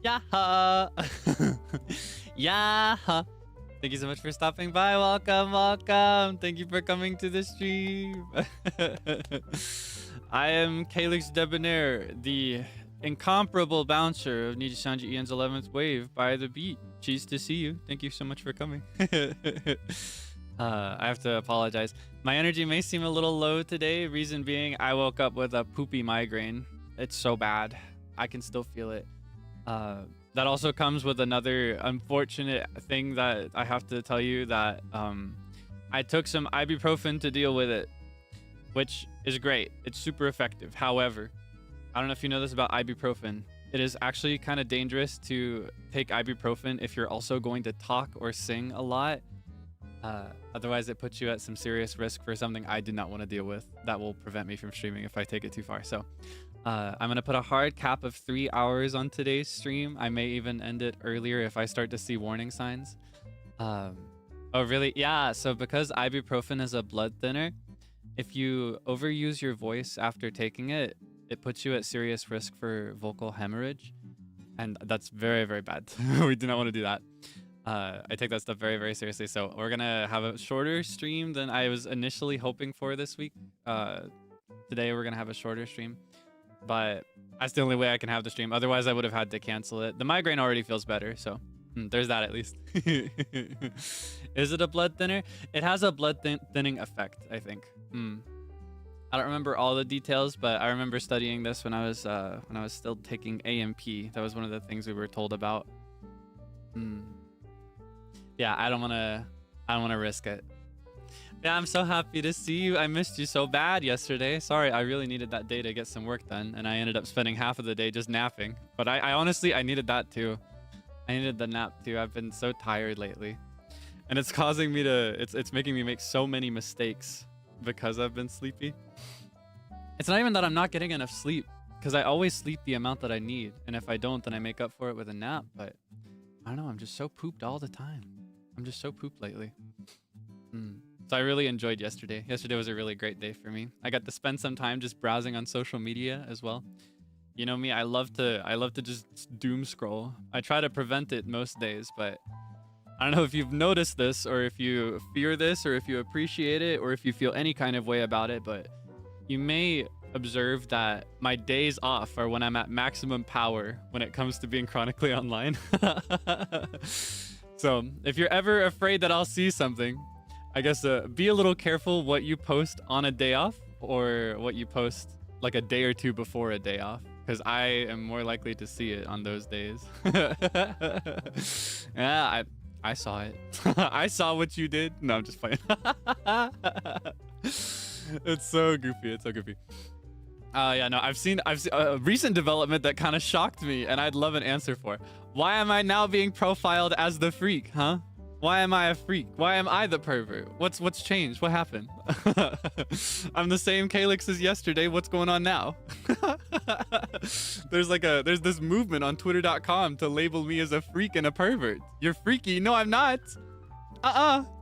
Yaha! Yaha! Thank you so much for stopping by. Welcome, welcome. Thank you for coming to the stream. I am Kaelix Debonair, the incomparable bouncer of NIJISANJI EN's 11th wave by the beat. Cheese to see you. Thank you so much for coming. I have to apologize. My energy may seem a little low today. Reason being, I woke up with a poopy migraine. It's so bad. I can still feel it. That also comes with another unfortunate thing that I have to tell you, that I took some ibuprofen to deal with it, which is great. It's super effective. However, I don't know if you know this about ibuprofen. It is actually kind of dangerous to take ibuprofen if you're also going to talk or sing a lot. Otherwise, it puts you at some serious risk for something I did not want to deal with. That will prevent me from streaming if I take it too far. So I'm going to put a hard cap of 3 hours on today's stream. I may even end it earlier if I start to see warning signs. Oh, really? Yeah. So because ibuprofen is a blood thinner, if you overuse your voice after taking it, it puts you at serious risk for vocal hemorrhage. And that's very, very bad. We do not want to do that. I take that stuff very, very seriously. So we're going to have a shorter stream than I was initially hoping for this week. Today, we're going to have a shorter stream. But that's the only way I can have the stream. Otherwise, I would have had to cancel it. The migraine already feels better. So there's that at least. Is it a blood thinner? It has a blood thinning effect, I think. I don't remember all the details, but I remember studying this when I was still taking AMP. That was one of the things we were told about. Yeah, I don't want to risk it. Yeah, I'm so happy to see you. I missed you so bad yesterday. Sorry, I really needed that day to get some work done, and I ended up spending half of the day just napping. But I honestly, I needed that too. I needed the nap too. I've been so tired lately, and it's causing me to, it's making me make so many mistakes because I've been sleepy. It's not even that I'm not getting enough sleep, because I always sleep the amount that I need, and if I don't, then I make up for it with a nap. But I don't know, I'm just so pooped all the time. I'm just so pooped lately. So I really enjoyed yesterday. Yesterday was a really great day for me. I got to spend some time just browsing on social media as well. You know me, I love to just doom scroll. I try to prevent it most days, but I don't know if you've noticed this, or if you fear this, or if you appreciate it, or if you feel any kind of way about it, but you may observe that my days off are when I'm at maximum power when it comes to being chronically online. So if you're ever afraid that I'll see something, I guess be a little careful what you post on a day off, or what you post like a day or two before a day off, because I am more likely to see it on those days. Yeah, I saw it. I saw what you did. No, I'm just playing. It's so goofy. It's so goofy. Yeah, no, I've seen a recent development that kind of shocked me, and I'd love an answer for. Why am I now being profiled as the freak, huh? Why am I a freak? Why am I the pervert? What's changed? What happened? I'm the same Kaelix as yesterday. What's going on now? There's this movement on twitter.com to label me as a freak and a pervert. You're freaky. No, I'm not.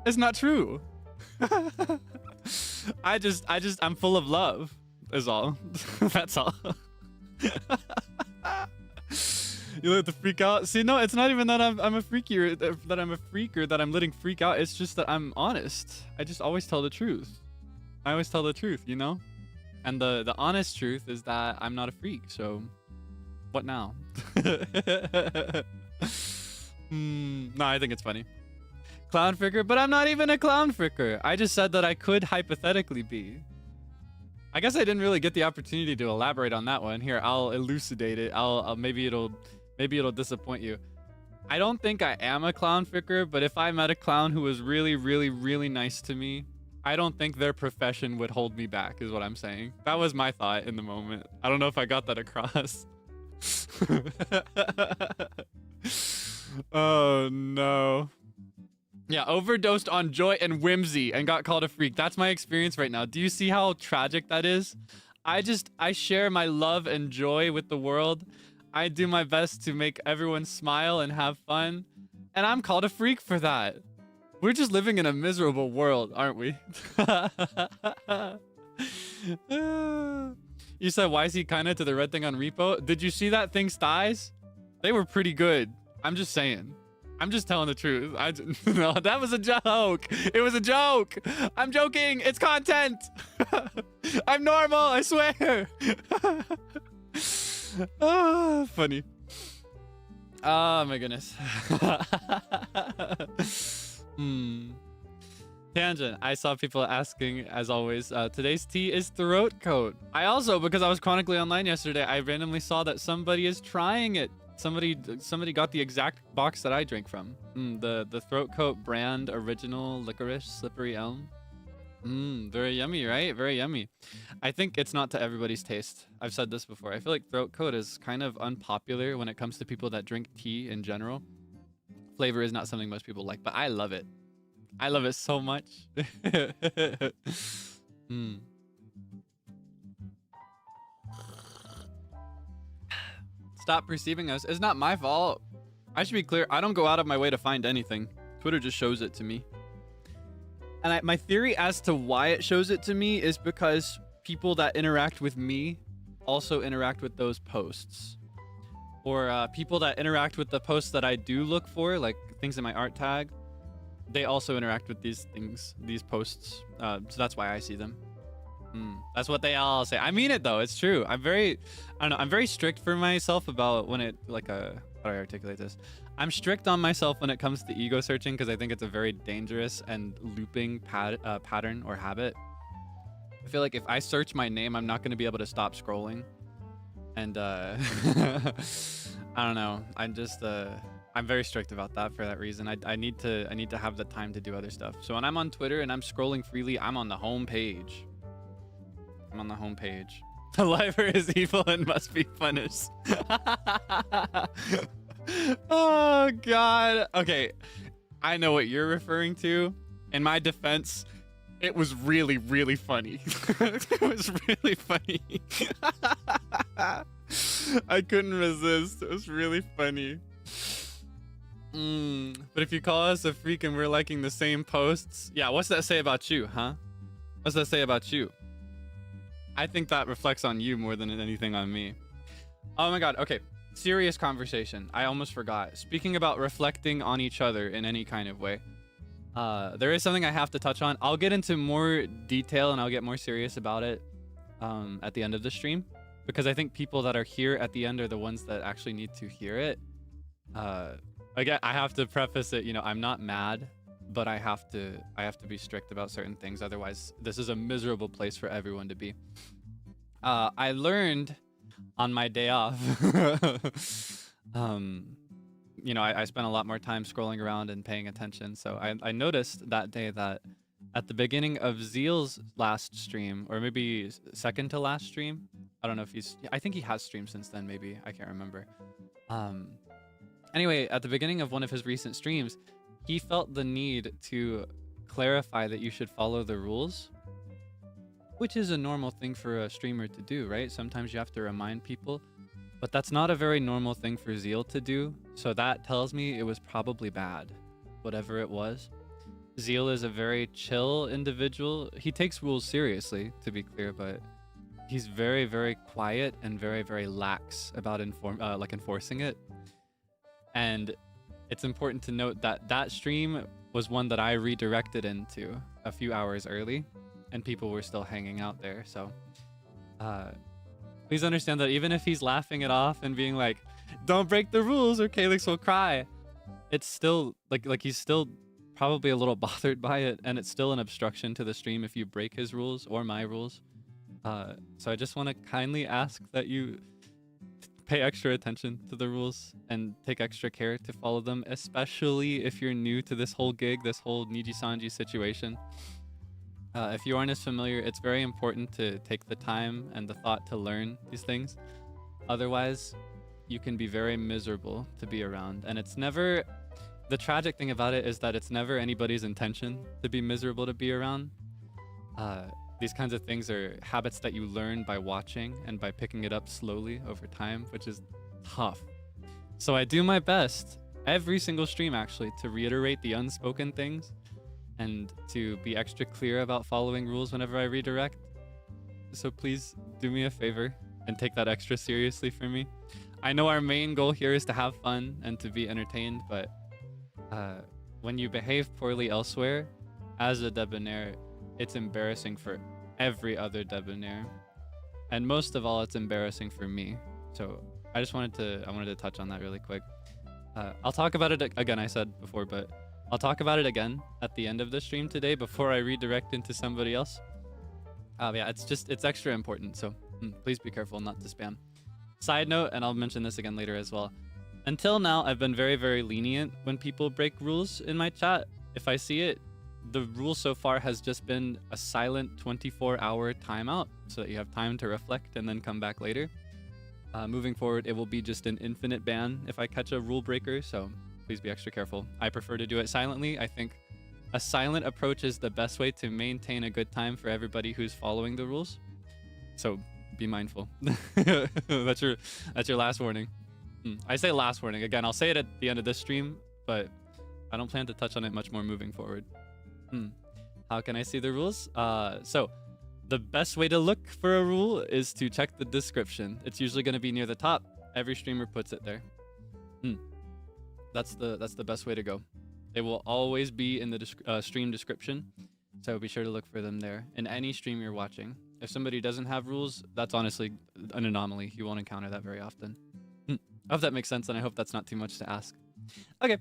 It's not true. I'm full of love is all. That's all. You let the freak out. See, no, it's not even that I'm a freaky, or that I'm a freak, or that I'm letting freak out. It's just that I'm honest. I just always tell the truth. I always tell the truth, you know? And the honest truth is that I'm not a freak. So what now? No, I think it's funny. Clown fricker, but I'm not even a clown fricker. I just said that I could hypothetically be. I guess I didn't really get the opportunity to elaborate on that one. Here, I'll elucidate it. Maybe it'll disappoint you. I don't think I am a clown fricker, but if I met a clown who was really, really, really nice to me, I don't think their profession would hold me back, is what I'm saying. That was my thought in the moment. I don't know if I got that across. Oh, no. Yeah, overdosed on joy and whimsy and got called a freak. That's my experience right now. Do you see how tragic that is? I share my love and joy with the world. I do my best to make everyone smile and have fun. And I'm called a freak for that. We're just living in a miserable world, aren't we? You said, why is he kinda to the red thing on repo? Did you see that thing styes? They were pretty good. I'm just saying. I'm just telling the truth. No, that was a joke. It was a joke. I'm joking. It's content. I'm normal, I swear. Oh, funny. Oh my goodness. Tangent. I saw people asking, as always, today's tea is throat coat. I also, because I was chronically online yesterday, I randomly saw that somebody is trying it. Somebody got the exact box that I drank from. The throat coat brand original licorice slippery elm. Very yummy, right? Very yummy. I think it's not to everybody's taste. I've said this before. I feel like throat coat is kind of unpopular when it comes to people that drink tea in general. Flavor is not something most people like, but I love it. I love it so much. Stop perceiving us. It's not my fault. I should be clear. I don't go out of my way to find anything. Twitter just shows it to me. And my theory as to why it shows it to me is because people that interact with me also interact with those posts. Or people that interact with the posts that I do look for, like things in my art tag, they also interact with these things, these posts. So that's why I see them. That's what they all say. I mean it though. It's true. I don't know. I'm very strict for myself about when it, like how do I articulate this? I'm strict on myself when it comes to ego searching because I think it's a very dangerous and looping pattern or habit. I feel like if I search my name, I'm not going to be able to stop scrolling. And I don't know. I'm very strict about that for that reason. I need to have the time to do other stuff. So when I'm on Twitter and I'm scrolling freely, I'm on the home page. I'm on the home page. The lifer is evil and must be punished. Oh god. Okay, I know what you're referring to. In my defense, it was really, really funny. It was really funny. I couldn't resist. It was really funny. But if you call us a freak and we're liking the same posts, yeah, what's that say about you, huh? What's that say about you? I think that reflects on you more than anything on me. Oh my god, okay. Serious conversation. I almost forgot. Speaking about reflecting on each other in any kind of way. There is something I have to touch on. I'll get into more detail and I'll get more serious about it at the end of the stream. Because I think people that are here at the end are the ones that actually need to hear it. Again, I have to preface it, you know, I'm not mad, but I have to be strict about certain things. Otherwise, this is a miserable place for everyone to be. I learned on my day off, you know, I spent a lot more time scrolling around and paying attention. So I noticed that day that at the beginning of Zeal's last stream, or maybe second to last stream, I don't know if I think he has streamed since then, maybe, I can't remember. Anyway, at the beginning of one of his recent streams, he felt the need to clarify that you should follow the rules, which is a normal thing for a streamer to do, right? Sometimes you have to remind people, but that's not a very normal thing for Zeal to do. So that tells me it was probably bad, whatever it was. Zeal is a very chill individual. He takes rules seriously, to be clear, but he's very, very quiet and very, very lax about enforcing it. And it's important to note that that stream was one that I redirected into a few hours early, and people were still hanging out there. So please understand that even if he's laughing it off and being like, don't break the rules or Kaelix will cry, it's still like he's still probably a little bothered by it, and it's still an obstruction to the stream if you break his rules or my rules. So I just want to kindly ask that you pay extra attention to the rules and take extra care to follow them, especially if you're new to this whole gig, this whole NIJISANJI situation. If you aren't as familiar, it's very important to take the time and the thought to learn these things. Otherwise, you can be very miserable to be around. And it's never... The tragic thing about it is that it's never anybody's intention to be miserable to be around. These kinds of things are habits that you learn by watching and by picking it up slowly over time, which is tough. So I do my best every single stream, actually, to reiterate the unspoken things and to be extra clear about following rules whenever I redirect. So please do me a favor and take that extra seriously for me. I know our main goal here is to have fun and to be entertained, but when you behave poorly elsewhere as a debonair, it's embarrassing for every other debonair, and most of all, it's embarrassing for me. So I wanted to touch on that really quick. I'll talk about it again. I said before, but I'll talk about it again at the end of the stream today before I redirect into somebody else. Yeah, it's extra important, so please be careful not to spam. Side note, and I'll mention this again later as well. Until now, I've been very, very lenient when people break rules in my chat. If I see it, the rule so far has just been a silent 24-hour timeout so that you have time to reflect and then come back later. Moving forward, it will be just an infinite ban if I catch a rule breaker, so please be extra careful. I prefer to do it silently. I think a silent approach is the best way to maintain a good time for everybody who's following the rules. So be mindful. That's your last warning. I say last warning. Again, I'll say it at the end of this stream, but I don't plan to touch on it much more moving forward. How can I see the rules? So the best way to look for a rule is to check the description. It's usually going to be near the top. Every streamer puts it there. That's the best way to go. They will always be in the stream description, so be sure to look for them there in any stream you're watching. If somebody doesn't have rules, that's honestly an anomaly. You won't encounter that very often. I hope that makes sense, and I hope that's not too much to ask. Okay.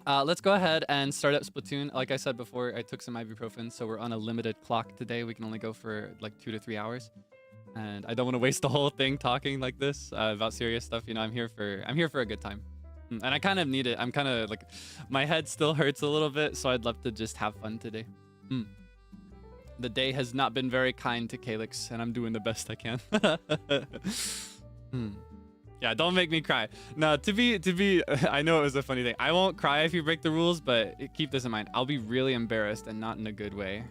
Let's go ahead and start up Splatoon. Like I said before, I took some ibuprofen, so we're on a limited clock today. We can only go for like 2 to 3 hours, and I don't want to waste the whole thing talking like this about serious stuff. You know, I'm here for a good time, and I kind of need it. I'm kind of like, my head still hurts a little bit, so I'd love to just have fun today. The day has not been very kind to Kaelix, and I'm doing the best I can. Yeah, don't make me cry. No, to be, I know it was a funny thing. I won't cry if you break the rules, but keep this in mind. I'll be really embarrassed and not in a good way.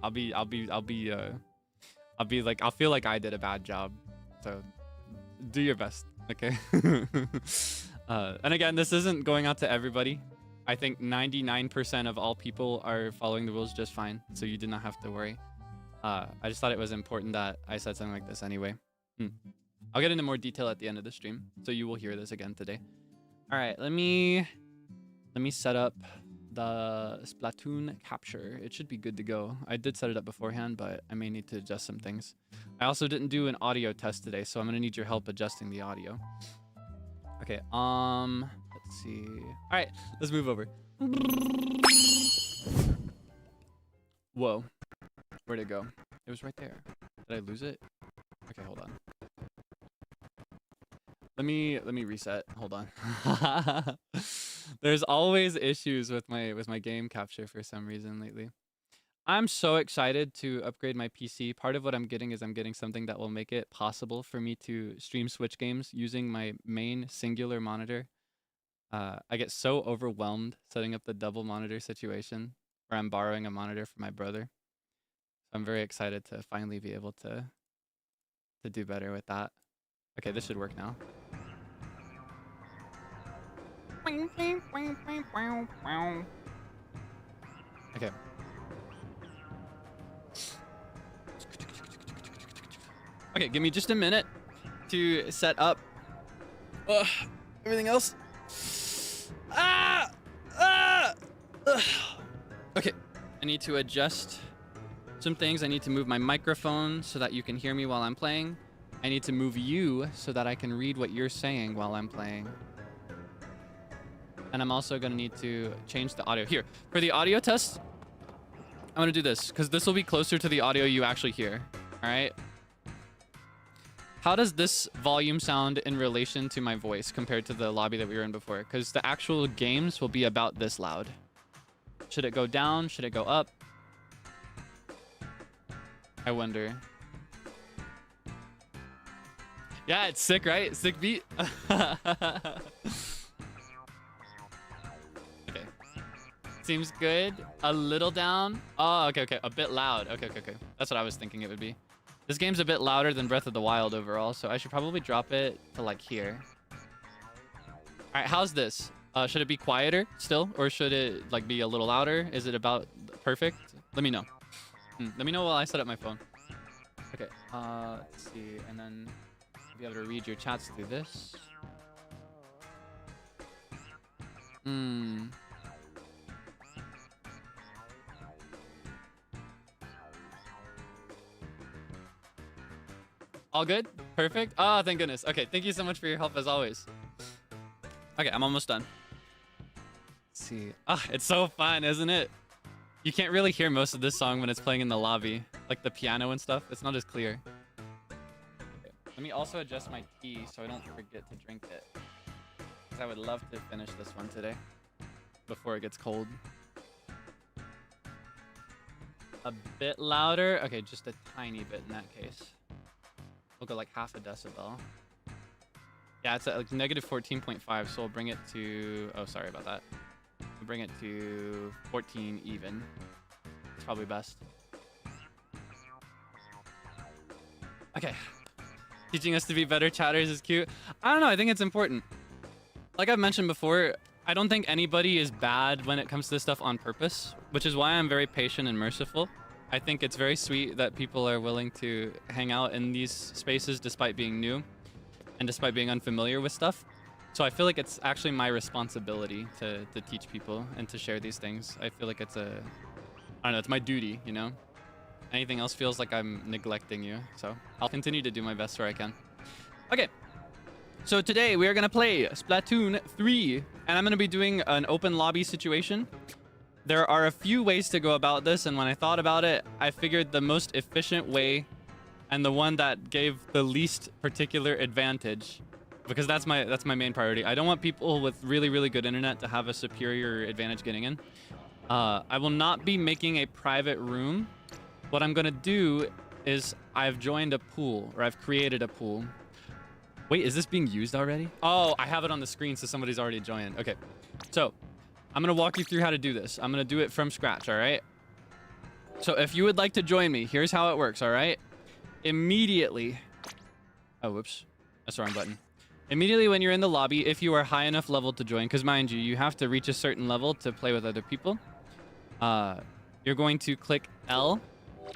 I'll feel like I did a bad job. So do your best, okay? And again, this isn't going out to everybody. I think 99% of all people are following the rules just fine, so you did not have to worry. I just thought it was important that I said something like this anyway. I'll get into more detail at the end of the stream, so you will hear this again today. All right, let me set up the Splatoon capture. It should be good to go. I did set it up beforehand, but I may need to adjust some things. I also didn't do an audio test today, so I'm gonna need your help adjusting the audio. Okay, let's see. All right, let's move over. Whoa, where'd it go? It was right there. Did I lose it? Okay, hold on. Let me reset. Hold on. There's always issues with my game capture for some reason lately. I'm so excited to upgrade my PC. Part of what I'm getting is I'm getting something that will make it possible for me to stream Switch games using my main singular monitor. I get so overwhelmed setting up the double monitor situation where I'm borrowing a monitor from my brother. So I'm very excited to finally be able to do better with that. Okay, this should work now. Okay. Okay, give me just a minute to set up everything else. Okay, I need to adjust some things. I need to move my microphone so that you can hear me while I'm playing. I need to move you so that I can read what you're saying while I'm playing. And I'm also going to need to change the audio. Here, for the audio test, I'm going to do this because this will be closer to the audio you actually hear. All right. How does this volume sound in relation to my voice compared to the lobby that we were in before? Because the actual games will be about this loud. Should it go down? Should it go up? I wonder. Yeah, it's sick, right? Sick beat. Okay. Seems good. A little down. Oh, okay. A bit loud. Okay. That's what I was thinking it would be. This game's a bit louder than Breath of the Wild overall, so I should probably drop it to like here. All right, how's this? Should it be quieter still, or should it like be a little louder? Is it about perfect? Let me know. Let me know while I set up my phone. Okay. Let's see, and then be able to read your chats through this. Hmm. All good? Perfect? Oh, thank goodness. Okay, thank you so much for your help as always. Okay, I'm almost done. Let's see. Ah, it's so fun, isn't it? You can't really hear most of this song when it's playing in the lobby. Like the piano and stuff. It's not as clear. Okay, let me also adjust my tea so I don't forget to drink it. Because I would love to finish this one today. Before it gets cold. A bit louder. Okay, just a tiny bit in that case. We'll go like half a decibel. Yeah, it's at like negative 14.5, so we'll bring it to... Oh, sorry about that. We'll bring it to 14 even. It's probably best. Okay. Teaching us to be better chatters is cute. I don't know, I think it's important. Like I've mentioned before, I don't think anybody is bad when it comes to this stuff on purpose, which is why I'm very patient and merciful. I think it's very sweet that people are willing to hang out in these spaces despite being new and despite being unfamiliar with stuff. So I feel like it's actually my responsibility to teach people and to share these things. I feel like it's I don't know, it's my duty, you know? Anything else feels like I'm neglecting you. So I'll continue to do my best where I can. Okay. So today we are going to play Splatoon 3, and I'm going to be doing an open lobby situation. There are a few ways to go about this, and when I thought about it, I figured the most efficient way and the one that gave the least particular advantage, because that's my main priority. I don't want people with really, really good internet to have a superior advantage getting in. I will not be making a private room. What I'm going to do is I've joined a pool, or I've created a pool. Wait, is this being used already? Oh, I have it on the screen, so somebody's already joined. Okay, so I'm going to walk you through how to do this. I'm going to do it from scratch, all right? So if you would like to join me, here's how it works, all right? Immediately... Oh, whoops. That's the wrong button. Immediately when you're in the lobby, if you are high enough level to join, because mind you, you have to reach a certain level to play with other people, you're going to click L,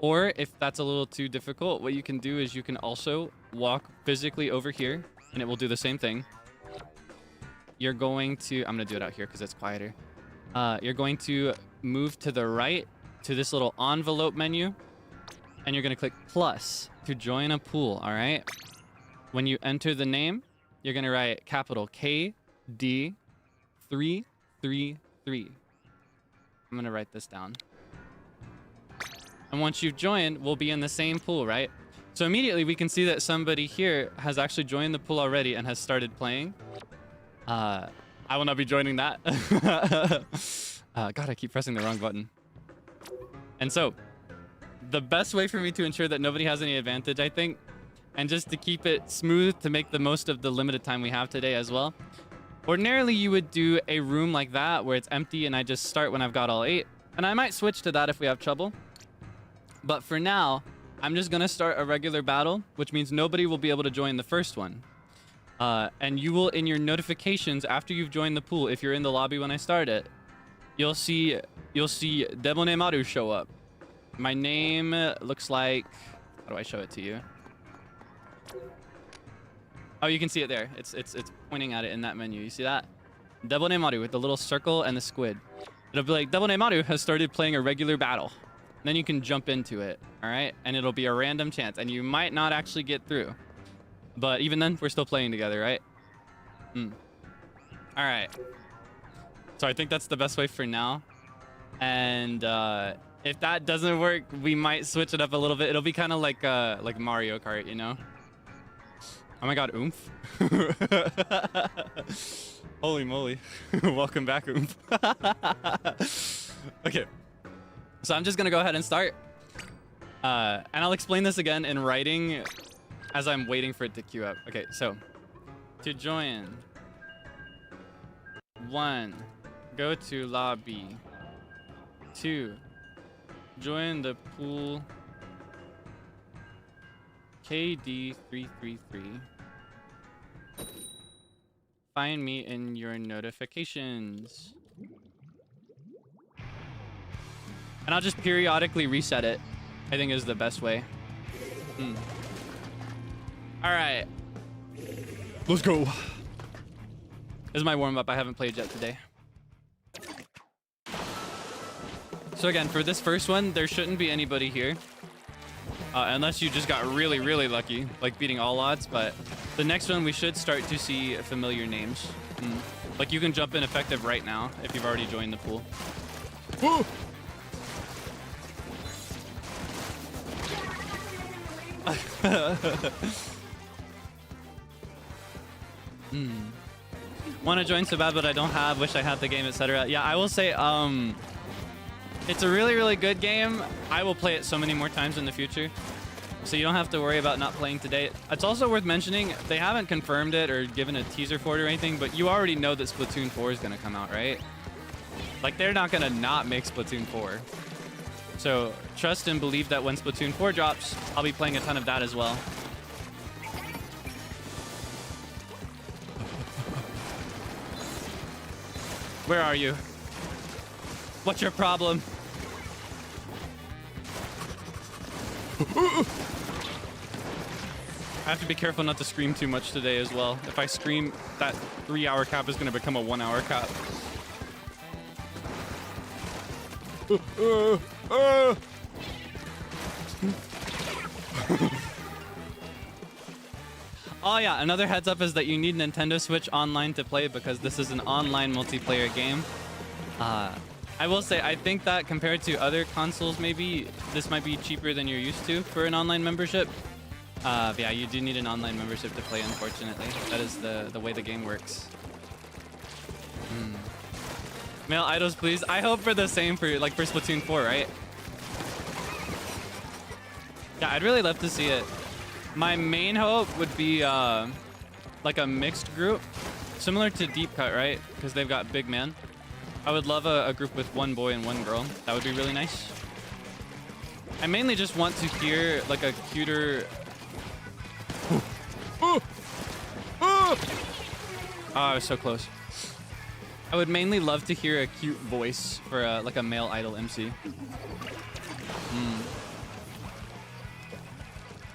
or if that's a little too difficult, what you can do is you can also walk physically over here, and it will do the same thing. You're going to... I'm going to do it out here because it's quieter. You're going to move to the right to this little envelope menu, and you're going to click plus to join a pool, all right? When you enter the name, you're going to write capital KD333. I'm going to write this down. And once you've joined, we'll be in the same pool, right? So immediately we can see that somebody here has actually joined the pool already and has started playing. I will not be joining that. God, I keep pressing the wrong button. And so the best way for me to ensure that nobody has any advantage, I think, and just to keep it smooth to make the most of the limited time we have today as well. Ordinarily, you would do a room like that where it's empty and I just start when I've got all 8. And I might switch to that if we have trouble. But for now, I'm just going to start a regular battle, which means nobody will be able to join the first one. And you will, in your notifications, after you've joined the pool, if you're in the lobby when I start it, you'll see Debonheir show up. My name looks like... How do I show it to you? Oh, you can see it there. It's pointing at it in that menu. You see that? Deboneir with the little circle and the squid. It'll be like, Deboneir has started playing a regular battle. Then you can jump into it, all right? And it'll be a random chance, and you might not actually get through. But even then, we're still playing together, right? All right. So I think that's the best way for now. And if that doesn't work, we might switch it up a little bit. It'll be kind of like Mario Kart, you know? Oh my god, oomph. Holy moly. Welcome back, oomph. Okay. So I'm just going to go ahead and start. And I'll explain this again in writing as I'm waiting for it to queue up. Okay, so to join. 1. Go to lobby. 2. Join the pool. KD333. Find me in your notifications. And I'll just periodically reset it, I think is the best way. All right. Let's go. This is my warm-up. I haven't played yet today. So again, for this first one, there shouldn't be anybody here. Unless you just got really, really lucky, like beating all odds. But the next one, we should start to see familiar names. Like you can jump in effective right now if you've already joined the pool. Want to join so bad, but I don't have. Wish I had the game, etc. Yeah, I will say, it's a really, really good game. I will play it so many more times in the future, so you don't have to worry about not playing today. It's also worth mentioning, they haven't confirmed it or given a teaser for it or anything, but you already know that Splatoon 4 is going to come out, right? Like, they're not going to not make Splatoon 4. So trust and believe that when Splatoon 4 drops, I'll be playing a ton of that as well. Where are you? What's your problem? I have to be careful not to scream too much today as well. If I scream, that 3-hour cap is going to become a 1-hour cap. Oh yeah, another heads up is that you need Nintendo Switch Online to play because this is an online multiplayer game. I will say, I think that compared to other consoles, maybe this might be cheaper than you're used to for an online membership. But yeah, you do need an online membership to play, unfortunately. That is the way the game works. Male idols, please. I hope for the same for for Splatoon 4, right? Yeah, I'd really love to see it. My main hope would be like a mixed group, similar to Deep Cut, right? Because they've got big man. I would love a group with one boy and one girl. That would be really nice. I mainly just want to hear like a cuter. Oh, I was so close. I would mainly love to hear a cute voice for like a male idol MC.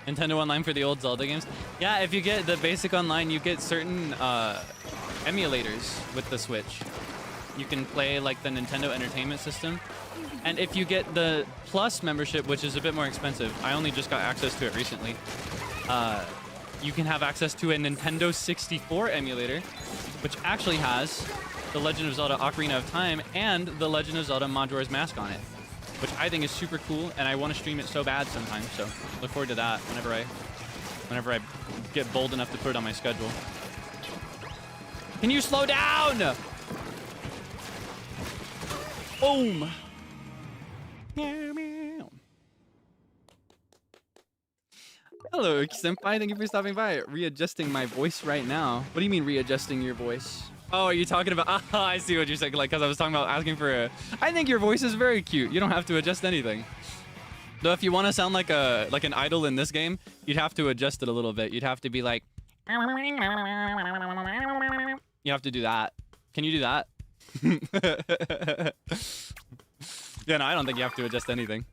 Nintendo Online for the old Zelda games. Yeah, if you get the basic online, you get certain emulators with the Switch. You can play like the Nintendo Entertainment System. And if you get the Plus membership, which is a bit more expensive, I only just got access to it recently. You can have access to a Nintendo 64 emulator, which actually has The Legend of Zelda Ocarina of Time and The Legend of Zelda Majora's Mask on it, which I think is super cool, and I want to stream it so bad sometimes. So look forward to that whenever I get bold enough to put it on my schedule. Can you slow down? Boom. Hello, Senpai. Thank you for stopping by. Readjusting my voice right now. What do you mean readjusting your voice? Oh, are you talking about... Oh, I see what you're saying. Like, because I was talking about asking for a... I think your voice is very cute. You don't have to adjust anything. Though if you want to sound like an idol in this game, you'd have to adjust it a little bit. You'd have to be like... You have to do that. Can you do that? Yeah, no, I don't think you have to adjust anything.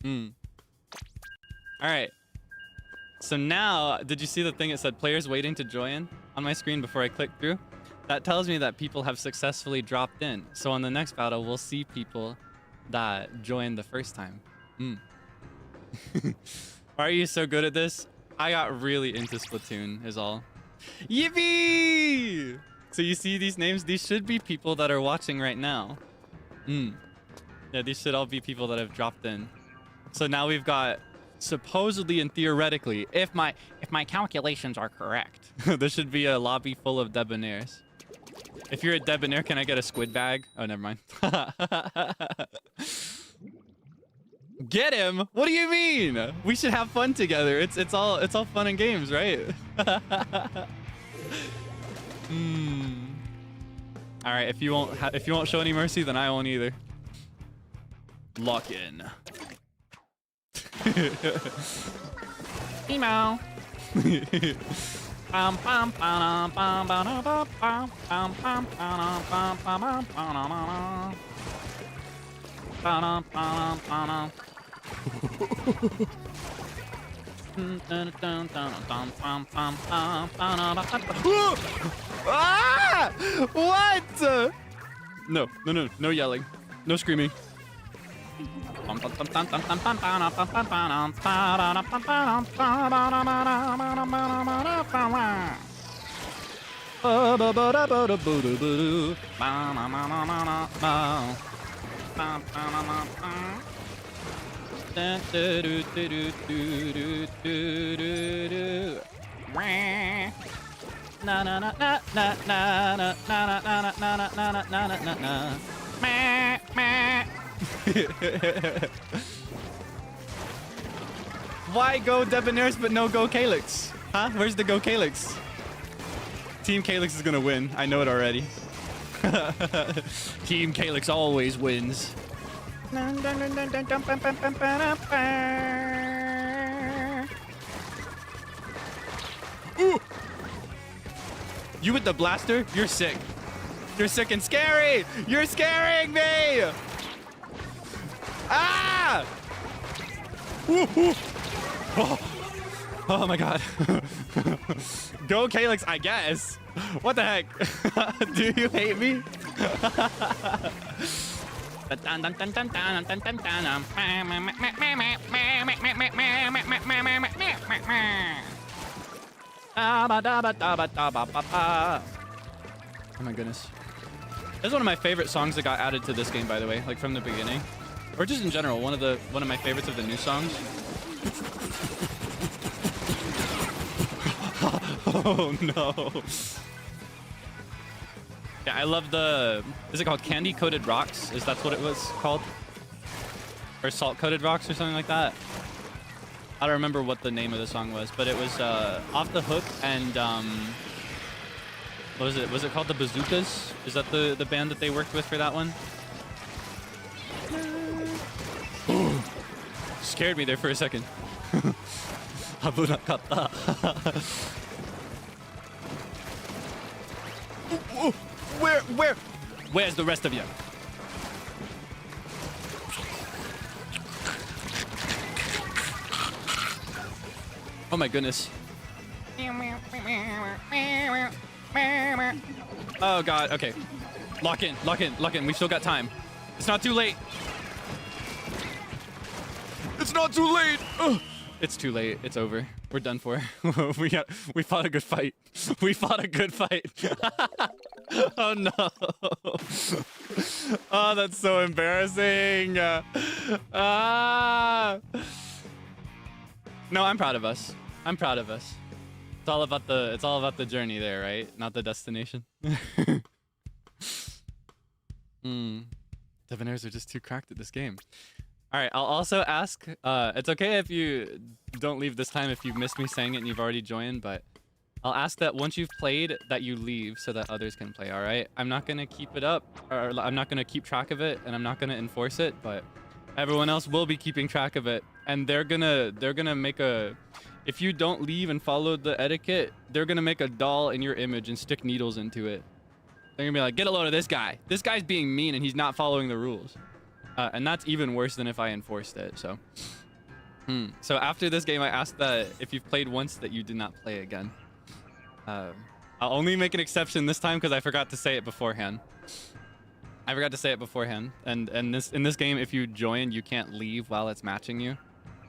All right. So now, did you see the thing that said players waiting to join on my screen before I click through? That tells me that people have successfully dropped in. So on the next battle, we'll see people that joined the first time. Why are you so good at this? I got really into Splatoon is all. Yippee! So you see these names? These should be people that are watching right now. Yeah, these should all be people that have dropped in. So now we've got supposedly and theoretically, if my calculations are correct, there should be a lobby full of debonhairs. If you're a debonair, can I get a squid bag? Oh, never mind. Get him? What do you mean? We should have fun together. It's all fun and games, right? All right, if you won't show any mercy, then I won't either. Lock in. Emo. Ah! What? No yelling. No screaming. Why go Debonairs but no go Kaelix? Huh? Where's the go Kaelix? Team Kaelix is gonna win. I know it already. Team Kaelix always wins. Ooh! You with the blaster? You're sick. You're sick and scary! You're scaring me! Ah! Ooh, ooh. Oh. Oh my god. Go Kaelix, I guess. What the heck? Do you hate me? Oh my goodness. This is one of my favorite songs that got added to this game, by the way, like from the beginning. Or just in general, one of my favorites of the new songs. Oh no. Yeah, I love the, is it called Candy Coated Rocks? Is that what it was called? Or Salt Coated Rocks or something like that? I don't remember what the name of the song was, but it was Off the Hook and what was it? Was it called the Bazookas? Is that the band that they worked with for that one? Scared me there for a second. Where's the rest of you? Oh my goodness. Oh god, okay. Lock in, lock in, lock in. We've still got time. It's not too late. It's not too late. Ugh. It's too late. It's over. We're done for. We fought a good fight. We fought a good fight. Oh no. Oh, that's so embarrassing. No, I'm proud of us. I'm proud of us. It's all about the journey there, right? Not the destination. Debonairs are just too cracked at this game. All right, I'll also ask, it's okay if you don't leave this time if you've missed me saying it and you've already joined, but I'll ask that once you've played that you leave so that others can play, all right? I'm not gonna keep it up, or I'm not gonna keep track of it, and I'm not gonna enforce it, but everyone else will be keeping track of it, and they're gonna make a, if you don't leave and follow the etiquette, they're gonna make a doll in your image and stick needles into it. They're gonna be like, get a load of this guy. This guy's being mean and he's not following the rules. And that's even worse than if I enforced it, so. So after this game, I asked that if you've played once that you did not play again. I'll only make an exception this time because I forgot to say it beforehand. And in this game, if you join, you can't leave while it's matching you.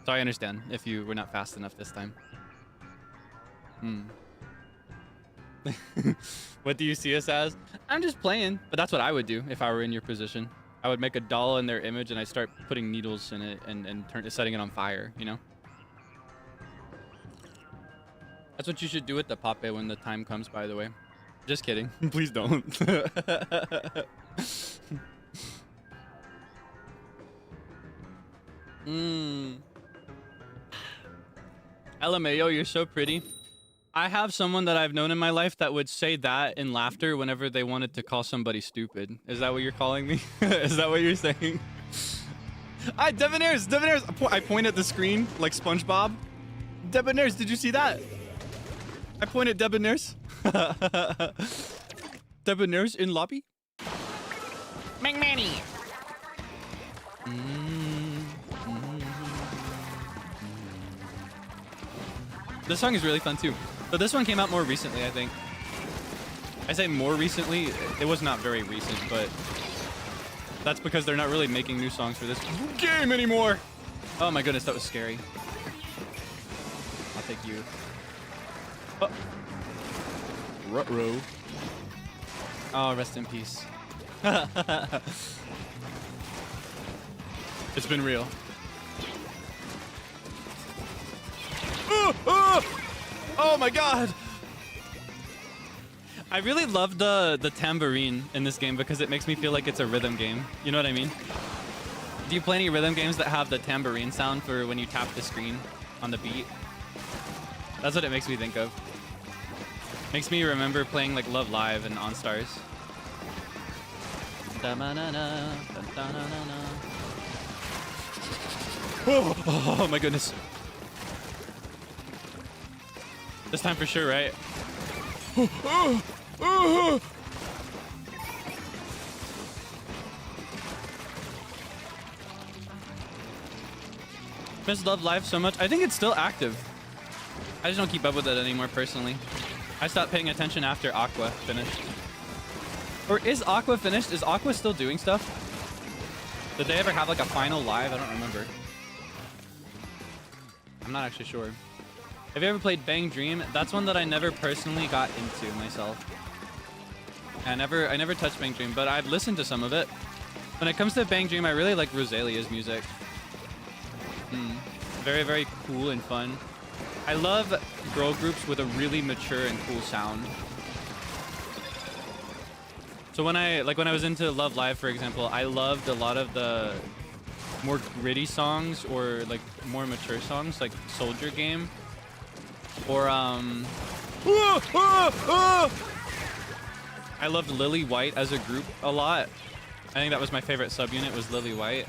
So I understand if you were not fast enough this time. What do you see us as? I'm just playing, but that's what I would do if I were in your position. I would make a doll in their image and I start putting needles in it and setting it on fire, you know? That's what you should do with the Pape when the time comes, by the way. Just kidding. Please don't. LMAO, you're so pretty. I have someone that I've known in my life that would say that in laughter whenever they wanted to call somebody stupid. Is that what you're calling me? Is that what you're saying? Debonairs! Debonairs! I point at the screen like SpongeBob. Debonairs, did you see that? I point at Debonairs. Debonairs in lobby? McManny! This song is really fun too. So this one came out more recently, I think. I say more recently, it was not very recent, but that's because they're not really making new songs for this game anymore. Oh my goodness, that was scary. I'll take you. Oh. Ruh-roh. Oh, rest in peace. It's been real. Oh my god! I really love the tambourine in this game because it makes me feel like it's a rhythm game. You know what I mean? Do you play any rhythm games that have the tambourine sound for when you tap the screen on the beat? That's what it makes me think of. Makes me remember playing like Love Live and On Stars. Oh my goodness. This time for sure, right? Miss Love Live so much. I think it's still active. I just don't keep up with it anymore personally. I stopped paying attention after Aqua finished. Or is Aqua finished? Is Aqua still doing stuff? Did they ever have like a final live? I don't remember. I'm not actually sure. Have you ever played Bang Dream? That's one that I never personally got into myself. I never touched Bang Dream, but I've listened to some of it. When it comes to Bang Dream, I really like Rosalia's music. Very, very cool and fun. I love girl groups with a really mature and cool sound. So when I was into Love Live, for example, I loved a lot of the more gritty songs or like more mature songs like Soldier Game or I loved Lily White as a group a lot. I think that was my favorite subunit was Lily White.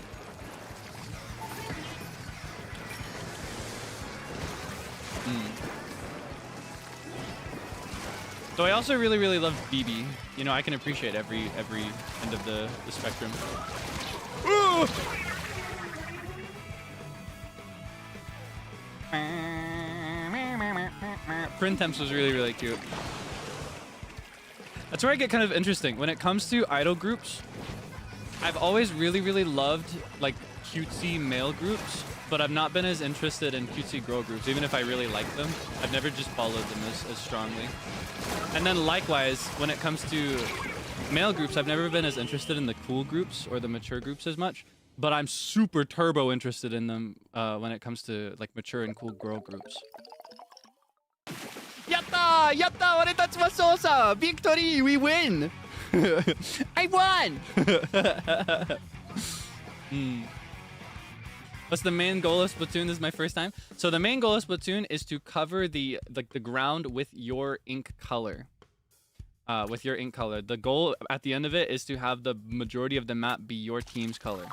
So I also really, really love BB. You know, I can appreciate every end of the spectrum. Printemps was really, really cute. That's where I get kind of interesting. When it comes to idol groups, I've always really, really loved like cutesy male groups, but I've not been as interested in cutesy girl groups, even if I really like them. I've never just followed them as strongly. And then likewise, when it comes to male groups, I've never been as interested in the cool groups or the mature groups as much, but I'm super turbo interested in them when it comes to like mature and cool girl groups. Yatta! Yatta! Oretachimashou! Victory! We win! I won! What's the main goal of Splatoon? This is my first time. So the main goal of Splatoon is to cover the ground with your ink color. The goal at the end of it is to have the majority of the map be your team's color.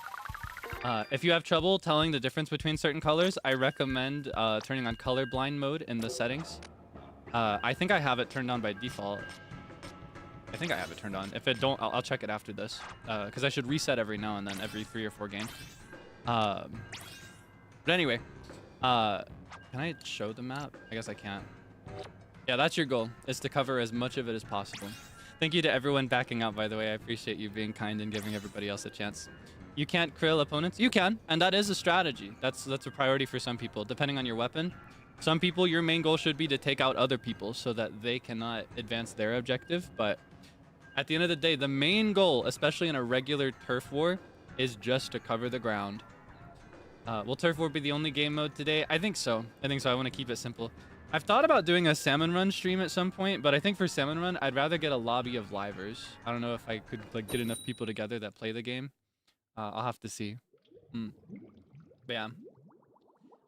If you have trouble telling the difference between certain colors, I recommend turning on colorblind mode in the settings. I think I have it turned on by default. I think I have it turned on. If it don't, I'll check it after this. Because I should reset every now and then, every 3 or 4 games. But anyway, can I show the map? I guess I can't. Yeah, that's your goal, is to cover as much of it as possible. Thank you to everyone backing out, by the way. I appreciate you being kind and giving everybody else a chance. You can't krill opponents? You can, and that is a strategy. That's a priority for some people, depending on your weapon. Some people, your main goal should be to take out other people so that they cannot advance their objective. But at the end of the day, the main goal, especially in a regular turf war, is just to cover the ground. Will turf war be the only game mode today? I think so. I want to keep it simple. I've thought about doing a Salmon Run stream at some point, but I think for Salmon Run, I'd rather get a lobby of livers. I don't know if I could like get enough people together that play the game. I'll have to see. But yeah.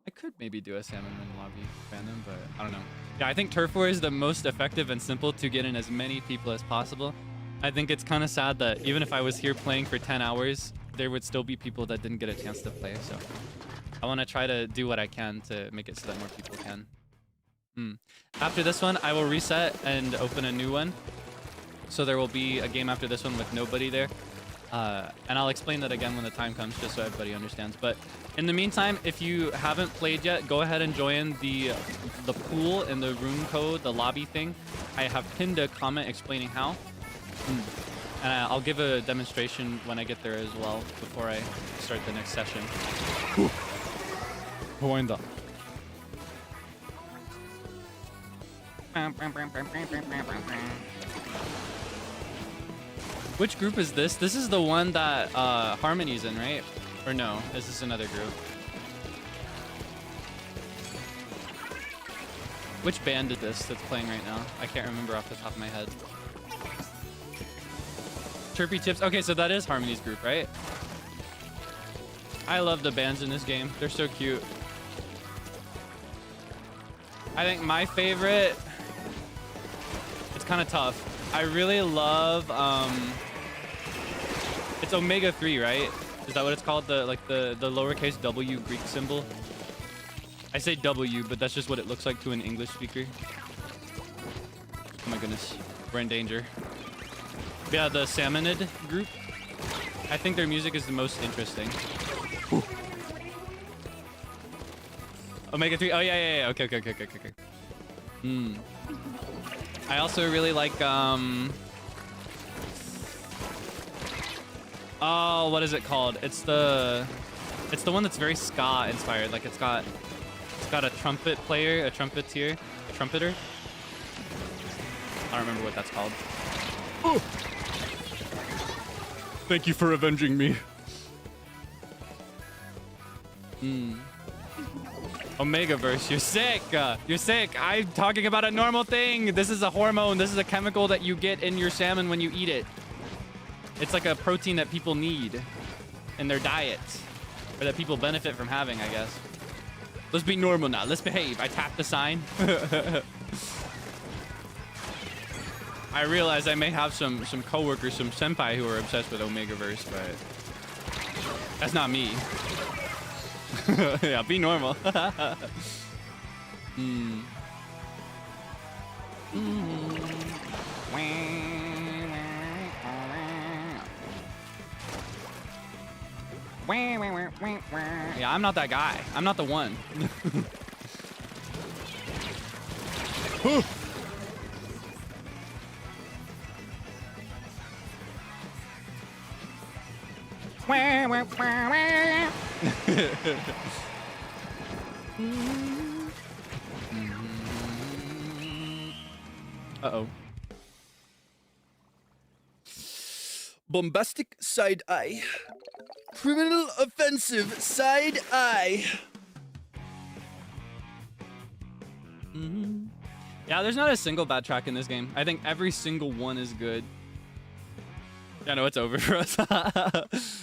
I could maybe do a Salmon Run lobby fandom, but I don't know. Yeah, I think turf war is the most effective and simple to get in as many people as possible. I think it's kind of sad that even if I was here playing for 10 hours, there would still be people that didn't get a chance to play. So I want to try to do what I can to make it so that more people can. After this one, I will reset and open a new one. So there will be a game after this one with nobody there. And I'll explain that again when the time comes, just so everybody understands. But in the meantime, if you haven't played yet, go ahead and join the pool and the room code, the lobby thing. I have pinned a comment explaining how. And I'll give a demonstration when I get there as well, before I start the next session. Wind up. Which group is this? This is the one that Harmony's in, right? Or no, is this another group? Which band is this that's playing right now? I can't remember off the top of my head. Chirpy Chips. Okay, so that is Harmony's group, right? I love the bands in this game. They're so cute. I think my favorite... It's kind of tough. I really love... It's Omega 3, right? Is that what it's called? The lowercase W Greek symbol? I say W, but that's just what it looks like to an English speaker. Oh my goodness. We're in danger. Yeah, the Salmonid group. I think their music is the most interesting. Ooh. Omega 3. Oh, yeah. Okay. Hmm. I also really like, oh, what is it called? It's the one that's very ska inspired. Like it's got a trumpet player, a trumpeter. I don't remember what that's called. Oh. Thank you for avenging me. Omegaverse, you're sick. You're sick. I'm talking about a normal thing. This is a hormone. This is a chemical that you get in your salmon when you eat it. It's like a protein that people need in their diets, or that people benefit from having, I guess. Let's be normal now. Let's behave. I tapped the sign. I realize I may have some coworkers, some senpai who are obsessed with Omegaverse, but that's not me. Yeah, be normal. Yeah, I'm not that guy. I'm not the one. Uh-oh. Bombastic side eye. Criminal offensive side eye. Yeah, there's not a single bad track in this game. I think every single one is good. Yeah, no, it's over for us.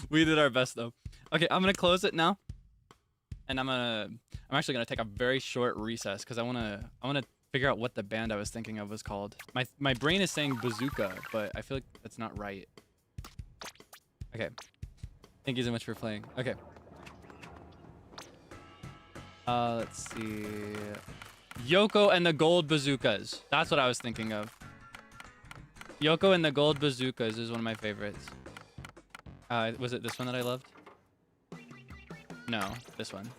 We did our best though. Okay, I'm gonna close it now, and I'm actually gonna take a very short recess because I wanna figure out what the band I was thinking of was called. My brain is saying bazooka, but I feel like that's not right. Okay. Thank you so much for playing. Okay. Let's see. Yoko and the Gold Bazookas. That's what I was thinking of. Yoko and the Gold Bazookas is one of my favorites. Was it this one that I loved? No, this one.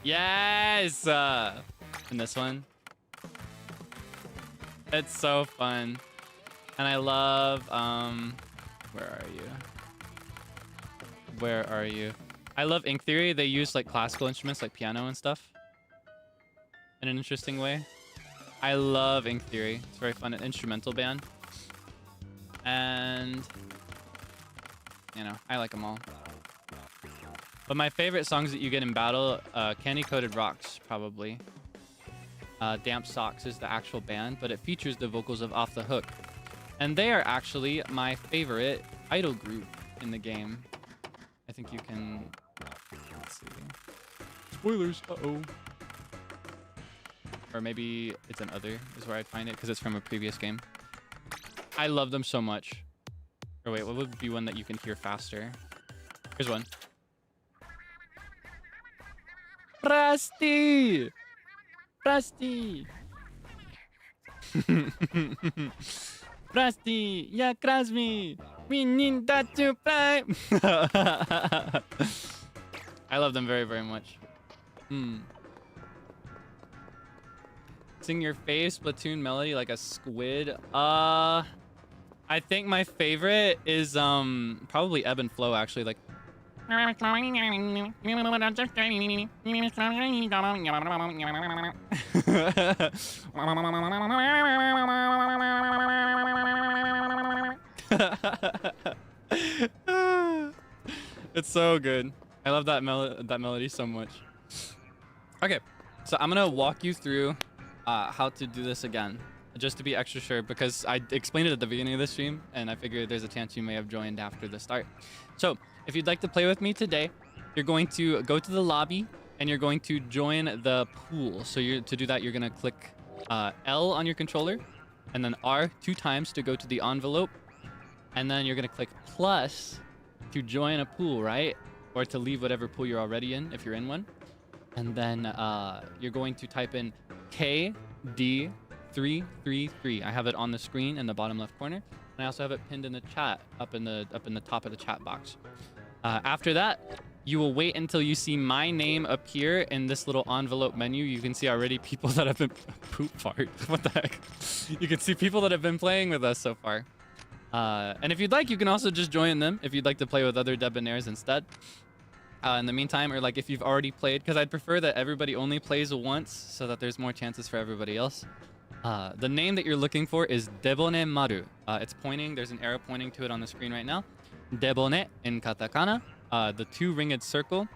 Yes! And this one. It's so fun. And I love, where are you? Where are you? I love Ink Theory. They use like classical instruments like piano and stuff in an interesting way. I love Ink Theory. It's very fun. An instrumental band. And, you know, I like them all. But my favorite songs that you get in battle, Candy Coated Rocks, probably. Damp Socks is the actual band, but it features the vocals of Off the Hook. And they are actually my favorite idol group in the game. I think you can... Let's see. Spoilers, uh-oh. Or maybe it's an other is where I'd find it, because it's from a previous game. I love them so much. Or wait, what would be one that you can hear faster? Here's one. Rusty! Rusty! Rusty! Yeah, Krasmi! We need that to play! I love them very, very much. Sing your face, Splatoon melody like a squid. I think my favorite is probably Ebb and Flow actually. Like it's so good. I love that melody so much. Okay, so I'm gonna walk you through how to do this again, just to be extra sure, because I explained it at the beginning of the stream, and I figured there's a chance you may have joined after the start. So if you'd like to play with me today, you're going to go to the lobby, and you're going to join the pool. So to do that, you're gonna click L on your controller, and then R 2 times to go to the envelope, and then you're gonna click plus to join a pool, right? Or to leave whatever pool you're already in, if you're in one. And then you're going to type in KD333. I have it on the screen in the bottom left corner. And I also have it pinned in the chat up in the top of the chat box. After that, you will wait until you see my name appear in this little envelope menu. You can see already people that have been poop fart. What the heck? You can see people that have been playing with us so far. And if you'd like, you can also just join them if you'd like to play with other debonhairs instead. In the meantime, or like if you've already played, because I'd prefer that everybody only plays once so that there's more chances for everybody else. The name that you're looking for is debonheir. It's pointing, there's an arrow pointing to it on the screen right now. Debone in katakana, the 2 ringed circle,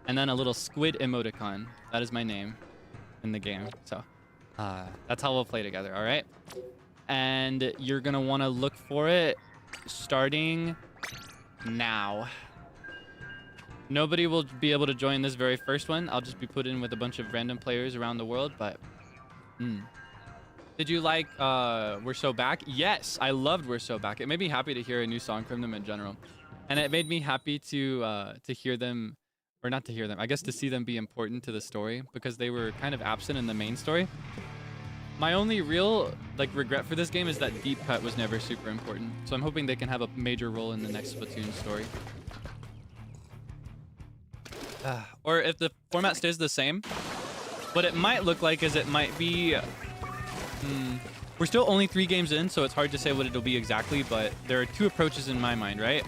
and then a little squid emoticon. That is my name in the game. So that's how we'll play together, all right? And you're gonna wanna look for it starting now. Nobody will be able to join this very first one. I'll just be put in with a bunch of random players around the world, but... Did you like We're So Back? Yes, I loved We're So Back. It made me happy to hear a new song from them in general. And it made me happy to hear them, or not to hear them, I guess to see them be important to the story, because they were kind of absent in the main story. My only real regret for this game is that Deep Cut was never super important. So I'm hoping they can have a major role in the next Splatoon story. Or if the format stays the same, what it might look like is it might be... we're still only 3 games in, so it's hard to say what it'll be exactly, but there are 2 approaches in my mind, right?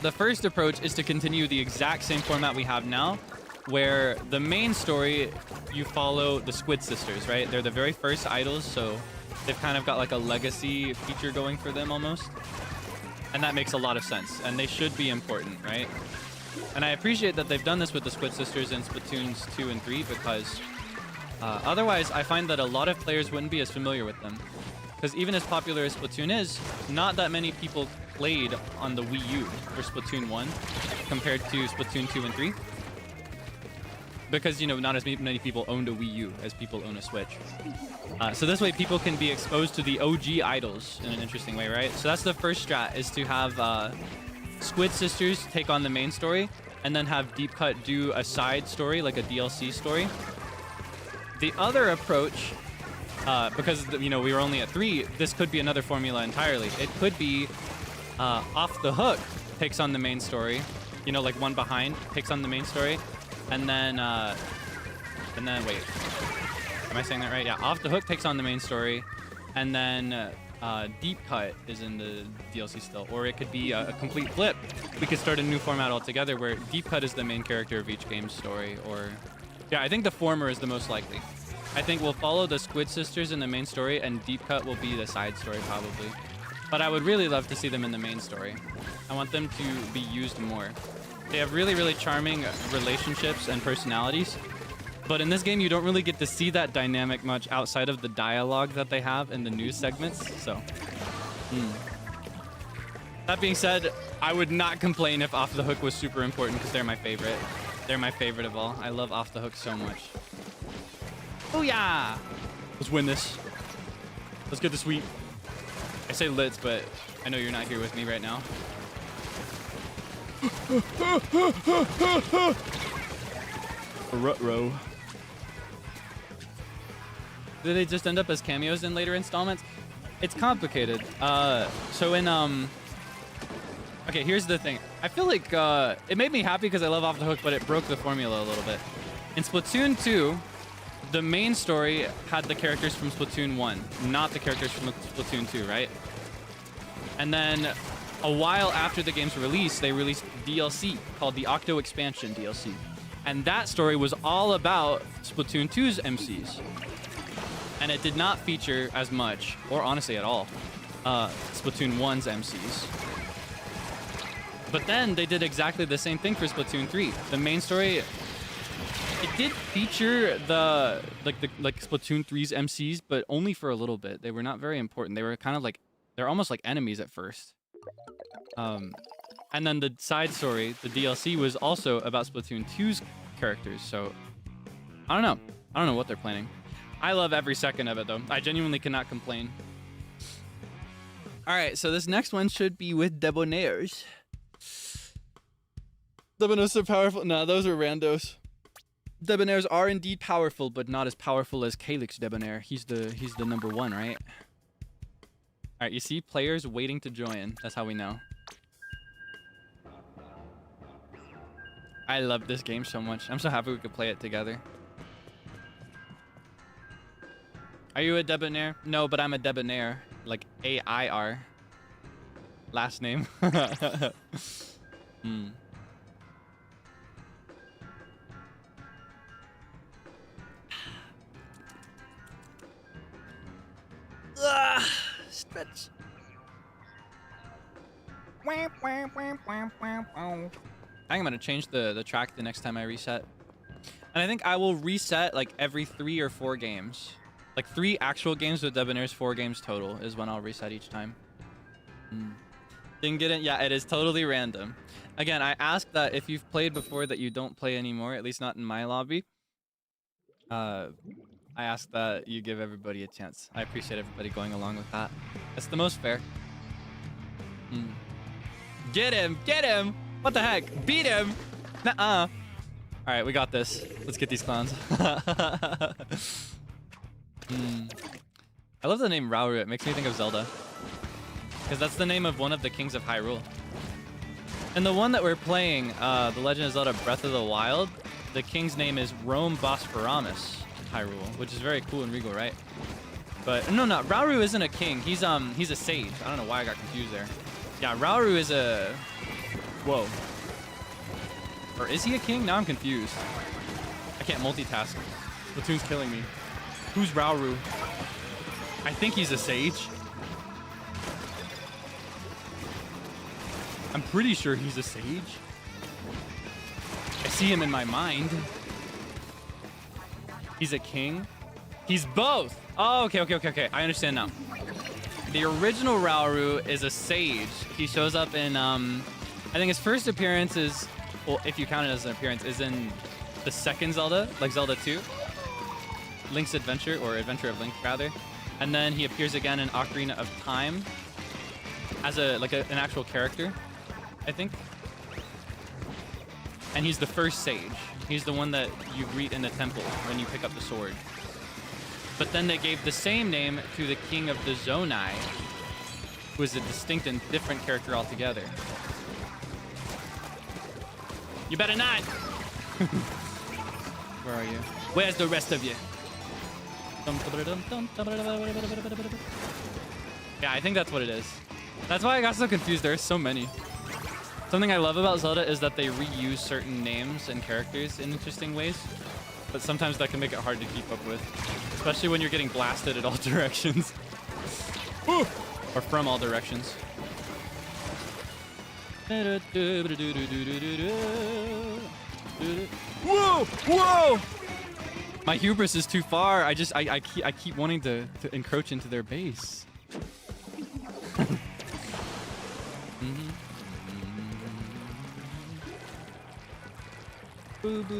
The first approach is to continue the exact same format we have now, where the main story, you follow the Squid Sisters, right? They're the very first idols, so they've kind of got like a legacy feature going for them almost. And that makes a lot of sense, and they should be important, right? And I appreciate that they've done this with the Squid Sisters in Splatoons 2 and 3, because otherwise I find that a lot of players wouldn't be as familiar with them. Because even as popular as Splatoon is, not that many people played on the Wii U for Splatoon 1 compared to Splatoon 2 and 3. Because, you know, not as many people owned a Wii U as people own a Switch. So this way people can be exposed to the OG idols in an interesting way, right? So that's the first strat, is to have Squid Sisters take on the main story, and then have Deep Cut do a side story, like a DLC story. The other approach, because, you know, we were only at 3, this could be another formula entirely. It could be Off the Hook takes on the main story, you know, like One Behind takes on the main story, and then wait, am I saying that right? Yeah, Off the Hook takes on the main story, and then Deep Cut is in the DLC still. Or it could be a complete flip. We could start a new format altogether where Deep Cut is the main character of each game's story, or... Yeah, I think the former is the most likely. I think we'll follow the Squid Sisters in the main story, and Deep Cut will be the side story, probably. But I would really love to see them in the main story. I want them to be used more. They have really, really charming relationships and personalities. But in this game, you don't really get to see that dynamic much outside of the dialogue that they have in the news segments, so... That being said, I would not complain if Off the Hook was super important, because they're my favorite. They're my favorite of all. I love Off the Hook so much. Oh yeah! Let's win this. Let's get the sweep. I say let's, but I know you're not here with me right now. Rut-row. Do they just end up as cameos in later installments? It's complicated. So in okay, here's the thing. I feel like it made me happy because I love Off the Hook, but it broke the formula a little bit. In Splatoon 2, the main story had the characters from Splatoon 1, not the characters from Splatoon 2, right? And then a while after the game's release, they released DLC called the Octo Expansion DLC. And that story was all about Splatoon 2's MCs. And it did not feature as much, or honestly at all, Splatoon 1's MCs. But then they did exactly the same thing for Splatoon 3. The main story, it did feature the Splatoon 3's MCs, but only for a little bit. They were not very important. They were kind of like, they're almost like enemies at first. And then the side story, the DLC, was also about Splatoon 2's characters. So I don't know. I don't know what they're planning. I love every second of it, though. I genuinely cannot complain. All right, so this next one should be with debonhairs. Debonhairs are powerful. No, those are randos. Debonhairs are indeed powerful, but not as powerful as Kaelix Debonair. He's the number one, right? All right, you see players waiting to join. That's how we know. I love this game so much. I'm so happy we could play it together. Are you a debonair? No, but I'm a debonair. Like A-I-R. Last name. Stretch. I think I'm gonna change the track the next time I reset. And I think I will reset like every 3 or 4 games. Like 3 actual games with debonairs, 4 games total is when I'll reset each time. Didn't get it? Yeah, it is totally random. Again, I ask that if you've played before that you don't play anymore, at least not in my lobby. I ask that you give everybody a chance. I appreciate everybody going along with that. That's the most fair. Get him! Get him! What the heck? Beat him! Nuh-uh. Alright, we got this. Let's get these clowns. I love the name Rauru. It makes me think of Zelda. Because that's the name of one of the kings of Hyrule. And the one that we're playing, The Legend of Zelda Breath of the Wild, the king's name is Rome Bosphoramus Hyrule, which is very cool and regal, right? But no, Rauru isn't a king. He's a sage. I don't know why I got confused there. Yeah, Rauru is a... Whoa. Or is he a king? Now I'm confused. I can't multitask. Splatoon's killing me. Who's Rauru? I think he's a sage. I'm pretty sure he's a sage. I see him in my mind. He's a king. He's both. Oh, okay. I understand now. The original Rauru is a sage. He shows up in, I think his first appearance is, well, if you count it as an appearance, is in the second Zelda, like Zelda 2. Link's Adventure, or Adventure of Link, rather. And then he appears again in Ocarina of Time as an actual character, I think. And he's the first sage. He's the one that you greet in the temple when you pick up the sword. But then they gave the same name to the king of the Zonai, who is a distinct and different character altogether. You better not! Where are you? Where's the rest of you? Yeah, I think that's what it is. That's why I got so confused. There's so many. Something I love about Zelda is that they reuse certain names and characters in interesting ways, but sometimes that can make it hard to keep up with, especially when you're getting blasted at all directions. Or from all directions. Whoa! Whoa! My hubris is too far. I keep wanting to encroach into their base. Oh,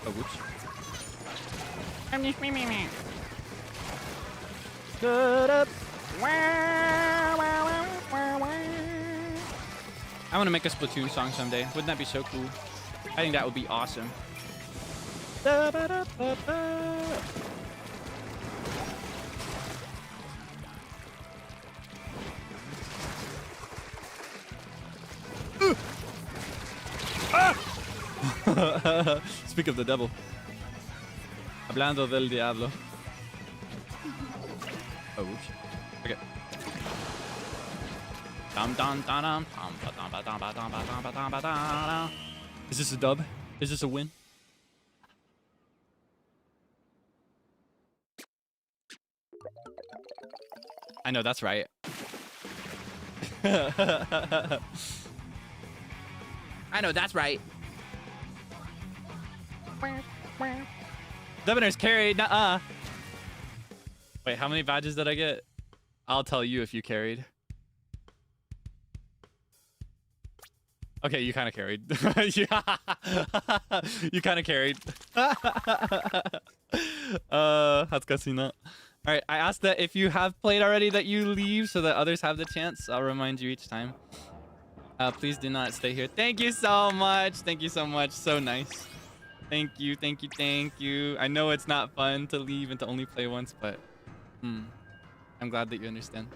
whoops. I'm just me. Shut up. I want to make a Splatoon song someday. Wouldn't that be so cool? I think that would be awesome. Speak of the devil. Hablando del diablo. Oh, oops. Okay. Is this a dub? Is this a win? I know, that's right. I know, that's right. Debonair's carried. Nuh-uh. Wait, how many badges did I get? I'll tell you if you carried. Okay, you kind of carried. You kind of carried. Hatsukasina. All right, I asked that if you have played already that you leave so that others have the chance. I'll remind you each time. Please do not stay here. Thank you so much. Thank you so much. So nice. Thank you, thank you, thank you. I know it's not fun to leave and to only play once, but I'm glad that you understand.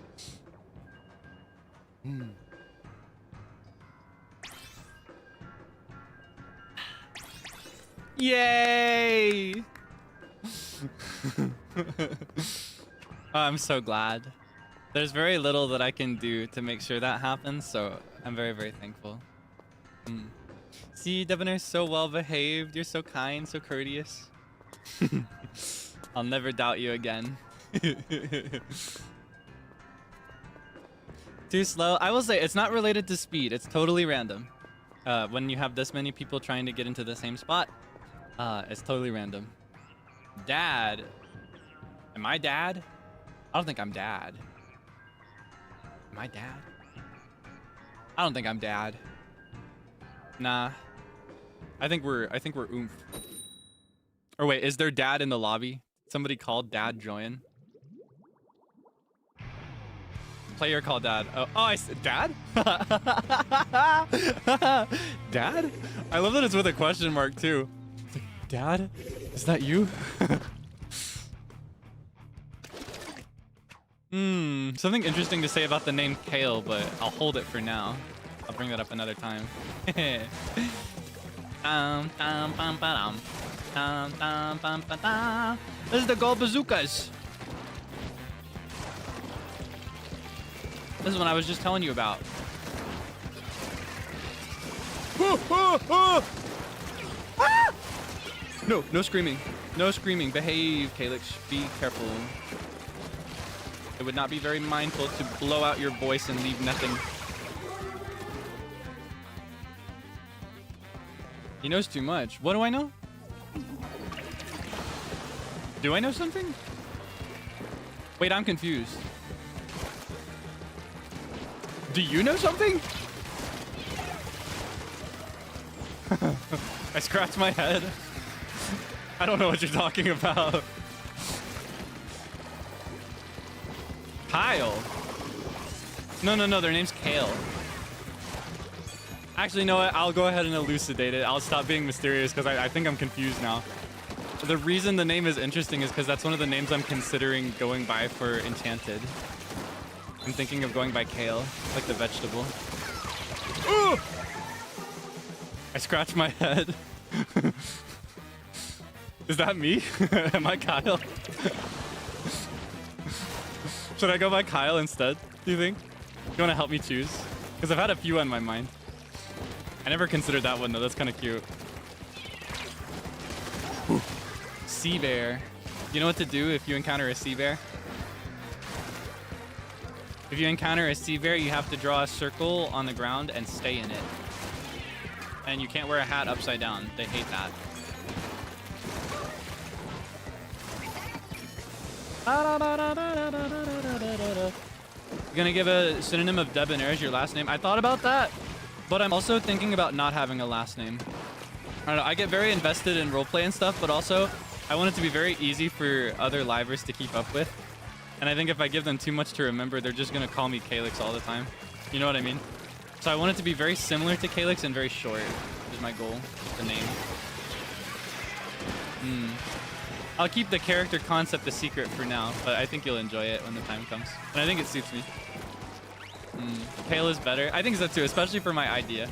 Yay! I'm so glad. There's very little that I can do to make sure that happens, so I'm very, very thankful. See, Debonair's so well behaved. You're so kind, so courteous. I'll never doubt you again. Too slow. I will say it's not related to speed. It's totally random. When you have this many people trying to get into the same spot, it's totally random. Dad. Am I dad? I don't think I'm dad. Am I dad? I don't think I'm dad. Nah. I think we're oomph. Or wait, is there dad in the lobby? Somebody called dad join. Player called dad. Oh, I said dad? Dad? I love that it's with a question mark too. It's like, dad? Is that you? Something interesting to say about the name Kale, but I'll hold it for now. I'll bring that up another time. This is the gold bazookas. This is what I was just telling you about. No, no screaming. No screaming. Behave, Kaelix. Be careful. It would not be very mindful to blow out your voice and leave nothing. He knows too much. What do I know? Do I know something? Wait, I'm confused. Do you know something? I scratched my head. I don't know what you're talking about. Kyle. No, their name's Kale. Actually, you know what? I'll go ahead and elucidate it. I'll stop being mysterious because I think I'm confused now. The reason the name is interesting is because that's one of the names I'm considering going by for Enchanted. I'm thinking of going by Kale, like the vegetable. Ooh! I scratched my head. Is that me? Am I Kyle? Should I go by Kyle instead, do you think? You want to help me choose? Because I've had a few on my mind. I never considered that one though, that's kind of cute. Ooh. Sea bear. You know what to do if you encounter a sea bear? If you encounter a sea bear, you have to draw a circle on the ground and stay in it. And you can't wear a hat upside down. They hate that. You're gonna give a synonym of Debonair as your last name? I thought about that, but I'm also thinking about not having a last name. I don't know, I get very invested in roleplay and stuff, but also I want it to be very easy for other livers to keep up with. And I think if I give them too much to remember, they're just gonna call me Kaelix all the time. You know what I mean? So I want it to be very similar to Kaelix and very short is my goal, the name. I'll keep the character concept a secret for now, but I think you'll enjoy it when the time comes. And I think it suits me. Kale is better. I think so too, especially for my idea.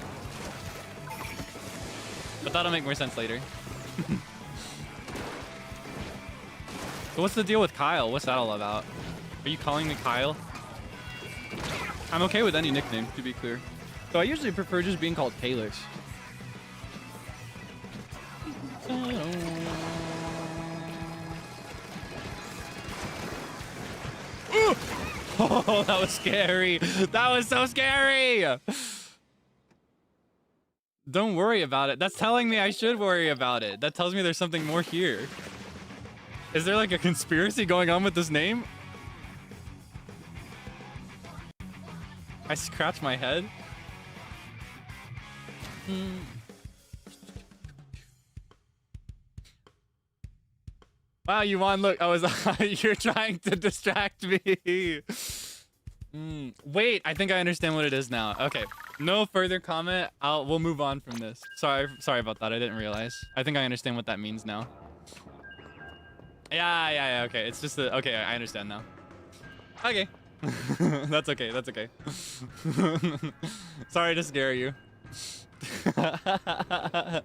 But that'll make more sense later. So what's the deal with Kyle? What's that all about? Are you calling me Kyle? I'm okay with any nickname, to be clear. So I usually prefer just being called Kaelix. Oh, that was scary. That was so scary. Don't worry about it. That's telling me I should worry about it. That tells me there's something more here. Is there like a conspiracy going on with this name? I scratch my head. Wow, you want look? I was you're trying to distract me. Wait, I think I understand what it is now. Okay, no further comment. We'll move on from this. Sorry about that. I didn't realize. I think I understand what that means now. Yeah. Okay, it's just the okay. I understand now. Okay, that's okay. That's okay. Sorry to scare you. I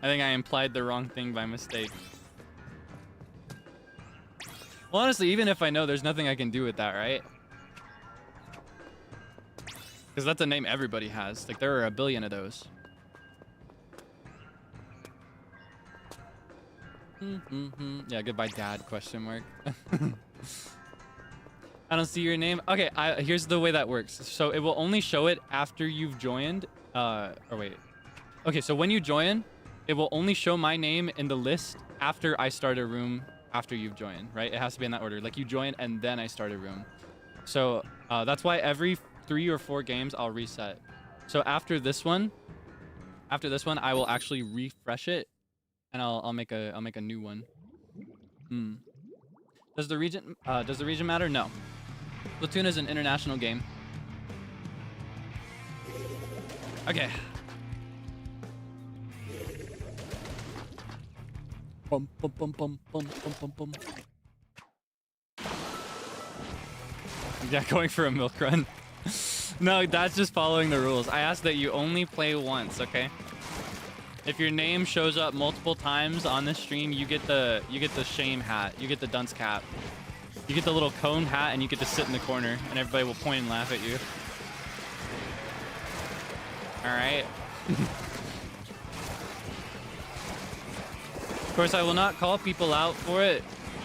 think I implied the wrong thing by mistake. Well, honestly, even if I know, there's nothing I can do with that, right? Because that's a name everybody has. Like, there are a billion of those. Yeah, goodbye, Dad, question mark. I don't see your name. Okay, here's the way that works. So it will only show it after you've joined. Or wait. Okay, so when you join, it will only show my name in the list after I start a room after you've joined, right? It has to be in that order. Like, you join and then I start a room. So that's why every 3 or 4 games I'll reset. So after this one, I will actually refresh it, and I'll make a new one. Does the region matter? No. Splatoon is an international game. Okay. Bum, bum, bum, bum, bum, bum, bum, bum. Yeah, going for a milk run. No, that's just following the rules. I asked that you only play once, okay? If your name shows up multiple times on this stream, you get the shame hat. You get the dunce cap. You get the little cone hat, and you get to sit in the corner, and everybody will point and laugh at you. All right. Of course, I will not call people out for it.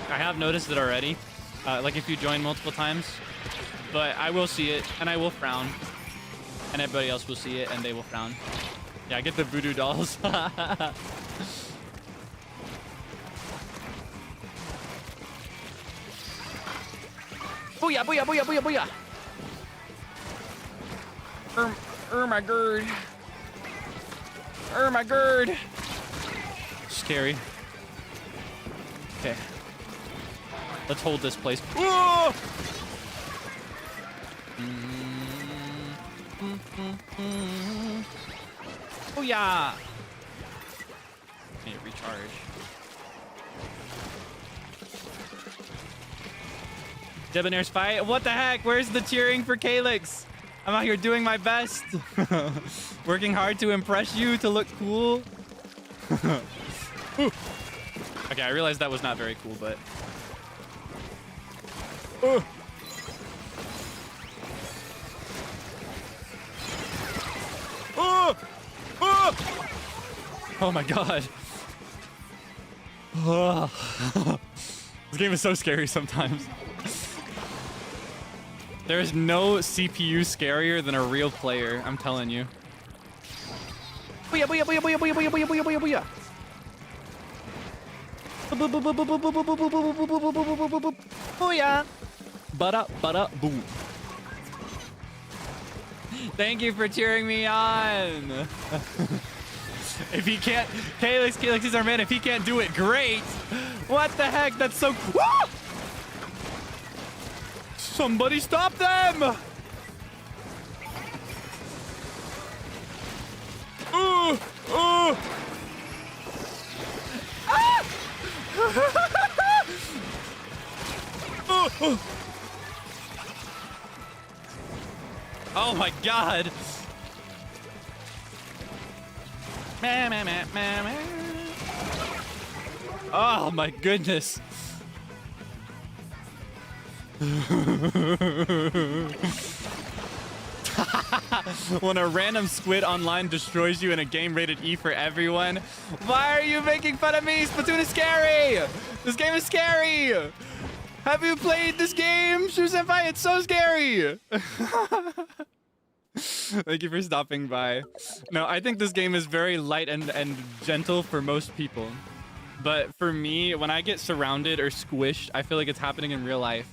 I have noticed it already. Like if you join multiple times. But I will see it, and I will frown. And everybody else will see it, and they will frown. Yeah, I get the voodoo dolls. Booyah, booyah, booyah, booyah, booyah. My gird. My gird. Scary. Okay. Let's hold this place. Whoa! Booyah! Need to recharge. Debonair's fight? What the heck? Where's the cheering for Kaelix? I'm out here doing my best. Working hard to impress you, to look cool. Okay, I realized that was not very cool, but... Oh my god. This game is so scary sometimes. There is no CPU scarier than a real player, I'm telling you. Booyah, booyah, booyah, booyah, booyah, booyah, booyah, booyah, booyah. Booyah. Bada, boom. Thank you for cheering me on. If he can't, Kaelix is our man. If he can't do it, great. What the heck? That's so. Woo! Somebody stop them! Ah! Oh my god. Oh my goodness. When a random squid online destroys you in a game rated E for everyone. Why are you making fun of me? Splatoon is scary. This game is scary. Have you played this game, Shu Senpai? It's so scary. Thank you for stopping by. No, I think this game is very light and gentle for most people. But for me, when I get surrounded or squished, I feel like it's happening in real life.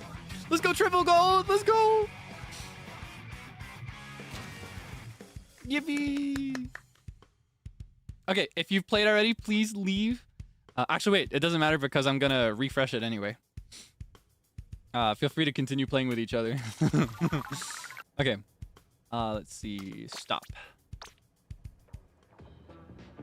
Let's go triple gold. Let's go. Yippee. Okay, if you've played already, please leave. Actually, wait, it doesn't matter because I'm gonna refresh it anyway. Feel free to continue playing with each other. Okay. Let's see. Stop.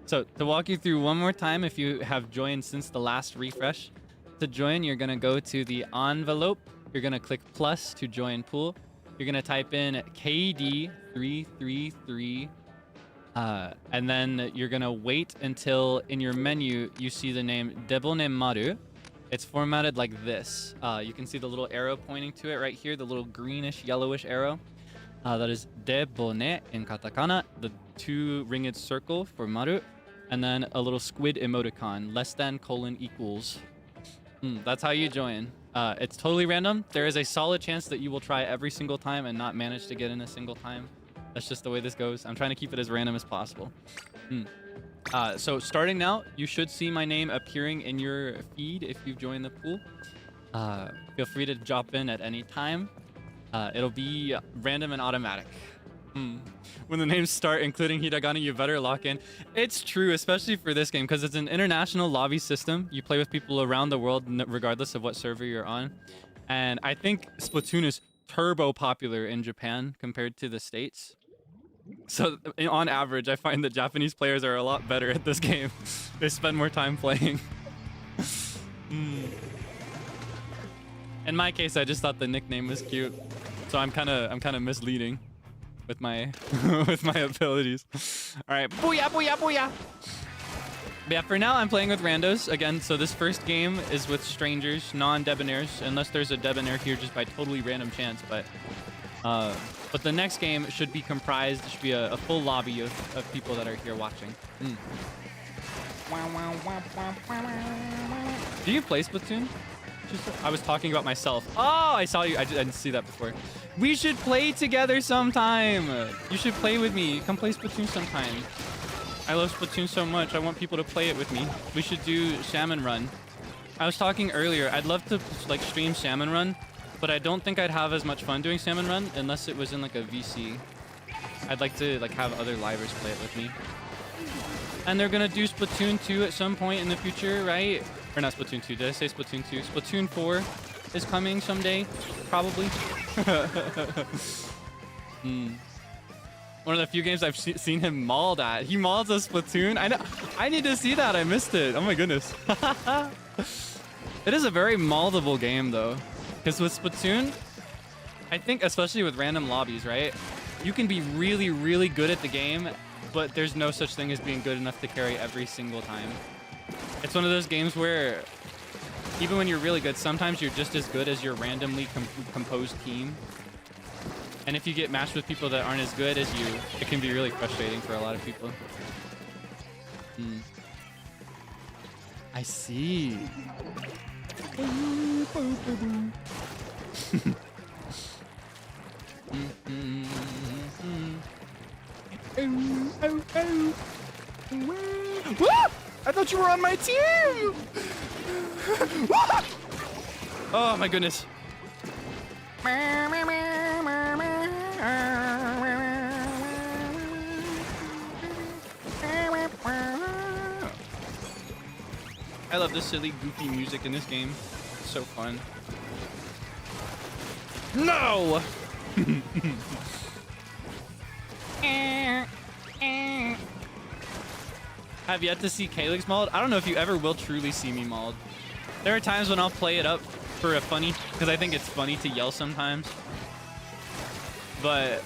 So to walk you through one more time, if you have joined since the last refresh, to join, you're gonna go to the envelope. You're gonna click plus to join pool. You're gonna type in KD333, and then you're gonna wait until in your menu you see the name debonheir. It's formatted like this. You can see the little arrow pointing to it right here, the little greenish, yellowish arrow. That is debonheir in katakana, the 2 ringed circle for maru, and then a little squid emoticon, less than : equals. That's how you join. It's totally random. There is a solid chance that you will try every single time and not manage to get in a single time. That's just the way this goes. I'm trying to keep it as random as possible. So starting now, you should see my name appearing in your feed if you've joined the pool. Feel free to drop in at any time. It'll be random and automatic. When the names start, including hiragana, you better lock in. It's true, especially for this game, because it's an international lobby system. You play with people around the world, regardless of what server you're on. And I think Splatoon is turbo popular in Japan compared to the States. So on average, I find that Japanese players are a lot better at this game. They spend more time playing. In my case, I just thought the nickname was cute. So I'm kind of misleading with my with my abilities. All right, booyah, booyah, booyah. But yeah, for now I'm playing with randos again. So this first game is with strangers, non-debonairs, unless there's a debonair here just by totally random chance. But the next game should be comprised. Should be a full lobby of people that are here watching. Do you play Splatoon? I was talking about myself. Oh, I saw you. I didn't see that before. We should play together sometime. You should play with me. Come play Splatoon sometime. I love Splatoon so much. I want people to play it with me. We should do Salmon Run. I was talking earlier. I'd love to like stream Salmon Run, but I don't think I'd have as much fun doing Salmon Run unless it was in like a VC. I'd like to like have other livers play it with me. And they're gonna do Splatoon 2 at some point in the future, right? Or not Splatoon 2, did I say Splatoon 2? Splatoon 4 is coming someday, probably. One of the few games I've seen him mauled at. He mauled a Splatoon? I know. I need to see that, I missed it. Oh my goodness. It is a very mauldable game though. Because with Splatoon, I think especially with random lobbies, right? You can be really, really good at the game, but there's no such thing as being good enough to carry every single time. It's one of those games where even when you're really good, sometimes you're just as good as your randomly composed team. And if you get matched with people that aren't as good as you, it can be really frustrating for a lot of people. I see. I thought you were on my team! Oh my goodness. I love the silly, goofy music in this game. It's so fun. No! Have yet to see Kaelix mauled. I don't know if you ever will truly see me mauled. There are times when I'll play it up for a funny, because I think it's funny to yell sometimes. But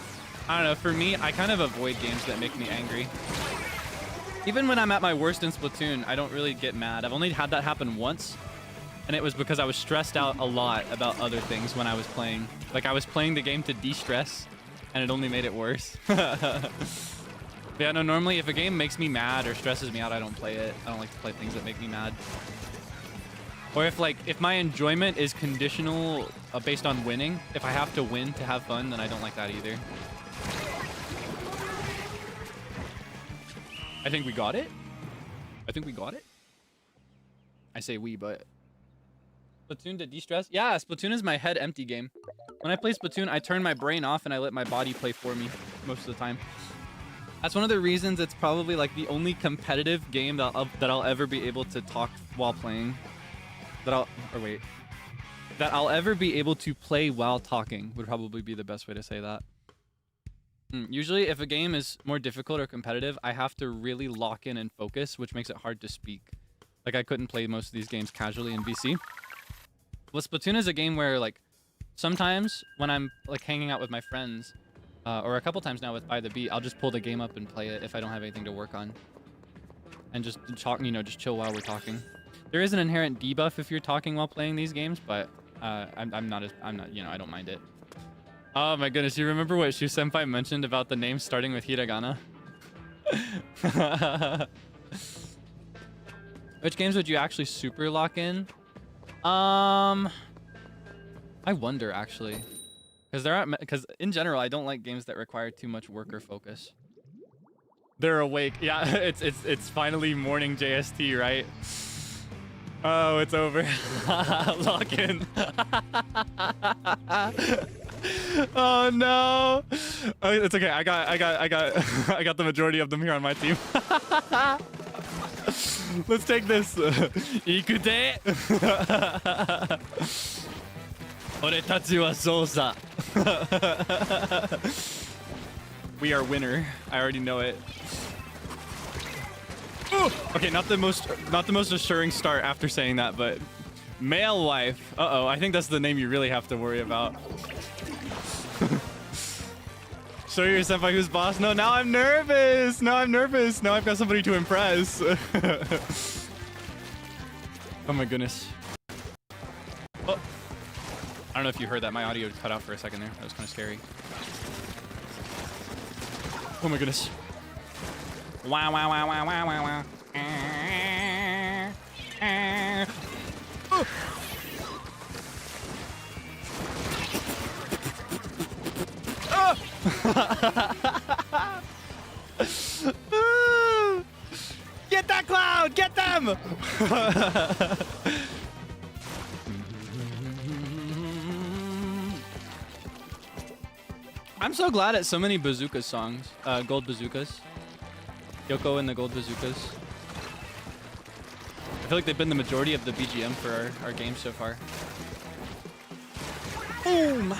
I don't know. For me, I kind of avoid games that make me angry. Even when I'm at my worst in Splatoon, I don't really get mad. I've only had that happen once, and it was because I was stressed out a lot about other things when I was playing. Like, I was playing the game to de-stress, and it only made it worse. Yeah, no, normally if a game makes me mad or stresses me out, I don't play it. I don't like to play things that make me mad. Or if my enjoyment is conditional based on winning, if I have to win to have fun, then I don't like that either. I think we got it. I think we got it. I say we, but... Splatoon to de-stress? Yeah, Splatoon is my head empty game. When I play Splatoon, I turn my brain off and I let my body play for me most of the time. That's one of the reasons it's probably like the only competitive game that I'll ever be able to talk while playing. That I'll ever be able to play while talking would probably be the best way to say that. Usually if a game is more difficult or competitive, I have to really lock in and focus, which makes it hard to speak. Like, I couldn't play most of these games casually in VC. Well, Splatoon is a game where, like, sometimes when I'm like hanging out with my friends, or a couple times now with By the Beat, I'll just pull the game up and play it if I don't have anything to work on. And just talk, you know, just chill while we're talking. There is an inherent debuff if you're talking while playing these games, but I'm not, you know, I don't mind it. Oh my goodness, you remember what Shu Senpai mentioned about the name starting with hiragana? Which games would you actually super lock in? I wonder actually. Because in general, I don't like games that require too much work or focus. They're awake. Yeah, it's finally morning JST, right? Oh, it's over. Lock in. Oh no. Oh, it's okay. I got the majority of them here on my team. Let's take this. Ikute. Oretachi wa Sousa. We are winner. I already know it. Ooh! Okay, not the most assuring start after saying that, but male wife. Uh-oh, I think that's the name you really have to worry about. Show your senpai who's boss. No, now I'm nervous. Now I'm nervous. Now I've got somebody to impress. Oh my goodness. Oh. I don't know if you heard that. My audio cut out for a second there. That was kind of scary. Oh my goodness. Wow, wow, wow, wow, wow, wow, wow. Oh! Get that cloud! Get them! I'm so glad at so many bazooka songs. Gold bazookas. Yoko and the gold bazookas. I feel like they've been the majority of the BGM for our game so far. Boom!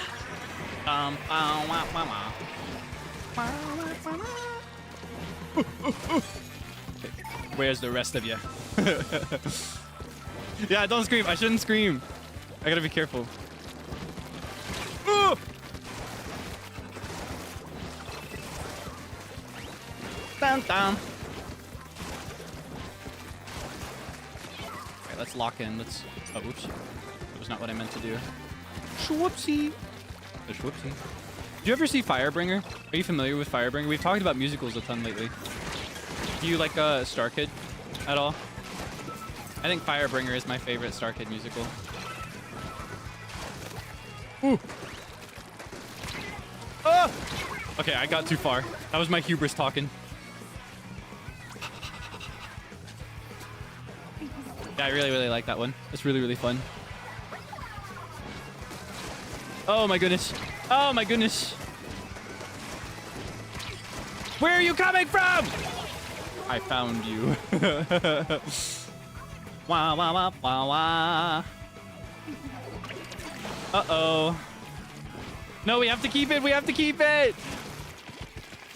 Okay. Where's the rest of you? Yeah, don't scream. I shouldn't scream. I gotta be careful. Dun, dun. Okay, let's lock in. Let's. Oh, oops. That was not what I meant to do. Schwupsie. The Schwupsie. Did you ever see Firebringer? Are you familiar with Firebringer? We've talked about musicals a ton lately. Do you like Star Kid at all? I think Firebringer is my favorite Star Kid musical. Ooh. Ah! Okay, I got too far. That was my hubris talking. Yeah, I really, really like that one. It's really, really fun. Oh my goodness. Oh my goodness. Where are you coming from? I found you. Wah, wah, wah, wah, wah. Uh-oh. No, we have to keep it. We have to keep it.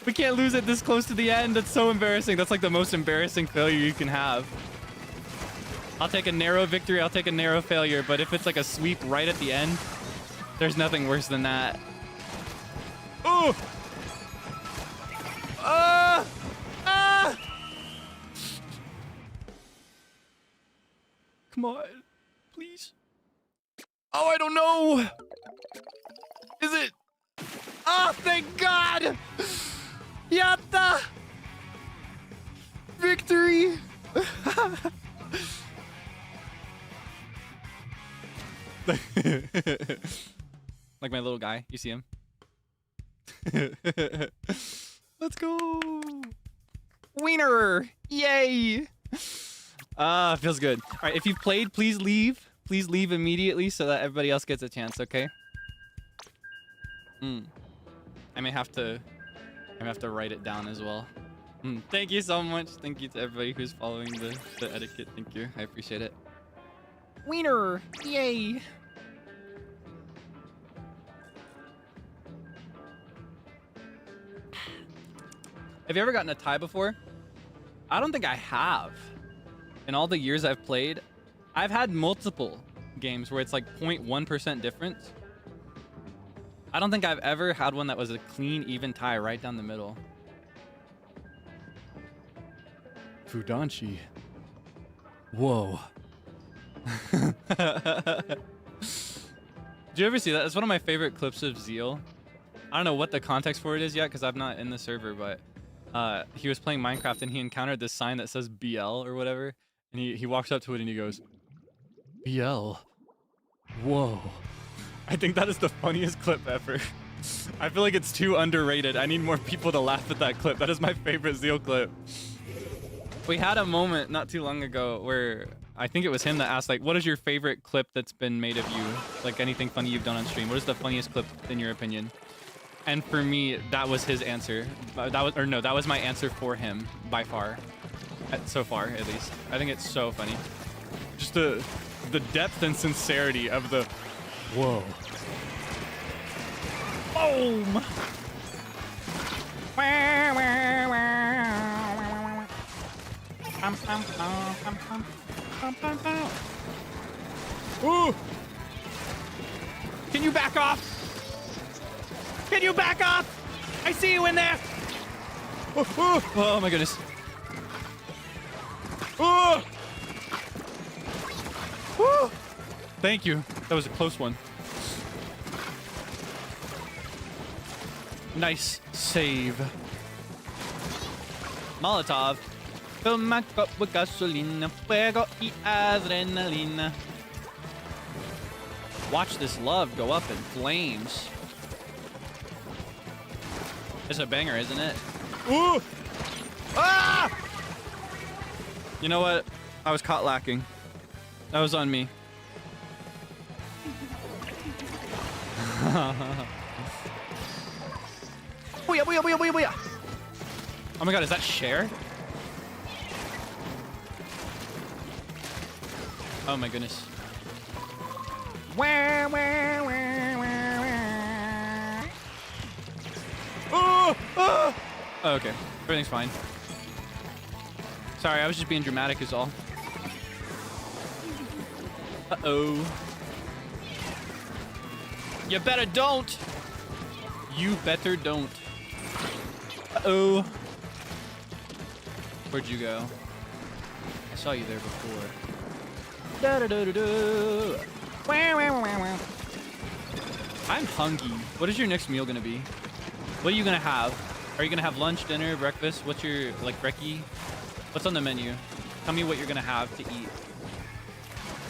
We can't lose it this close to the end. That's so embarrassing. That's like the most embarrassing failure you can have. I'll take a narrow victory. I'll take a narrow failure. But if it's like a sweep right at the end, there's nothing worse than that. Ooh! Ah! Come on, please. Oh, I don't know. Is it? Oh, thank God! Yatta! Victory! Like my little guy, you see him? Let's go! Wiener! Yay! Feels good. All right, if you've played, please leave. Please leave immediately so that everybody else gets a chance, okay? I may have to write it down as well. Thank you so much. Thank you to everybody who's following the etiquette. Thank you. I appreciate it. Wiener! Yay! Have you ever gotten a tie before? I don't think I have. In all the years I've played, I've had multiple games where it's like 0.1% difference. I don't think I've ever had one that was a clean, even tie right down the middle. Fudanchi. Whoa. Did you ever see that? It's one of my favorite clips of Zeal. I don't know what the context for it is yet because I'm not in the server, but he was playing Minecraft and he encountered this sign that says BL or whatever. And he walks up to it and he goes, BL. Whoa. I think that is the funniest clip ever. I feel like it's too underrated. I need more people to laugh at that clip. That is my favorite Zeal clip. We had a moment not too long ago where I think it was him that asked, like, what is your favorite clip that's been made of you? Like anything funny you've done on stream. What is the funniest clip in your opinion? And for me, that was his answer. That was my answer for him by far. So far, at least. I think it's so funny. Just the depth and sincerity of the whoa. Boom! Ooh! Can you back off? Can you back off? I see you in there! Oh my goodness. Oh! Woo! Thank you. That was a close one. Nice save. Molotov. Fill my cup with gasolina, fuego y adrenalina. Watch this love go up in flames. It's a banger, isn't it? Ooh! Ah! You know what? I was caught lacking. That was on me. Booyah, booyah, booyah, booyah, booyah. Oh my god, is that Cher? Oh my goodness. Oh, oh! Oh, okay. Everything's fine. Sorry, I was just being dramatic is all. Uh-oh. You better don't. You better don't. Uh-oh. Where'd you go? I saw you there before. Da-da-da-da-da. I'm hungry. What is your next meal gonna be? What are you gonna have? Are you gonna have lunch, dinner, breakfast? What's your, like, brekkie? What's on the menu? Tell me what you're gonna have to eat.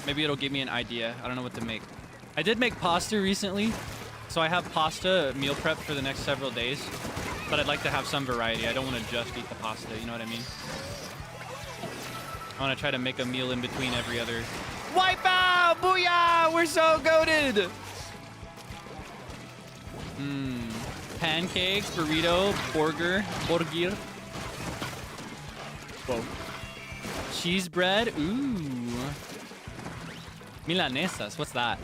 Maybe it'll give me an idea. I don't know what to make. I did make pasta recently, so I have pasta meal prep for the next several days, but I'd like to have some variety. I don't want to just eat the pasta, you know what I mean? I want to try to make a meal in between every other. Wipe out! Booyah! We're so goated! Pancakes, burrito, burger. Whoa. Cheese bread, ooh. Milanesas, what's that?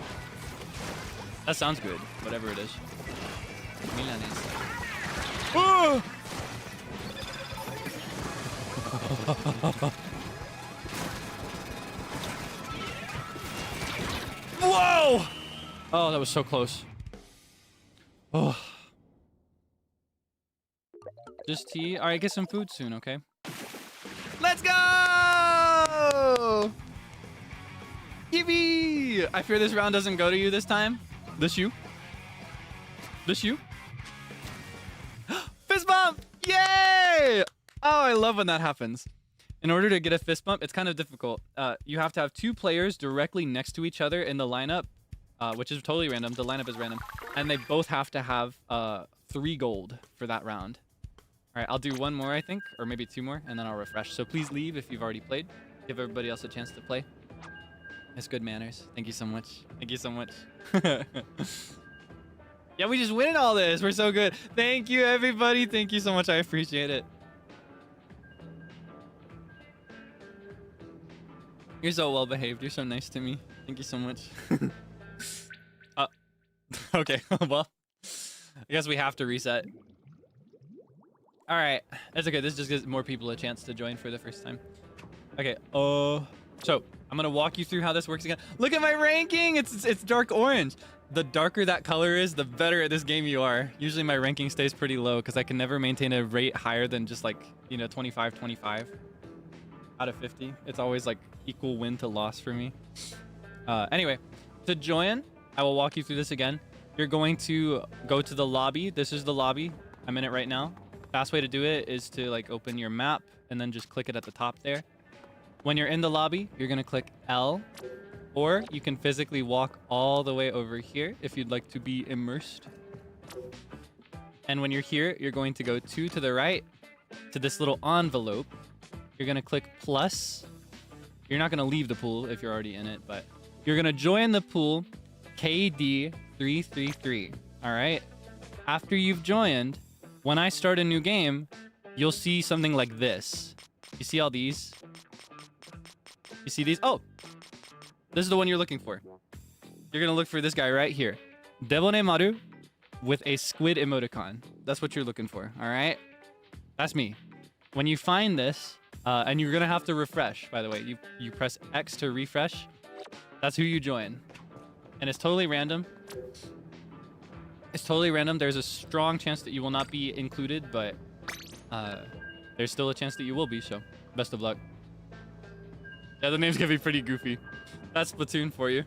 That sounds good, whatever it is. Milanesa. Oh! Whoa! Oh, that was so close. Oh. Just tea. All right, get some food soon, okay? Let's go! Yippee! I fear this round doesn't go to you this time. This you. This you. Fist bump! Yay! Oh, I love when that happens. In order to get a fist bump, it's kind of difficult. You have to have 2 players directly next to each other in the lineup, which is totally random. The lineup is random. And they both have to have 3 gold for that round. All right, I'll do 1 more, I think, or maybe 2 more, and then I'll refresh. So please leave if you've already played. Give everybody else a chance to play. It's good manners. Thank you so much. Thank you so much. Yeah, we just winning all this. We're so good. Thank you, everybody. Thank you so much. I appreciate it. You're so well behaved. You're so nice to me. Thank you so much. Okay. Well, I guess we have to reset. All right. That's okay. This just gives more people a chance to join for the first time. Okay. So I'm going to walk you through how this works again. Look at my ranking. It's dark orange. The darker that color is, the better at this game you are. Usually my ranking stays pretty low because I can never maintain a rate higher than just like, 25 out of 50. It's always like equal win to loss for me. Anyway, to join, I will walk you through this again. You're going to go to the lobby. This is the lobby. I'm in it right now. Fast way to do it is to like open your map and then just click it at the top there. When you're in the lobby, you're going to click L, or you can physically walk all the way over here if you'd like to be immersed. And when you're here, you're going to go to the right to this little envelope. You're going to click plus. You're not going to leave the pool if you're already in it, but you're going to join the pool KD333. All right. After you've joined, when I start a new game, you'll see something like this. You see all these? You see these? Oh, this is the one you're looking for. You're going to look for this guy right here. Debonheir Maru with a squid emoticon. That's what you're looking for. All right. That's me. When you find this, and you're going to have to refresh, by the way. You press X to refresh. That's who you join. And it's totally random. It's totally random. There's a strong chance that you will not be included, but there's still a chance that you will be, so best of luck. Yeah, the name's going to be pretty goofy. That's Splatoon for you.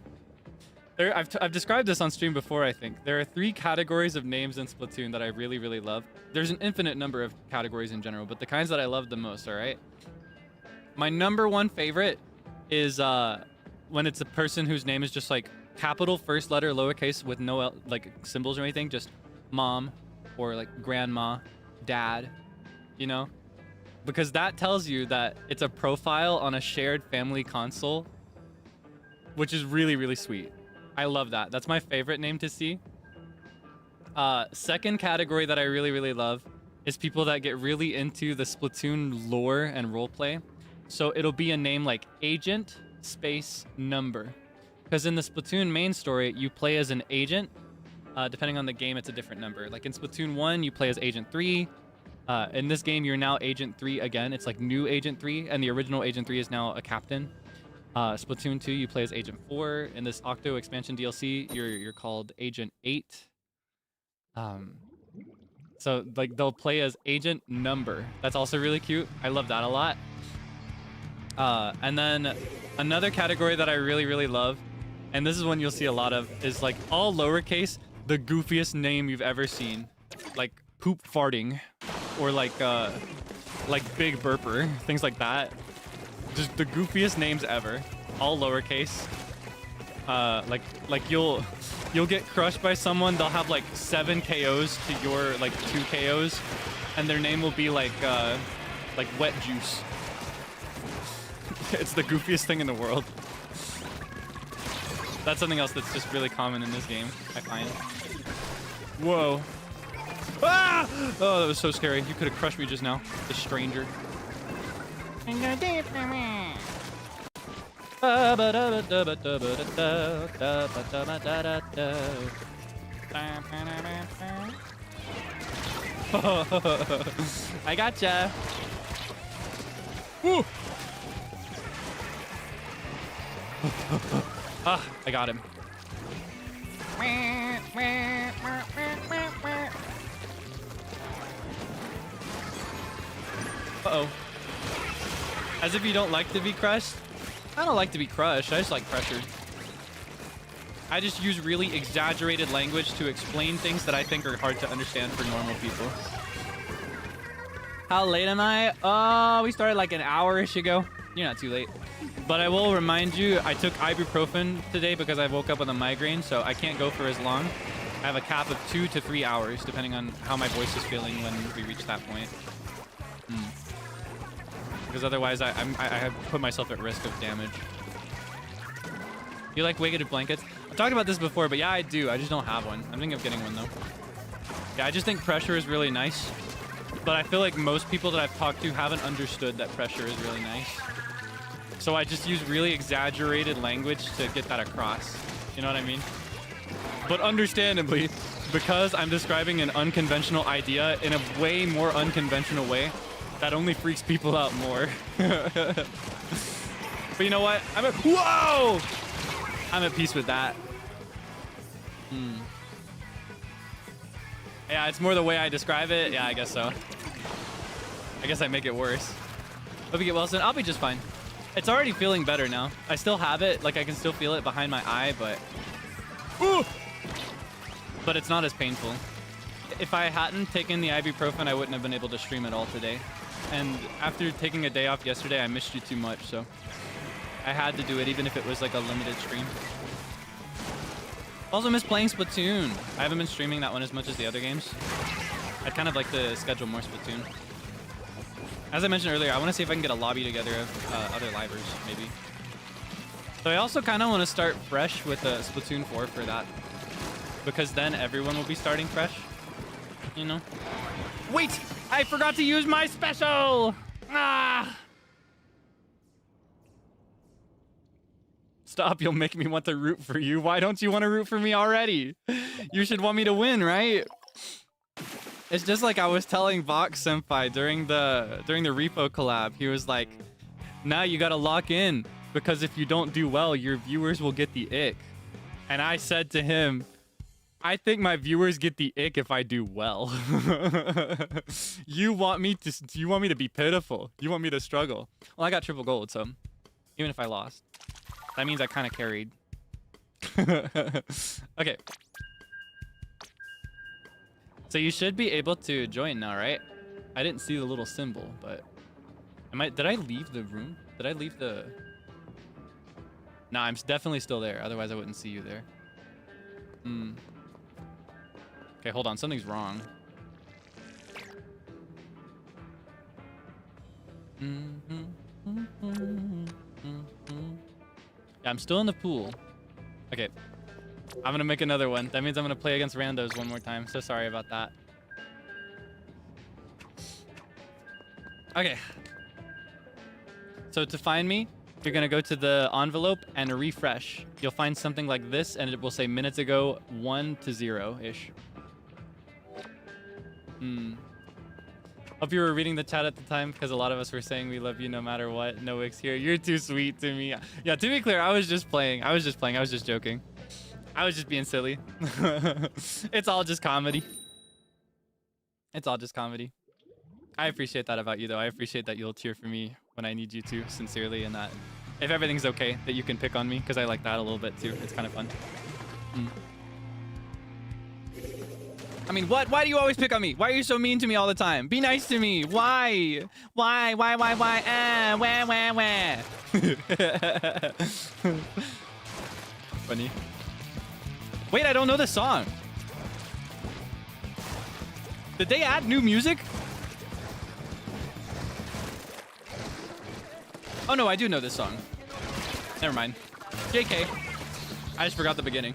I've described this on stream before, I think. There are 3 categories of names in Splatoon that I really, really love. There's an infinite number of categories in general, but the kinds that I love the most, all right? My #1 favorite is when it's a person whose name is just like capital first letter lowercase with no like symbols or anything, just mom or like grandma, dad, because that tells you that it's a profile on a shared family console, which is really, really sweet. I love that. That's my favorite name to see. Second category that I really, really love is people that get really into the Splatoon lore and roleplay. So it'll be a name like Agent Space Number. Because in the Splatoon main story, you play as an agent. Depending on the game, it's a different number. Like in Splatoon 1, you play as Agent 3. In this game, you're now Agent 3 again. It's like new Agent 3, and the original Agent 3 is now a captain. Splatoon 2, you play as Agent 4. In this Octo expansion DLC, you're called Agent 8. So like they'll play as Agent Number. That's also really cute. I love that a lot. And then another category that I really, really love, and this is one you'll see a lot of, is like all lowercase, the goofiest name you've ever seen. Like poop farting, or like big burper, things like that. Just the goofiest names ever, all lowercase. Like you'll get crushed by someone. They'll have like 7 KOs to your like 2 KOs, and their name will be like wet juice. It's the goofiest thing in the world. That's something else that's just really common in this game, I find. Whoa. Ah! Oh, that was so scary. You could have crushed me just now, the stranger. I gotcha. Woo! Ah, I got him. Uh-oh. As if you don't like to be crushed. I don't like to be crushed. I just like pressure. I just use really exaggerated language to explain things that I think are hard to understand for normal people. How late am I? Oh, we started like an hour-ish ago. You're not too late. But I will remind you, I took ibuprofen today because I woke up with a migraine, so I can't go for as long. I have a cap of 2 to 3 hours, depending on how my voice is feeling when we reach that point. Because otherwise, I have put myself at risk of damage. You like weighted blankets? I've talked about this before, but yeah, I do. I just don't have one. I'm thinking of getting one, though. Yeah, I just think pressure is really nice. But I feel like most people that I've talked to haven't understood that pressure is really nice. So I just use really exaggerated language to get that across. You know what I mean? But understandably, because I'm describing an unconventional idea in a way more unconventional way, that only freaks people out more. But you know what? Whoa! I'm at peace with that. Yeah, it's more the way I describe it. Yeah, I guess so. I guess I make it worse. Hope you get well soon. I'll be just fine. It's already feeling better now. I still have it. Like, I can still feel it behind my eye, but... Ooh! But it's not as painful. If I hadn't taken the ibuprofen, I wouldn't have been able to stream at all today. And after taking a day off yesterday, I missed you too much, so... I had to do it, even if it was like a limited stream. Also miss playing Splatoon. I haven't been streaming that one as much as the other games. I'd kind of like to schedule more Splatoon. As I mentioned earlier, I want to see if I can get a lobby together of other livers, maybe. So I also kind of want to start fresh with Splatoon 4 for that. Because then everyone will be starting fresh. You know? Wait! I forgot to use my special! Ah! Stop, you'll make me want to root for you. Why don't you want to root for me already? You should want me to win, right? It's just like I was telling Vox Senpai during the repo collab. He was like, now you gotta lock in, because if you don't do well, your viewers will get the ick. And I said to him, I think my viewers get the ick if I do well. You want me to be pitiful. You want me to struggle. Well, I got triple gold, so even if I lost, that means I kind of carried. Okay. So you should be able to join now, right? I didn't see the little symbol, but did I leave the room? Did I leave the... Nah, I'm definitely still there. Otherwise, I wouldn't see you there. Okay, hold on. Something's wrong. Yeah, I'm still in the pool. Okay. I'm gonna make another one. That means I'm gonna play against randos one more time. So sorry about that. Okay. So to find me, you're gonna go to the envelope and refresh. You'll find something like this, and it will say minutes ago 1 to 0-ish. Hope you were reading the chat at the time, because a lot of us were saying we love you no matter what. No wicks here. You're too sweet to me. Yeah, to be clear, I was just playing. I was just joking. I was just being silly. It's all just comedy. It's all just comedy. I appreciate that about you, though. I appreciate that you'll cheer for me when I need you to, sincerely, and that if everything's okay, that you can pick on me, because I like that a little bit, too. It's kind of fun. I mean, what? Why do you always pick on me? Why are you so mean to me all the time? Be nice to me. Why? Why? Wah. Funny. Wait, I don't know this song. Did they add new music? Oh no, I do know this song. Never mind. JK. I just forgot the beginning.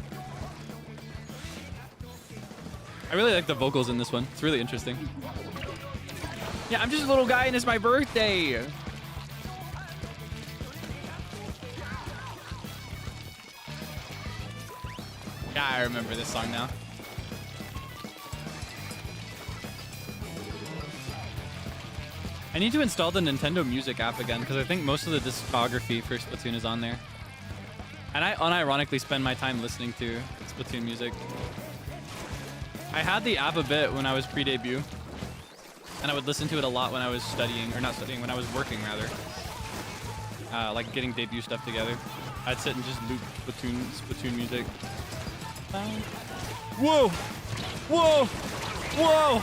I really like the vocals in this one. It's really interesting. Yeah, I'm just a little guy and it's my birthday. Yeah, I remember this song now. I need to install the Nintendo Music app again, because I think most of the discography for Splatoon is on there. And I unironically spend my time listening to Splatoon music. I had the app a bit when I was pre-debut. And I would listen to it a lot when I was studying, or not studying, when I was working rather. Like getting debut stuff together. I'd sit and just loop Splatoon music. Whoa! Whoa! Whoa!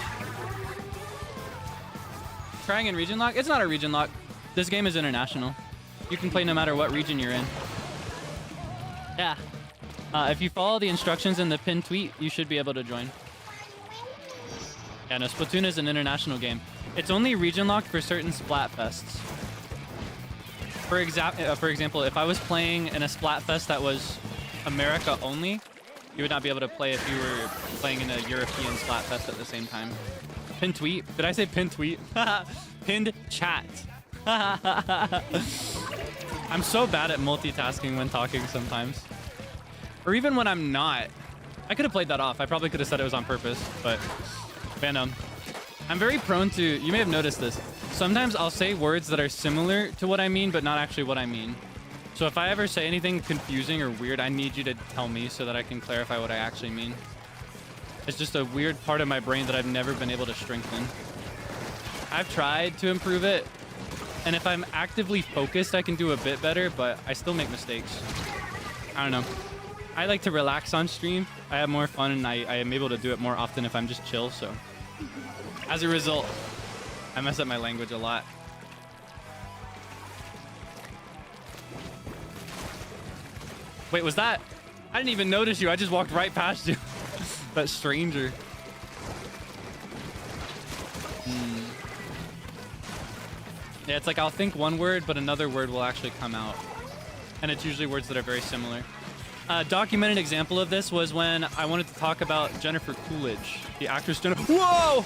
Trying in region lock? It's not a region lock. This game is international. You can play no matter what region you're in. Yeah. If you follow the instructions in the pinned tweet, you should be able to join. Yeah, no, Splatoon is an international game. It's only region locked for certain Splatfests. For example, if I was playing in a Splatfest that was America only, you would not be able to play if you were playing in a European Splatfest at the same time. Pinned tweet? Did I say pinned tweet? Pinned chat. I'm so bad at multitasking when talking sometimes. Or even when I'm not. I could have played that off. I probably could have said it was on purpose, but Phantom. I'm very prone to, you may have noticed this. Sometimes I'll say words that are similar to what I mean, but not actually what I mean. So if I ever say anything confusing or weird, I need you to tell me so that I can clarify what I actually mean. It's just a weird part of my brain that I've never been able to strengthen. I've tried to improve it, and if I'm actively focused, I can do a bit better, but I still make mistakes. I don't know. I like to relax on stream. I have more fun, and I am able to do it more often if I'm just chill, so. As a result, I mess up my language a lot. Wait, was that? I didn't even notice you. I just walked right past you. That stranger. Yeah, it's like I'll think one word, but another word will actually come out. And it's usually words that are very similar. A documented example of this was when I wanted to talk about Jennifer Coolidge, the actress Jennifer. Whoa!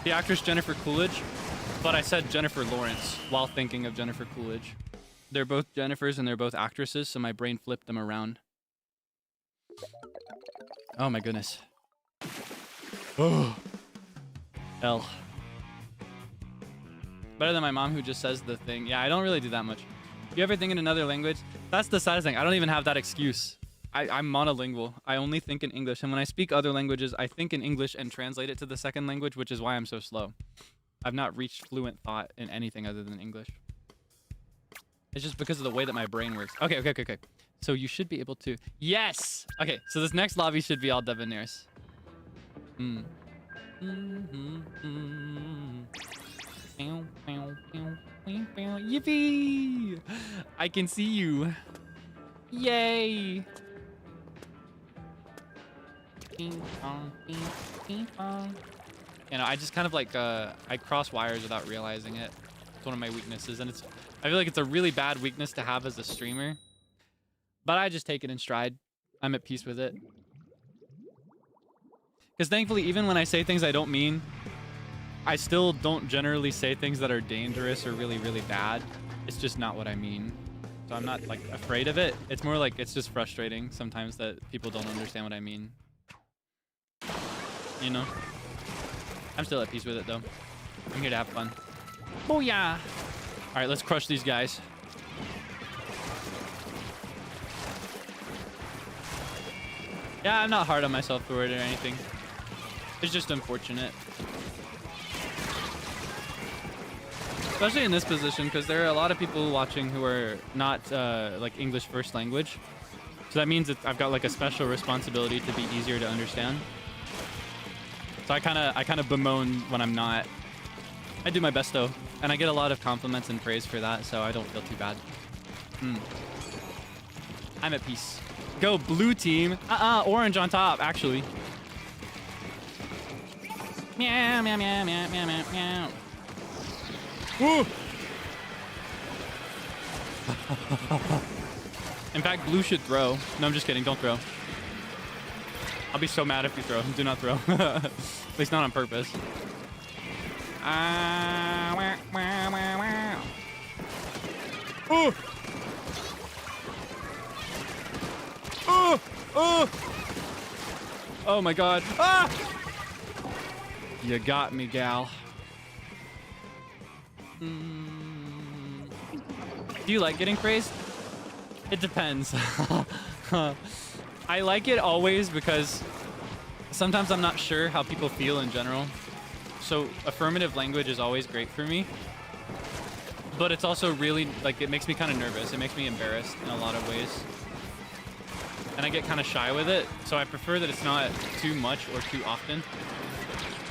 The actress Jennifer Coolidge, but I said Jennifer Lawrence while thinking of Jennifer Coolidge. They're both Jennifers and they're both actresses, so my brain flipped them around. Oh my goodness. Oh. Hell. Better than my mom who just says the thing. Yeah, I don't really do that much. You ever think in another language? That's the saddest thing. I don't even have that excuse. I'm monolingual. I only think in English. And when I speak other languages, I think in English and translate it to the second language, which is why I'm so slow. I've not reached fluent thought in anything other than English. It's just because of the way that my brain works. Okay. So you should be able to... Yes! Okay, so this next lobby should be all debonhairs. Yippee! I can see you. Yay! Ping pong, ping pong. You know, I just kind of like I cross wires without realizing it. It's one of my weaknesses, and I feel like it's a really bad weakness to have as a streamer. But I just take it in stride. I'm at peace with it. Because thankfully, even when I say things I don't mean, I still don't generally say things that are dangerous or really, really bad. It's just not what I mean. So I'm not like afraid of it. It's more like it's just frustrating sometimes that people don't understand what I mean. You know? I'm still at peace with it though. I'm here to have fun. Booyah! Alright, let's crush these guys. Yeah, I'm not hard on myself for it or anything. It's just unfortunate. Especially in this position, because there are a lot of people watching who are not like English first language. So that means that I've got like a special responsibility to be easier to understand. So I kind of bemoan when I'm not. I do my best though, and I get a lot of compliments and praise for that, so I don't feel too bad. I'm at peace. Go blue team. Orange on top, actually. Meow, meow, meow, meow, meow, meow, meow. Woo! In fact, blue should throw. No, I'm just kidding. Don't throw. I'll be so mad if you throw. Do not throw. At least not on purpose. Oh! Oh my god. Ah! You got me, gal. Do you like getting praised? It depends. I like it always because sometimes I'm not sure how people feel in general. So affirmative language is always great for me, but it's also really, like, it makes me kind of nervous. It makes me embarrassed in a lot of ways. And I get kind of shy with it, so I prefer that it's not too much or too often,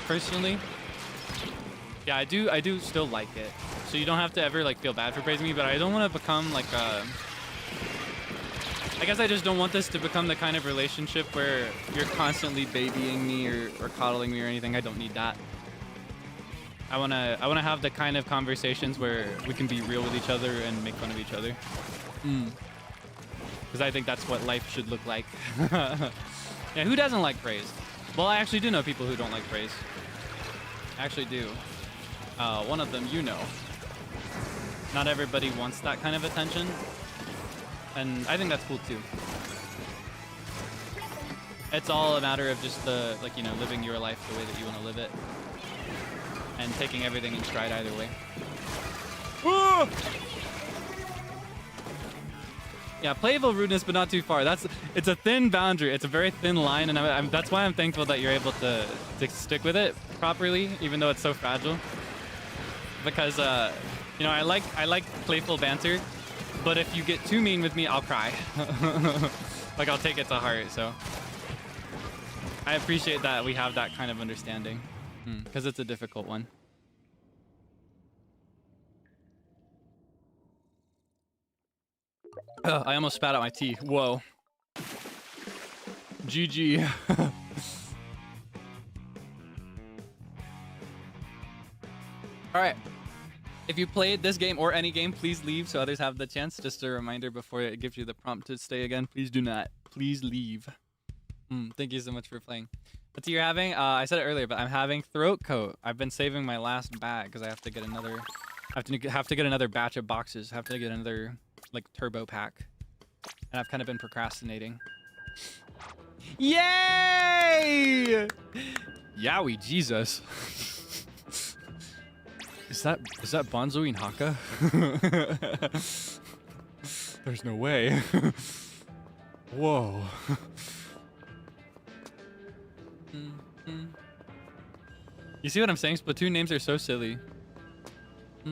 personally. Yeah, I do still like it. So you don't have to ever, like, feel bad for praising me, but I don't want to become, like, I guess I just don't want this to become the kind of relationship where you're constantly babying me or coddling me or anything. I don't need that. I wanna have the kind of conversations where we can be real with each other and make fun of each other. Because I think that's what life should look like. Yeah, who doesn't like praise? Well, I actually do know people who don't like praise. I actually do. One of them, you know. Not everybody wants that kind of attention. And I think that's cool too. It's all a matter of just the, like, you know, living your life the way that you want to live it. And taking everything in stride either way. Woo! Yeah, playable rudeness, but not too far. It's a thin boundary. It's a very thin line, and that's why I'm thankful that you're able to stick with it properly, even though it's so fragile. Because you know, I like playful banter, but if you get too mean with me, I'll cry. Like, I'll take it to heart. So I appreciate that we have that kind of understanding, because it's a difficult one. I almost spat out my tea. Whoa. GG. All right. If you played this game or any game, please leave so others have the chance. Just a reminder before it gives you the prompt to stay again. Please do not. Please leave. Thank you so much for playing. What tea you're having? I said it earlier, but I'm having throat coat. I've been saving my last bag because I have to get another. I have to get another batch of boxes. I have to get another, like, turbo pack. And I've kind of been procrastinating. Yay! Yowie, Jesus. Is that Bonzo in Haka? There's no way. Whoa. You see what I'm saying? Splatoon names are so silly. I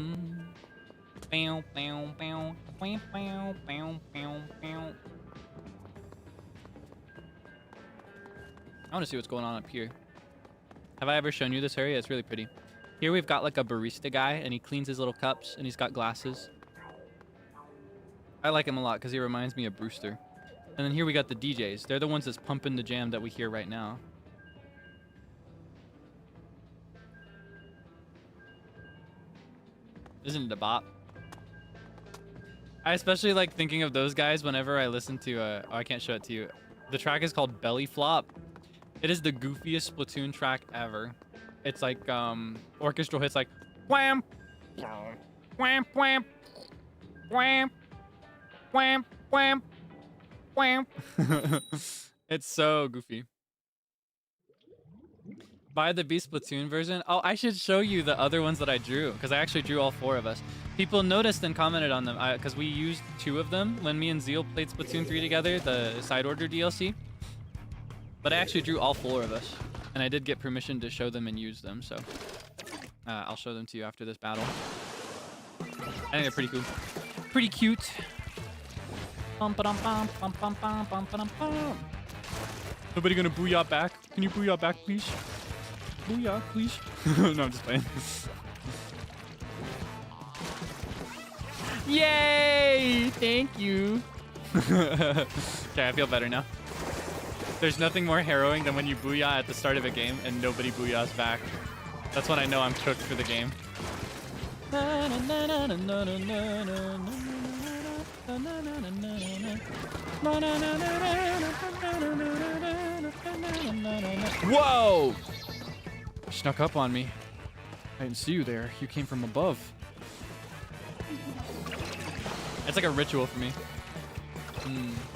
want to see what's going on up here. Have I ever shown you this area? It's really pretty. Here we've got, like, a barista guy, and he cleans his little cups, and he's got glasses. I like him a lot because he reminds me of Brewster. And then here we got the DJs. They're the ones that's pumping the jam that we hear right now. Isn't it a bop? I especially like thinking of those guys whenever I listen to, oh, I can't show it to you. The track is called Belly Flop. It is the goofiest Splatoon track ever. It's like, orchestral hits like, wham, wham, wham, wham, wham, wham, wham. It's so goofy. Buy the Beast Splatoon version. Oh, I should show you the other ones that I drew, because I actually drew all 4 of us. People noticed and commented on them, because we used 2 of them when me and Zeal played Splatoon 3 together, the side order DLC. But I actually drew all 4 of us, and I did get permission to show them and use them, so I'll show them to you after this battle. I think they're pretty cool. Pretty cute. Nobody gonna booyah back? Can you booyah back, please? Booyah, please. No, I'm just playing. Yay! Thank you. Okay, I feel better now. There's nothing more harrowing than when you booyah at the start of a game and nobody booyahs back. That's when I know I'm cooked for the game. Whoa! Snuck up on me. I didn't see you there. You came from above. It's like a ritual for me.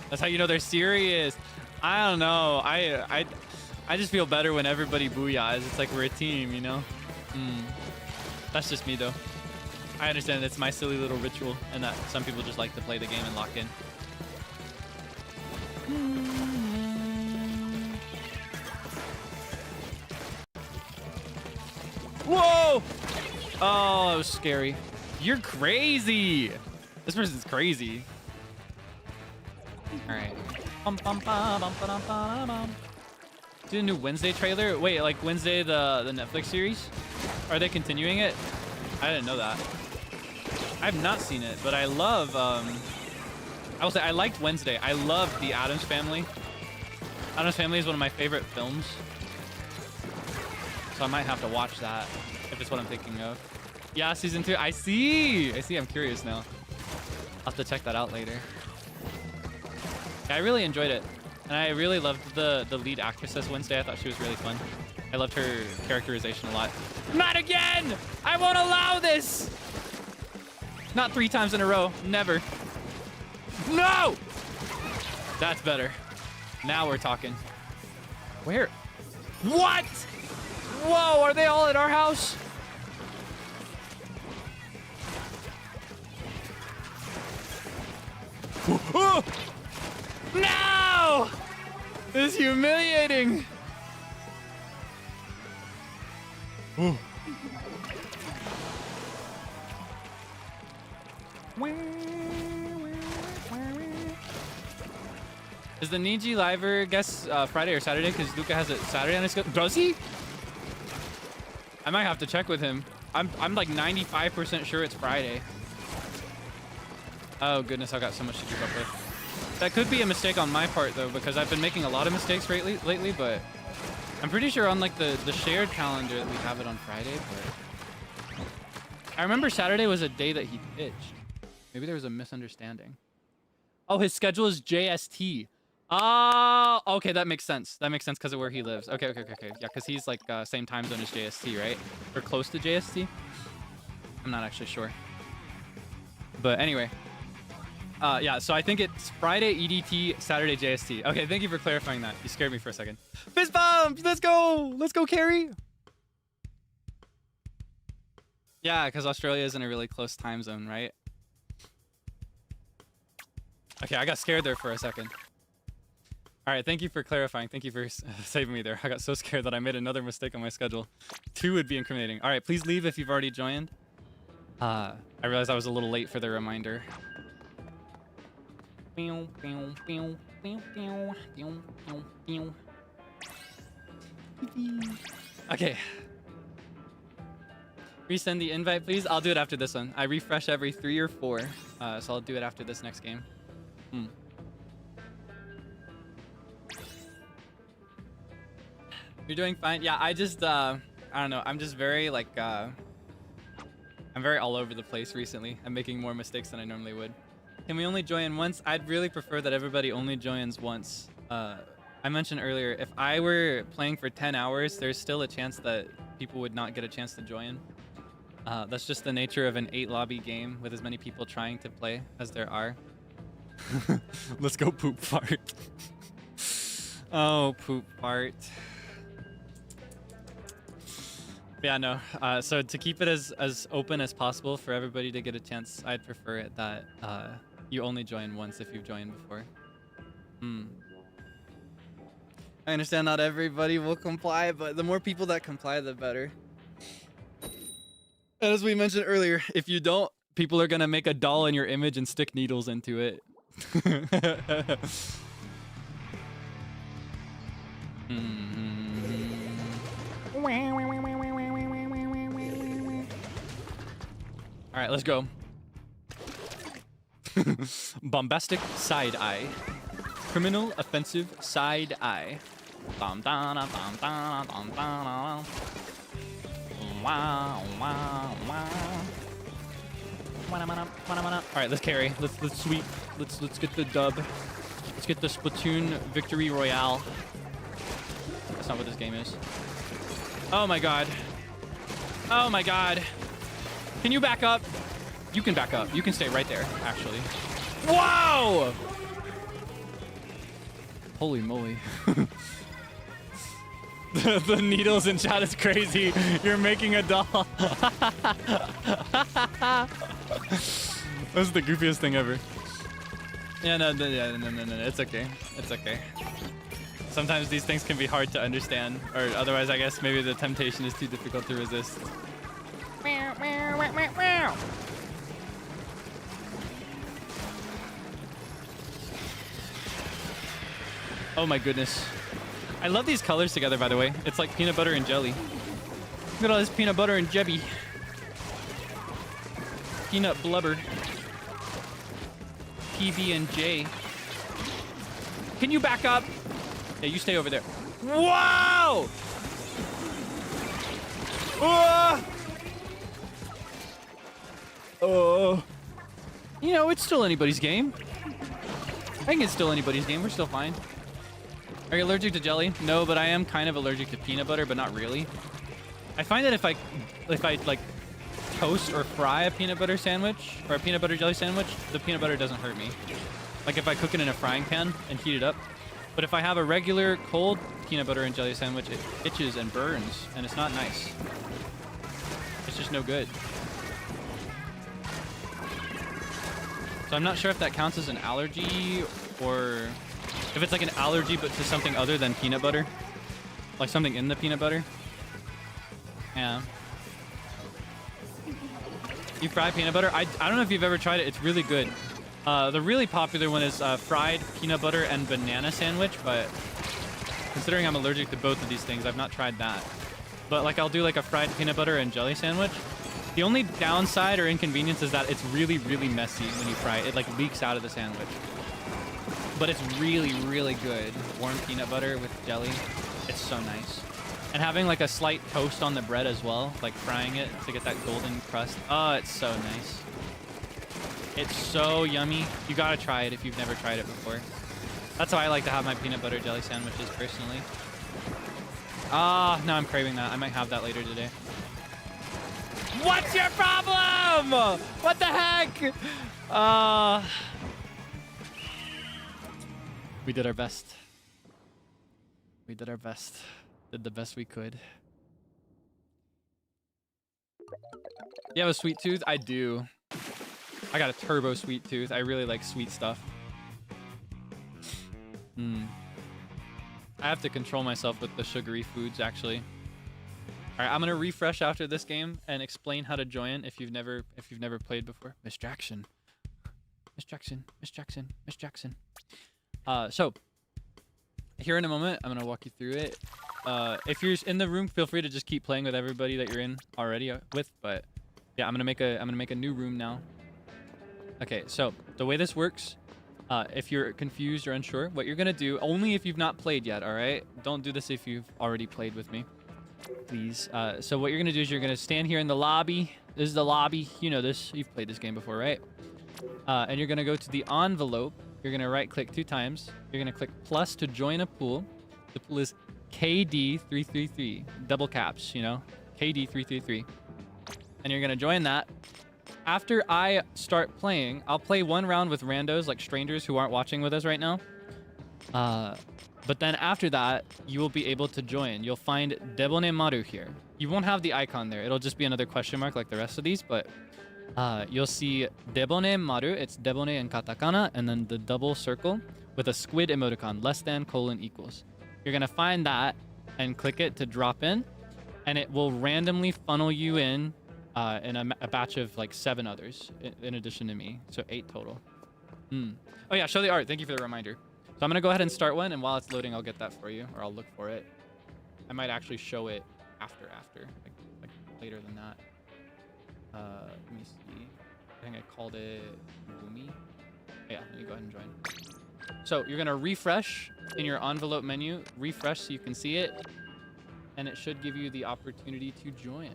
That's how you know they're serious. I don't know. I just feel better when everybody booyahs. It's like we're a team, you know? That's just me, though. I understand it's my silly little ritual, and that some people just like to play the game and lock in. Whoa! Oh, that was scary. You're crazy. This person's crazy. All right. Do a new Wednesday trailer? Wait, like Wednesday, the Netflix series? Are they continuing it? I didn't know that. I have not seen it, but I love, I will say I liked Wednesday. I loved the Addams Family. Addams Family is one of my favorite films. So I might have to watch that if it's what I'm thinking of. Yeah, season 2. I see. I'm curious now. I'll have to check that out later. Yeah, I really enjoyed it. And I really loved the lead actress as Wednesday. I thought she was really fun. I loved her characterization a lot. Not again! I won't allow this! Not 3 times in a row. Never. No! That's better. Now we're talking. Where? What? Whoa, are they all at our house? Oh! No! This is humiliating. Oh. Is the Niji liver guess Friday or Saturday? Because Luca has it Saturday on his schedule. Does he? I might have to check with him. I'm like 95% sure it's Friday. Oh goodness, I've got so much to keep up with. That could be a mistake on my part though, because I've been making a lot of mistakes lately, but I'm pretty sure on like the shared calendar that we have it on Friday, but I remember Saturday was a day that he pitched. Maybe there was a misunderstanding. Oh, his schedule is JST. Oh, okay, that makes sense. That makes sense because of where he lives. Okay. Yeah, because he's like same time zone as JST, right? Or close to JST. I'm not actually sure. But anyway. Yeah, so I think it's Friday EDT, Saturday JST. Okay, thank you for clarifying that. You scared me for a second. Fist bump! Let's go! Let's go, Carrie! Yeah, because Australia is in a really close time zone, right? Okay, I got scared there for a second. All right, thank you for clarifying. Thank you for saving me there. I got so scared that I made another mistake on my schedule. 2 would be incriminating. All right, please leave if you've already joined. I realized I was a little late for the reminder. Okay. Resend the invite, please. I'll do it after this one. I refresh every 3 or 4, so I'll do it after this next game. You're doing fine. Yeah, I just, I don't know. I'm just very, like, I'm very all over the place recently. I'm making more mistakes than I normally would. Can we only join once? I'd really prefer that everybody only joins once. I mentioned earlier, if I were playing for 10 hours, there's still a chance that people would not get a chance to join. That's just the nature of an 8-lobby game with as many people trying to play as there are. Let's go poop fart. Oh, poop fart. Yeah, no. So to keep it as open as possible for everybody to get a chance, I'd prefer it that you only join once if you've joined before. I understand not everybody will comply, but the more people that comply, the better. And as we mentioned earlier, if you don't, people are gonna make a doll in your image and stick needles into it. All right, let's go. Bombastic side eye. Criminal offensive side eye. All right, let's carry. Let's sweep. Let's get the dub. Let's get the Splatoon victory royale. That's not what this game is. Oh my god. Oh my god. Can you back up? You can back up. You can stay right there, actually. Whoa! Holy moly. The needles in chat is crazy. You're making a doll. That's the goofiest thing ever. Yeah, no. It's okay. It's okay. Sometimes these things can be hard to understand, or otherwise I guess maybe the temptation is too difficult to resist. Oh my goodness. I love these colors together, by the way. It's like peanut butter and jelly. Look at all this peanut butter and jelly. Peanut blubber. PB and J. Can you back up? Yeah, you stay over there. Wow! Oh. You know, it's still anybody's game. I think it's still anybody's game. We're still fine. Are you allergic to jelly? No, but I am kind of allergic to peanut butter, but not really. I find that if I like toast or fry a peanut butter sandwich or a peanut butter jelly sandwich, the peanut butter doesn't hurt me. Like if I cook it in a frying pan and heat it up. But if I have a regular cold peanut butter and jelly sandwich, it itches and burns, and it's not nice. It's just no good. So I'm not sure if that counts as an allergy or if it's like an allergy but to something other than peanut butter. Like something in the peanut butter. Yeah. You fry peanut butter? I don't know if you've ever tried it. It's really good. The really popular one is fried peanut butter and banana sandwich, but considering I'm allergic to both of these things, I've not tried that. But like I'll do like a fried peanut butter and jelly sandwich. The only downside or inconvenience is that it's really, really messy when you fry it. It like leaks out of the sandwich. But it's really, really good. Warm peanut butter with jelly. It's so nice. And having like a slight toast on the bread as well, like frying it to get that golden crust. Oh, it's so nice. It's so yummy. You gotta try it if you've never tried it before. That's how I like to have my peanut butter jelly sandwiches personally. Ah, now I'm craving that. I might have that later today. What's your problem? What the heck? We did our best. We did our best. Did the best we could. You have a sweet tooth? I do. I got a turbo sweet tooth. I really like sweet stuff. I have to control myself with the sugary foods, actually. All right, I'm gonna refresh after this game and explain how to join if you've never played before. Miss Jackson. Miss Jackson. Miss Jackson. Miss Jackson. So here in a moment, I'm gonna walk you through it. If you're in the room, feel free to just keep playing with everybody that you're in already with. But yeah, I'm gonna make a new room now. Okay, so the way this works, if you're confused or unsure, what you're gonna do, only if you've not played yet, all right? Don't do this if you've already played with me, please. So what you're gonna do is you're gonna stand here in the lobby. This is the lobby. You know this. You've played this game before, right? And you're gonna go to the envelope. You're gonna right-click 2 times. You're gonna click plus to join a pool. The pool is KD333. Double caps, you know? KD333. And you're gonna join that. After I start playing, I'll play 1 round with randos, like strangers who aren't watching with us right now. But then after that, you will be able to join. You'll find debonheir here. You won't have the icon there. It'll just be another question mark like the rest of these, but you'll see debonheir. It's debone in katakana, and then the double circle with a squid emoticon, less than, colon, equals. You're gonna find that and click it to drop in, and it will randomly funnel you in a batch of like 7 others in addition to me, so 8 total. Oh yeah, show the art. Thank you for the reminder. So I'm gonna go ahead and start one, and while it's loading, I'll get that for you, or I'll look for it. I might actually show it after, like later than that. Let me see. I think I called it Boomy. Yeah, let me go ahead and join. So you're gonna refresh in your envelope menu, refresh so you can see it, and it should give you the opportunity to join.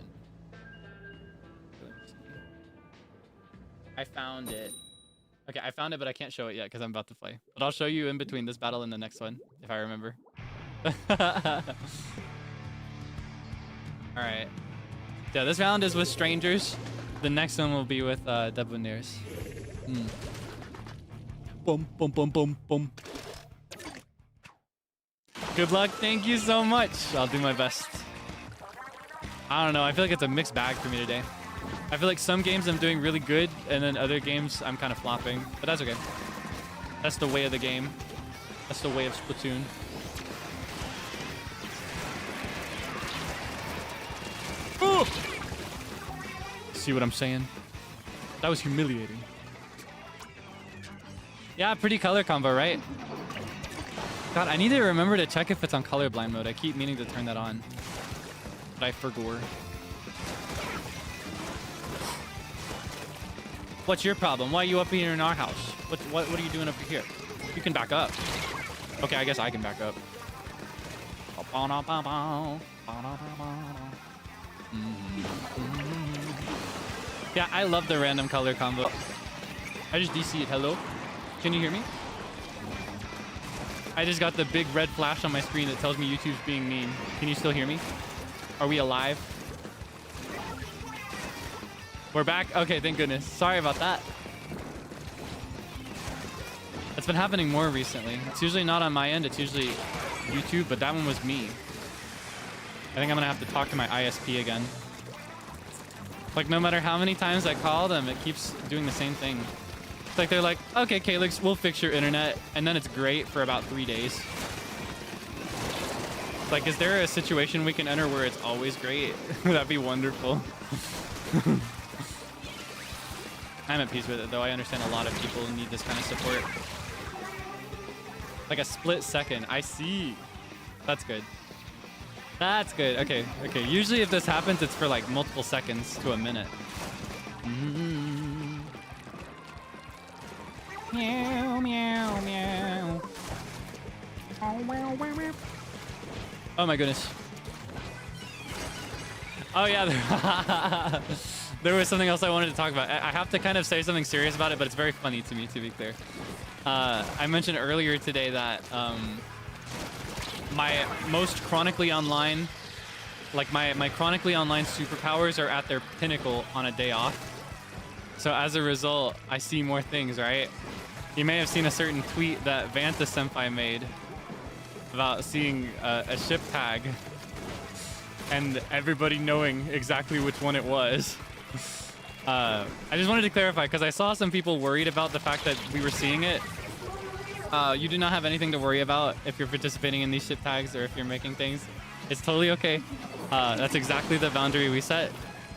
I found it. Okay, I found it, but I can't show it yet because I'm about to play. But I'll show you in between this battle and the next one, if I remember. All right. Yeah, this round is with strangers. The next one will be with debonheirs. Boom, boom, boom, boom, boom. Good luck. Thank you so much. I'll do my best. I don't know. I feel like it's a mixed bag for me today. I feel like some games I'm doing really good, and then other games I'm kind of flopping. But that's okay. That's the way of the game. That's the way of Splatoon. see what I'm saying? That was humiliating. Yeah, pretty color combo, right? God, I need to remember to check if it's on colorblind mode. I keep meaning to turn that on, but I forgot. What's your problem? Why are you up here in our house? What are you doing up here? You can back up. Okay, I guess I can back up. Yeah, I love the random color combo. I just DC'd. Hello? Can you hear me? I just got the big red flash on my screen that tells me YouTube's being mean. Can you still hear me? Are we alive? We're back? Okay, thank goodness. Sorry about that. It's been happening more recently. It's usually not on my end. It's usually YouTube, but that one was me. I think I'm gonna have to talk to my ISP again. Like, no matter how many times I call them, it keeps doing the same thing. It's like they're like, okay, Kaelix, we'll fix your internet, and then it's great for about 3 days. Like, is there a situation we can enter where it's always great? That'd be wonderful. I'm at peace with it, though. I understand a lot of people need this kind of support. Like a split second. I see. That's good. That's good. Okay, okay. Usually if this happens, it's for like multiple seconds to a minute. Meow, meow, meow. Oh my goodness. Oh yeah. There was something else I wanted to talk about. I have to kind of say something serious about it, but it's very funny to me, to be clear. I mentioned earlier today that my most chronically online, like my chronically online superpowers are at their pinnacle on a day off. So as a result, I see more things, right? You may have seen a certain tweet that Vanta Senpai made about seeing a ship tag and everybody knowing exactly which one it was. I just wanted to clarify because I saw some people worried about the fact that we were seeing it. You do not have anything to worry about if you're participating in these ship tags or if you're making things. It's totally okay. That's exactly the boundary we set.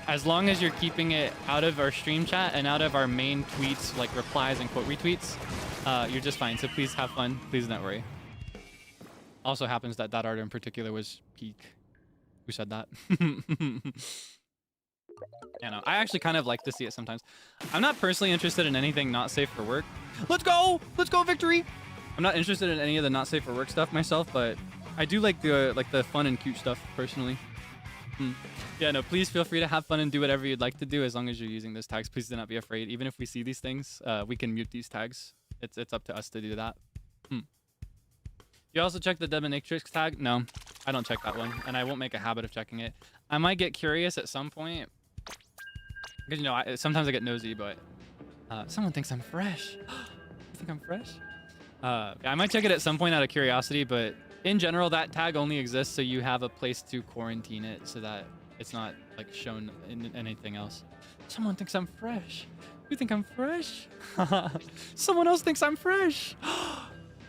As long as you're keeping it out of our stream chat and out of our main tweets, like replies and quote retweets, you're just fine. So please have fun. Please don't worry. Also happens that that art in particular was peak. Who said that? Yeah, no, I actually kind of like to see it sometimes. I'm not personally interested in anything not safe for work. Let's go! Let's go, victory! I'm not interested in any of the not safe for work stuff myself, but I do like the fun and cute stuff personally. Yeah, no, please feel free to have fun and do whatever you'd like to do as long as you're using those tags. Please do not be afraid. Even if we see these things, we can mute these tags. It's up to us to do that. You also check the Debonair tag? No, I don't check that one, and I won't make a habit of checking it. I might get curious at some point. Because, you know, sometimes I get nosy, but someone thinks I'm fresh. You think I'm fresh? Yeah, I might check it at some point out of curiosity, but in general, that tag only exists so you have a place to quarantine it so that it's not, like, shown in anything else. Someone thinks I'm fresh. You think I'm fresh? Someone else thinks I'm fresh.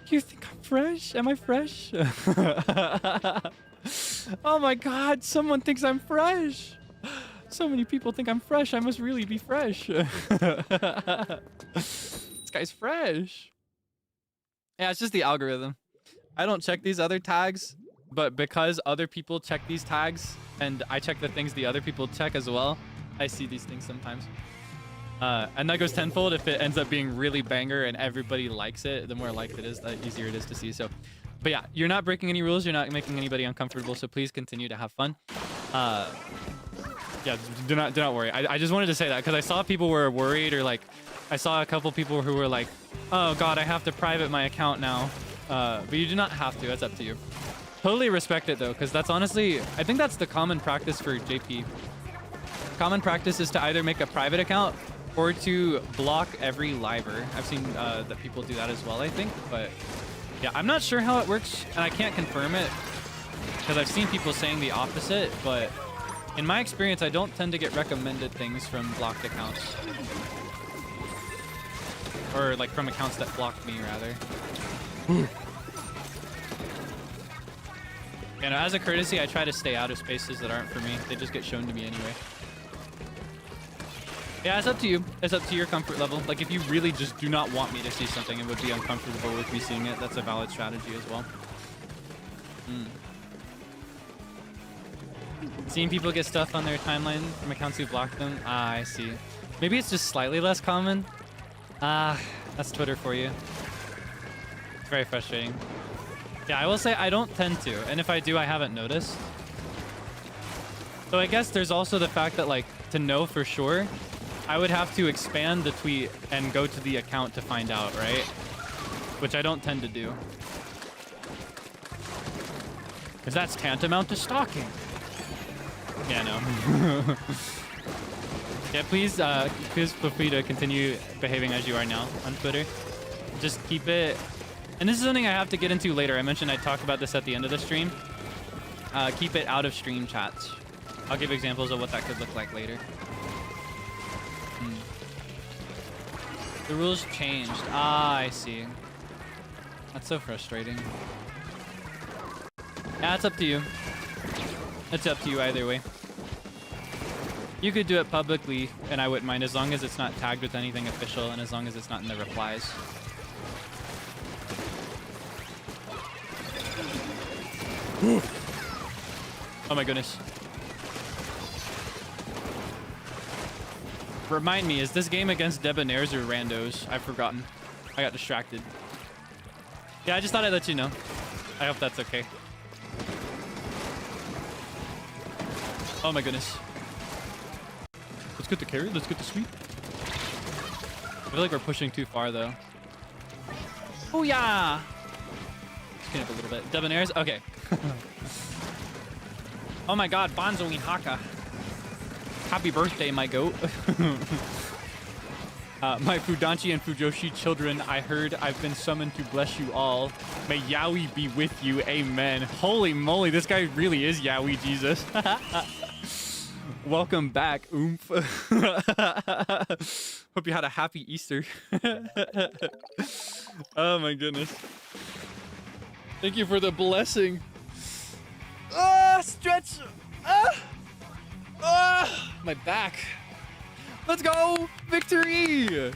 You think I'm fresh? Am I fresh? Oh my god, someone thinks I'm fresh. So many people think I'm fresh. I must really be fresh. This guy's fresh. Yeah, it's just the algorithm. I don't check these other tags, but because other people check these tags and I check the things the other people check as well, I see these things sometimes. And that goes tenfold if it ends up being really banger and everybody likes it. The more liked it is, the easier it is to see. So, but yeah, you're not breaking any rules. You're not making anybody uncomfortable. So please continue to have fun. Yeah, do not worry. I just wanted to say that because I saw people were worried, or like I saw a couple people who were like, oh god, I have to private my account now. But you do not have to. It's up to you. Totally respect it though, because that's honestly, I think that's the common practice for JP. Common practice is to either make a private account or to block every liver. I've seen that people do that as well, I think. But yeah, I'm not sure how it works, and I can't confirm it because I've seen people saying the opposite, but in my experience, I don't tend to get recommended things from blocked accounts. Or like from accounts that blocked me, rather. You know, as a courtesy, I try to stay out of spaces that aren't for me. They just get shown to me anyway. Yeah, it's up to you. It's up to your comfort level. Like, if you really just do not want me to see something and would be uncomfortable with me seeing it, that's a valid strategy as well. Seeing people get stuff on their timeline from accounts who blocked them. Ah, I see. Maybe it's just slightly less common. Ah, that's Twitter for you. It's very frustrating. Yeah, I will say I don't tend to. And if I do, I haven't noticed. So I guess there's also the fact that, like, to know for sure, I would have to expand the tweet and go to the account to find out, right? Which I don't tend to do. Because that's tantamount to stalking. Yeah, no. Yeah, please feel free to continue behaving as you are now on Twitter. Just keep it... And this is something I have to get into later. I mentioned I'd talk about this at the end of the stream. Keep it out of stream chats. I'll give examples of what that could look like later. The rules changed. Ah, I see. That's so frustrating. Yeah, it's up to you. It's up to you either way. You could do it publicly, and I wouldn't mind, as long as it's not tagged with anything official and as long as it's not in the replies. Oh my goodness. Remind me, is this game against debonhairs or randos? I've forgotten. I got distracted. Yeah, I just thought I'd let you know. I hope that's okay. Oh my goodness. Let's get the carry. Let's get the sweep. I feel like we're pushing too far though. Oh yeah. Clean up a little bit. Debonhairs? Okay. Oh my god, Bonzo and Haka. Happy birthday, my goat. My Fudanchi and Fujoshi children, I heard I've been summoned to bless you all. May Yaoi be with you. Amen. Holy moly, this guy really is Yaoi Jesus. Welcome back, oomph. Hope you had a happy Easter. Oh my goodness. Thank you for the blessing. Ah, stretch. My back. Let's go. Victory.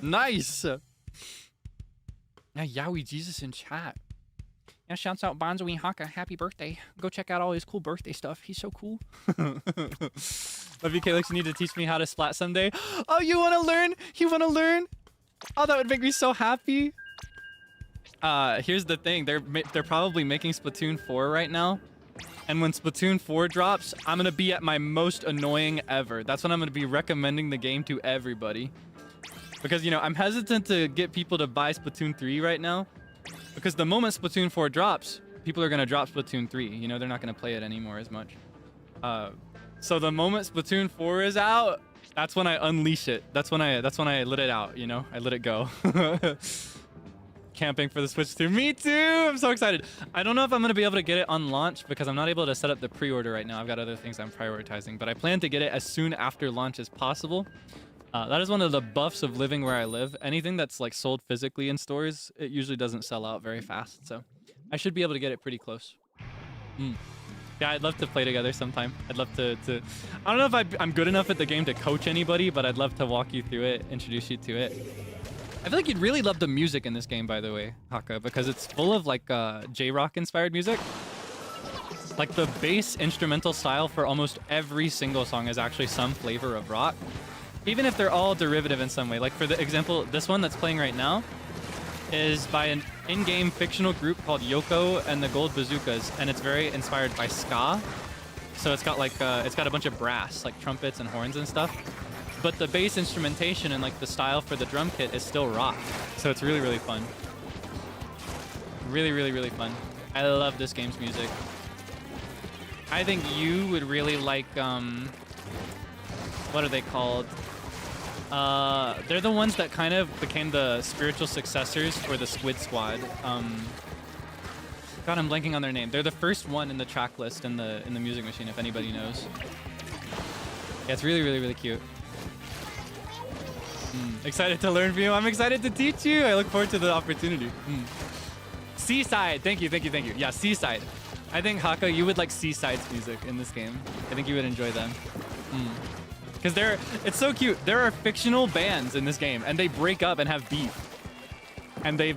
Nice. Now Yaoi Jesus in chat. Yeah, shouts out Bonzo and Haka. Happy birthday. Go check out all his cool birthday stuff. He's so cool. Love you, Kaelix. You need to teach me how to splat someday. Oh, you want to learn? You want to learn? Oh, that would make me so happy. Here's the thing. They're probably making Splatoon 4 right now. And when Splatoon 4 drops, I'm going to be at my most annoying ever. That's when I'm going to be recommending the game to everybody. Because, you know, I'm hesitant to get people to buy Splatoon 3 right now. Because the moment Splatoon 4 drops, people are going to drop Splatoon 3. You know, they're not going to play it anymore as much. So the moment Splatoon 4 is out, that's when I unleash it. That's when I let it out, you know? I let it go. Camping for the Switch 2. Me too! I'm so excited. I don't know if I'm going to be able to get it on launch because I'm not able to set up the pre-order right now. I've got other things I'm prioritizing, but I plan to get it as soon after launch as possible. That is one of the buffs of living where I live. Anything that's like sold physically in stores, it usually doesn't sell out very fast. So I should be able to get it pretty close. Yeah, I'd love to play together sometime. I'd love to I don't know if I'm good enough at the game to coach anybody, but I'd love to walk you through it, introduce you to it. I feel like you'd really love the music in this game, by the way, Haka, because it's full of like J-rock inspired music. Like the bass instrumental style for almost every single song is actually some flavor of rock. Even if they're all derivative in some way. Like for the example, this one that's playing right now is by an in-game fictional group called Yoko and the Gold Bazookas, and it's very inspired by ska. So it's got like it's got a bunch of brass, like trumpets and horns and stuff. But the bass instrumentation and like the style for the drum kit is still rock. So it's really, really fun. Really, really, really fun. I love this game's music. I think you would really like, what are they called? They're the ones that kind of became the spiritual successors for the Squid Squad. God, I'm blanking on their name. They're the first one in the track list in the Music Machine, if anybody knows. Yeah, it's really, really, really cute. Excited to learn from you. I'm excited to teach you. I look forward to the opportunity. Seaside. Thank you, thank you, thank you. Yeah, Seaside. I think, Haka, you would like Seaside's music in this game. I think you would enjoy them. Because it's so cute. There are fictional bands in this game, and they break up and have beef. And they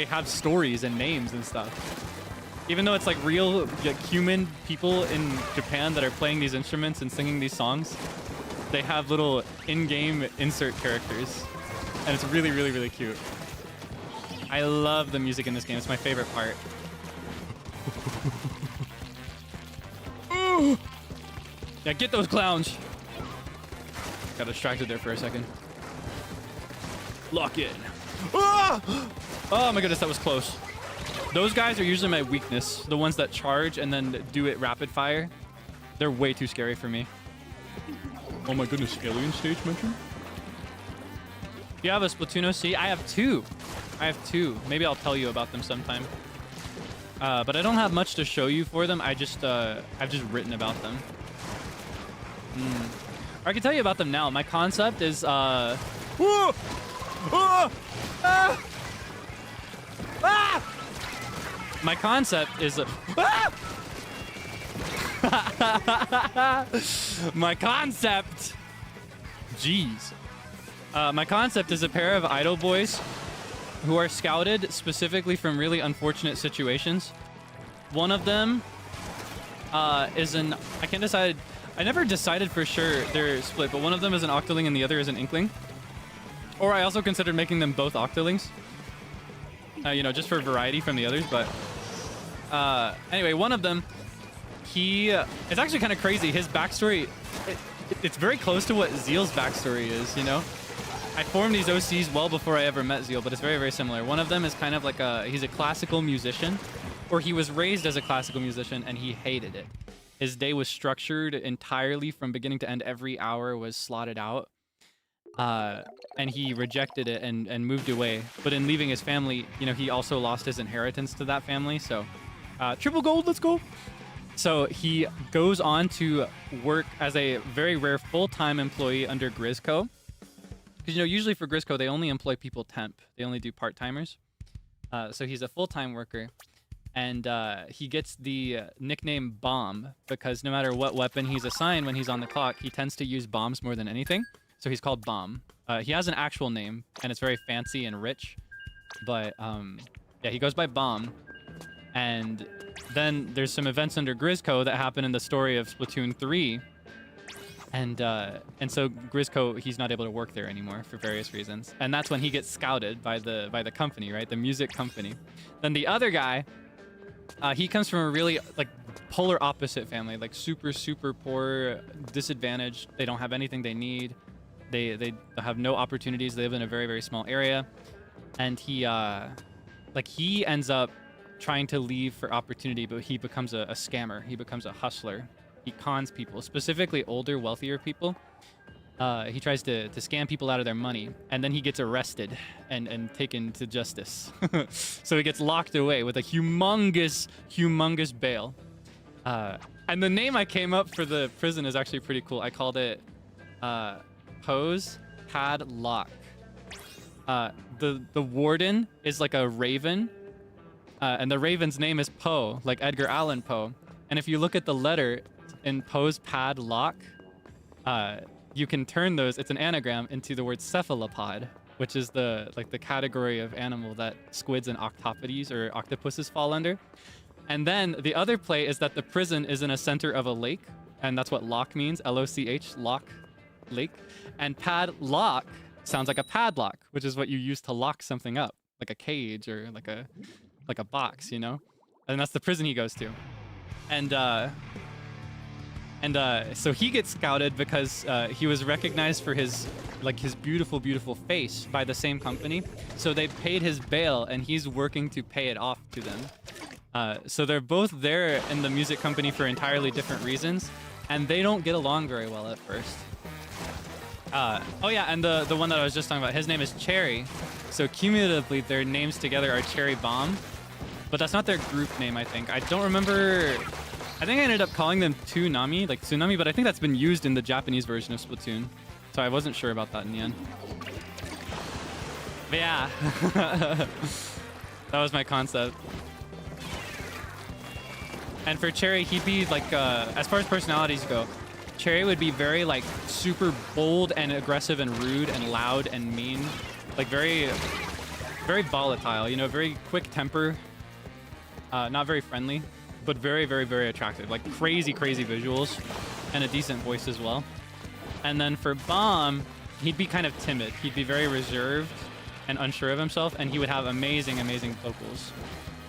have stories and names and stuff. Even though it's like real human people in Japan that are playing these instruments and singing these songs, they have little in-game insert characters. And it's really, really, really cute. I love the music in this game. It's my favorite part. Yeah, get those clowns. Got distracted there for a second. Lock in. Ah! Oh my goodness, that was close. Those guys are usually my weakness. The ones that charge and then do it rapid fire. They're way too scary for me. Oh my goodness, alien stage mentioned? You have a Splatoon OC? I have two. Maybe I'll tell you about them sometime. But I don't have much to show you for them. I've just written about them. I can tell you about them now. My concept is my concept is my concept. Jeez. My concept is a pair of idol boys who are scouted specifically from really unfortunate situations. One of them is an... I never decided for sure they're split, but one of them is an octoling and the other is an inkling. Or I also considered making them both octolings. You know, just for variety from the others, but... anyway, one of them, it's actually kind of crazy. His backstory, it's very close to what Zeal's backstory is, you know? I formed these OCs well before I ever met Zeal, but it's very, very similar. One of them is kind of like he's a classical musician, or he was raised as a classical musician and he hated it. His day was structured entirely from beginning to end. Every hour was slotted out. And he rejected it and moved away. But in leaving his family, you know, he also lost his inheritance to that family. So triple gold, let's go. So he goes on to work as a very rare full-time employee under Grisco. Because, you know, usually for Grisco, they only employ people temp. They only do part-timers. So he's a full-time worker. And he gets the nickname Bomb because no matter what weapon he's assigned when he's on the clock, he tends to use bombs more than anything. So he's called Bomb. He has an actual name, and it's very fancy and rich. But, yeah, he goes by Bomb. And then there's some events under Grisco that happen in the story of Splatoon 3. And so Grisco, he's not able to work there anymore for various reasons. And that's when he gets scouted by the company, right? The music company. Then the other guy, he comes from a really, like, polar opposite family. Like, super, super poor, disadvantaged. They don't have anything they need. They have no opportunities. They live in a very, very small area. And he ends up trying to leave for opportunity, but he becomes a scammer. He becomes a hustler. He cons people, specifically older, wealthier people. He tries to scam people out of their money, and then he gets arrested and taken to justice. So he gets locked away with a humongous bail. And the name I came up for the prison is actually pretty cool. I called it Poe's Padlock. The warden is like a raven, and the raven's name is Poe, like Edgar Allan Poe. And if you look at the letter in Poe's Padlock, you can turn those, it's an anagram, into the word cephalopod, which is the category of animal that squids and octopodes or octopuses fall under. And then the other play is that the prison is in a center of a lake, and that's what lock means, L-O-C-H, lock, lake. And padlock sounds like a padlock, which is what you use to lock something up, like a cage or like a box, you know? And that's the prison he goes to. So he gets scouted because he was recognized for his beautiful, beautiful face by the same company. So they paid his bail, and he's working to pay it off to them. So they're both there in the music company for entirely different reasons, and they don't get along very well at first. Oh yeah, and the one that I was just talking about, his name is Cherry. So cumulatively, their names together are Cherry Bomb, but that's not their group name, I think. I don't remember. I think I ended up calling them Tsunami, like Tsunami, but I think that's been used in the Japanese version of Splatoon. So I wasn't sure about that in the end. But yeah, that was my concept. And for Cherry, he'd be like, as far as personalities go, Cherry would be very like super bold and aggressive and rude and loud and mean, like very volatile, you know, very quick temper, not very friendly, but very attractive, like crazy visuals and a decent voice as well. And then for Bomb, he'd be kind of timid. He'd be very reserved and unsure of himself, and he would have amazing vocals.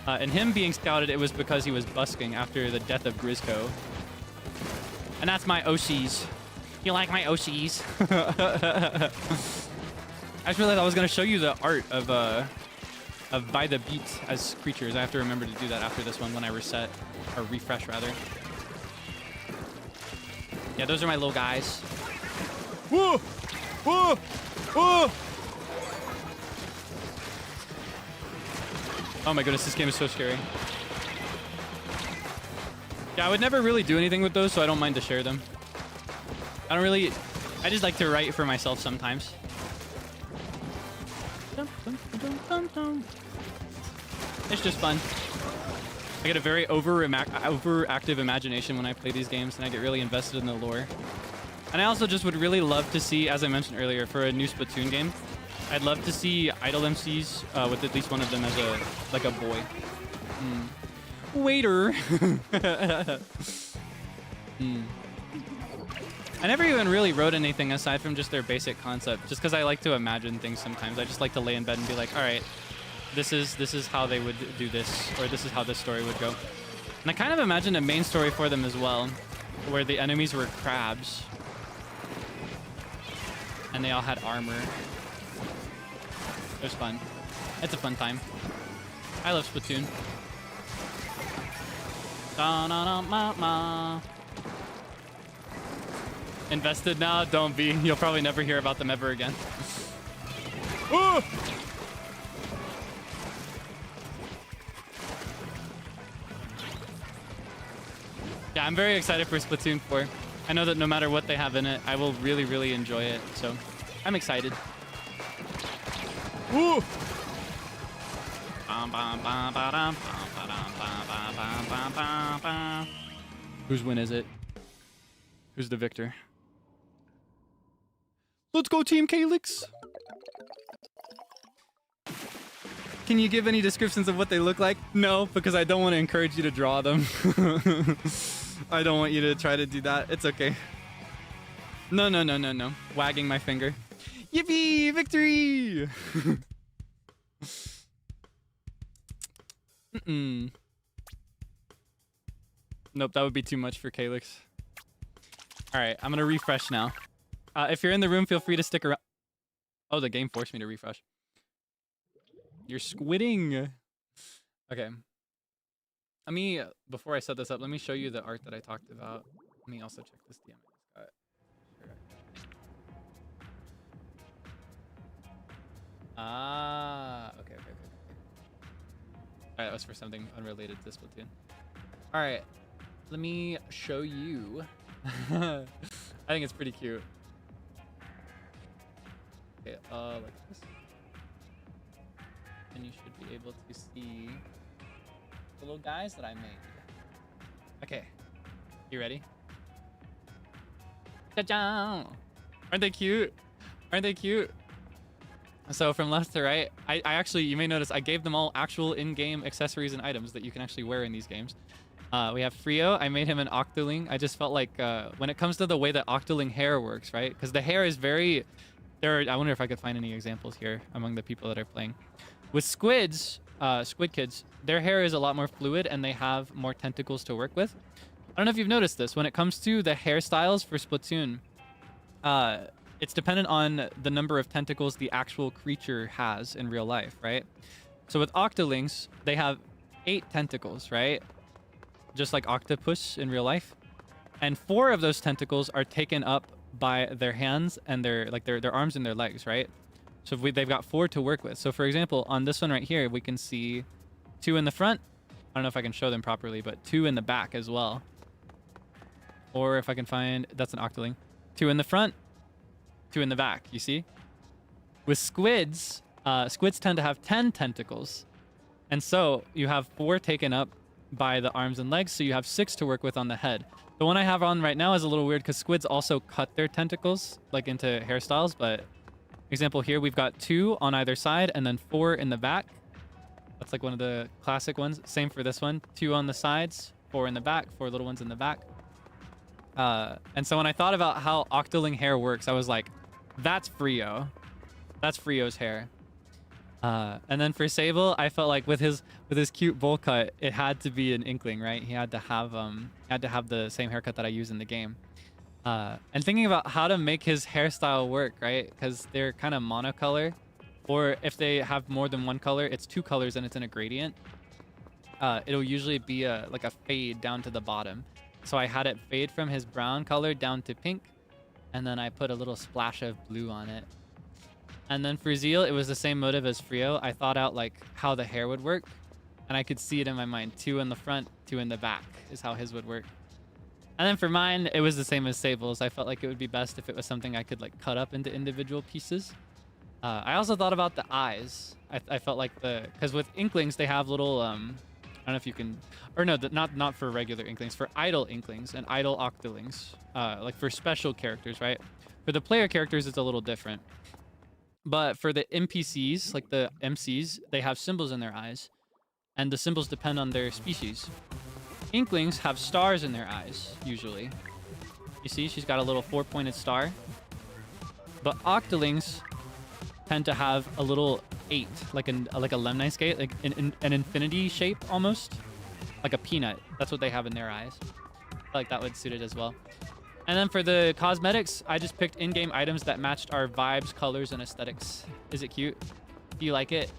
And him being scouted, it was because he was busking after the death of Grisco. And that's my OCs. You like my OCs? I just realized I was going to show you the art of By the Beat as creatures. I have to remember to do that after this one when I reset, or refresh rather. Yeah, those are my little guys. Whoa! Whoa! Whoa! Oh my goodness, this game is so scary. Yeah, I would never really do anything with those, so I don't mind to share them. I just like to write for myself sometimes. It's just fun. I get a very overactive imagination when I play these games, and I get really invested in the lore. And I also just would really love to see, as I mentioned earlier, for a new Splatoon game, I'd love to see idle MCs with at least one of them as a boy. Waiter. I never even really wrote anything aside from just their basic concept, just because I like to imagine things sometimes. I just like to lay in bed and be like, all right, this is how they would do this, or this is how this story would go. And I kind of imagined a main story for them as well, where the enemies were crabs. And they all had armor. It was fun. It's a fun time. I love Splatoon. Invested now? Don't be. You'll probably never hear about them ever again. Oh! Yeah, I'm very excited for Splatoon 4. I know that no matter what they have in it, I will really enjoy it. So I'm excited. Ooh! Whose win is it? Who's the victor? Let's go, Team Kaelix! Can you give any descriptions of what they look like? No, because I don't want to encourage you to draw them. I don't want you to try to do that. It's okay. No. Wagging my finger. Yippee! Victory! Nope, that would be too much for Kaelix. Alright, I'm gonna refresh now. If you're in the room, feel free to stick around. Oh, the game forced me to refresh. You're squidding. Okay. Let me, before I set this up, let me show you the art that I talked about. Let me also check this DM. Okay. Alright, that was for something unrelated to Splatoon. Alright, let me show you. I think it's pretty cute. Okay, like this. And you should be able to see the little guys that I made. Okay, you ready? Ta-da! Aren't they cute? Aren't they cute? So from left to right, I actually, you may notice, I gave them all actual in-game accessories and items that you can actually wear in these games. We have Frio. I made him an Octoling. I just felt like when it comes to the way that Octoling hair works, right? Because the hair is very... I wonder if I could find any examples here among the people that are playing. With squids, squid kids, their hair is a lot more fluid and they have more tentacles to work with. I don't know if you've noticed this. When it comes to the hairstyles for Splatoon, it's dependent on the number of tentacles the actual creature has in real life, right? So with Octolings, they have 8 tentacles, right? Just like octopus in real life. And 4 of those tentacles are taken up by their hands and their arms and their legs, right? So they've got 4 to work with. So for example, on this one right here, we can see 2 in the front. I don't know if I can show them properly, but 2 in the back as well. Or if I can find, that's an Octoling. 2 in the front, 2 in the back, you see? With squids, squids tend to have 10 tentacles. And so you have 4 taken up by the arms and legs, so you have 6 to work with on the head. The one I have on right now is a little weird because squids also cut their tentacles like into hairstyles, but example here, we've got 2 on either side and then 4 in the back. That's like one of the classic ones. Same for this one. 2 on the sides, 4 in the back, 4 little ones in the back. And so when I thought about how octoling hair works, I was like, that's Frio. That's Frio's hair. And then for Seible, I felt like with his cute bowl cut, it had to be an inkling, right? He had to have the same haircut that I use in the game. And thinking about how to make his hairstyle work, right? Because they're kind of monocolor, or if they have more than one color, it's 2 colors and it's in a gradient. It'll usually be like a fade down to the bottom. So I had it fade from his brown color down to pink, and then I put a little splash of blue on it. And then for Zeal, it was the same motive as Frio. I thought out like how the hair would work, and I could see it in my mind. 2 in the front, 2 in the back is how his would work. And then for mine, it was the same as Seible's. I felt like it would be best if it was something I could like cut up into individual pieces. I also thought about the eyes. I felt like because with Inklings, they have little, I don't know if you can, or no, not for regular Inklings, for idle Inklings and idle Octolings, like for special characters, right? For the player characters, it's a little different. But for the NPCs, like the MCs, they have symbols in their eyes, and the symbols depend on their species. Inklings have stars in their eyes, usually. You see, she's got a little 4-pointed star. But Octolings tend to have a little 8, like a lemni skate, like an infinity shape almost, like a peanut. That's what they have in their eyes. I feel like that would suit it as well. And then for the cosmetics, I just picked in-game items that matched our vibes, colors, and aesthetics. Is it cute? Do you like it?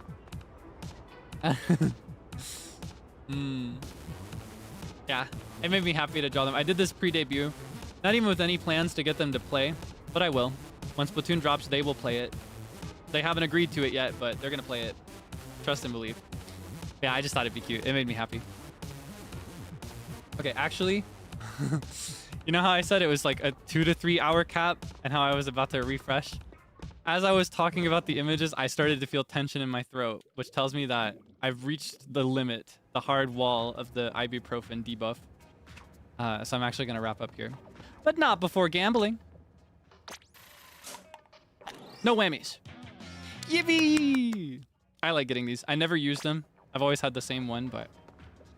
Yeah, it made me happy to draw them. I did this pre-debut, not even with any plans to get them to play, but I will. When Splatoon drops, they will play it. They haven't agreed to it yet, but they're gonna play it. Trust and believe. Yeah, I just thought it'd be cute. It made me happy. Okay, actually, you know how I said it was like a 2 to 3 hour cap and how I was about to refresh? As I was talking about the images, I started to feel tension in my throat, which tells me that I've reached the limit, the hard wall of the ibuprofen debuff. So I'm actually gonna wrap up here, but not before gambling. No whammies. Yippee! I like getting these. I never used them. I've always had the same one, but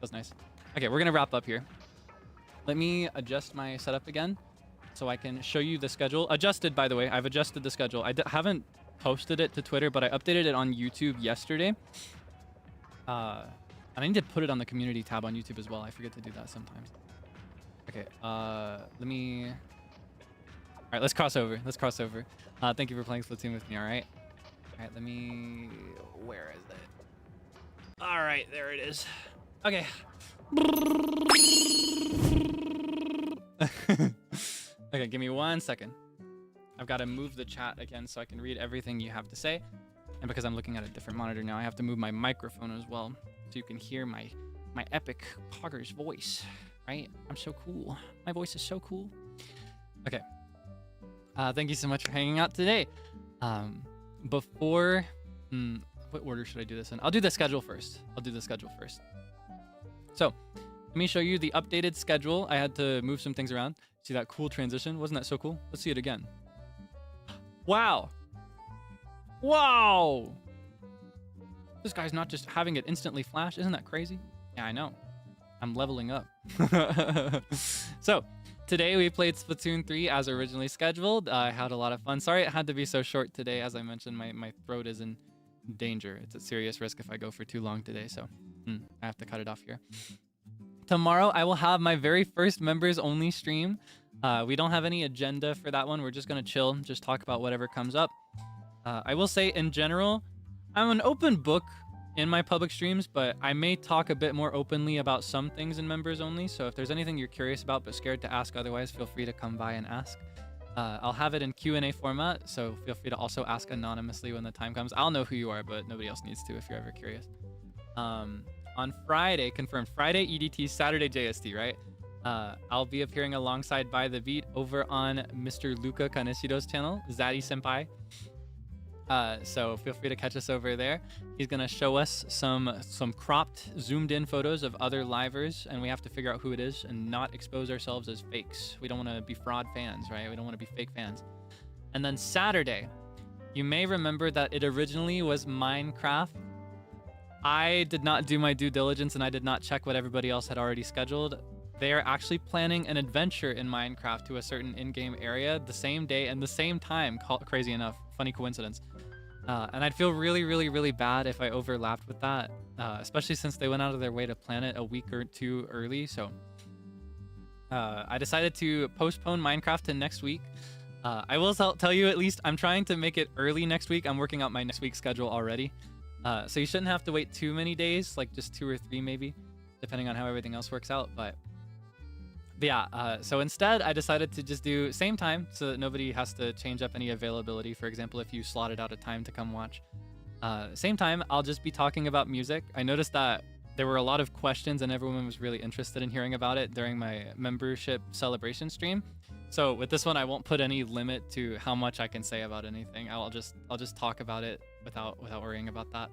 that's nice. Okay, we're gonna wrap up here. Let me adjust my setup again so I can show you the schedule. Adjusted, by the way. I've adjusted the schedule. I haven't posted it to Twitter, but I updated it on YouTube yesterday. And I need to put it on the community tab on YouTube as well. I forget to do that sometimes. Okay, let me... All right, let's cross over. Let's cross over. Thank you for playing Splatoon with me, all right? All right, let me... Where is it? All right, there it is. Okay. Okay, give me 1 second. I've got to move the chat again so I can read everything you have to say. And because I'm looking at a different monitor now, I have to move my microphone as well so you can hear my epic Pogger's voice, right? I'm so cool. My voice is so cool. Okay. Thank you so much for hanging out today. Before... what order should I do this in? I'll do the schedule first. So, let me show you the updated schedule. I had to move some things around. See that cool transition? Wasn't that so cool? Let's see it again. Wow. Wow. This guy's not just having it instantly flash. Isn't that crazy? Yeah, I know. I'm leveling up. So, today we played Splatoon 3 as originally scheduled. I had a lot of fun. Sorry it had to be so short today. As I mentioned, my throat is in danger. It's a serious risk if I go for too long today, so I have to cut it off here. Tomorrow, I will have my very first members-only stream. We don't have any agenda for that one. We're just going to chill, just talk about whatever comes up. I will say, in general, I'm an open book in my public streams, but I may talk a bit more openly about some things in members-only. So if there's anything you're curious about but scared to ask otherwise, feel free to come by and ask. I'll have it in Q&A format, so feel free to also ask anonymously when the time comes. I'll know who you are, but nobody else needs to if you're ever curious. On Friday, confirmed, Friday EDT, Saturday JST, right? I'll be appearing alongside By The Beat over on Mr. Luca Kaneshiro's channel, Zaddy Senpai. So feel free to catch us over there. He's gonna show us some cropped, zoomed in photos of other livers, and we have to figure out who it is and not expose ourselves as fakes. We don't want to be fraud fans, right? We don't want to be fake fans. And then Saturday, you may remember that it originally was Minecraft. I did not do my due diligence and I did not check what everybody else had already scheduled. They are actually planning an adventure in Minecraft to a certain in-game area the same day and the same time. Crazy enough, funny coincidence. And I'd feel really, really, really bad if I overlapped with that, especially since they went out of their way to plan it a week or two early. So I decided to postpone Minecraft to next week. I will tell you, at least I'm trying to make it early next week. I'm working out my next week's schedule already. So you shouldn't have to wait too many days, like just 2 or 3 maybe, depending on how everything else works out. But yeah, so instead I decided to just do same time so that nobody has to change up any availability. For example, if you slotted out a time to come watch, same time, I'll just be talking about music. I noticed that there were a lot of questions and everyone was really interested in hearing about it during my membership celebration stream. So with this one, I won't put any limit to how much I can say about anything. I'll just talk about it without worrying about that.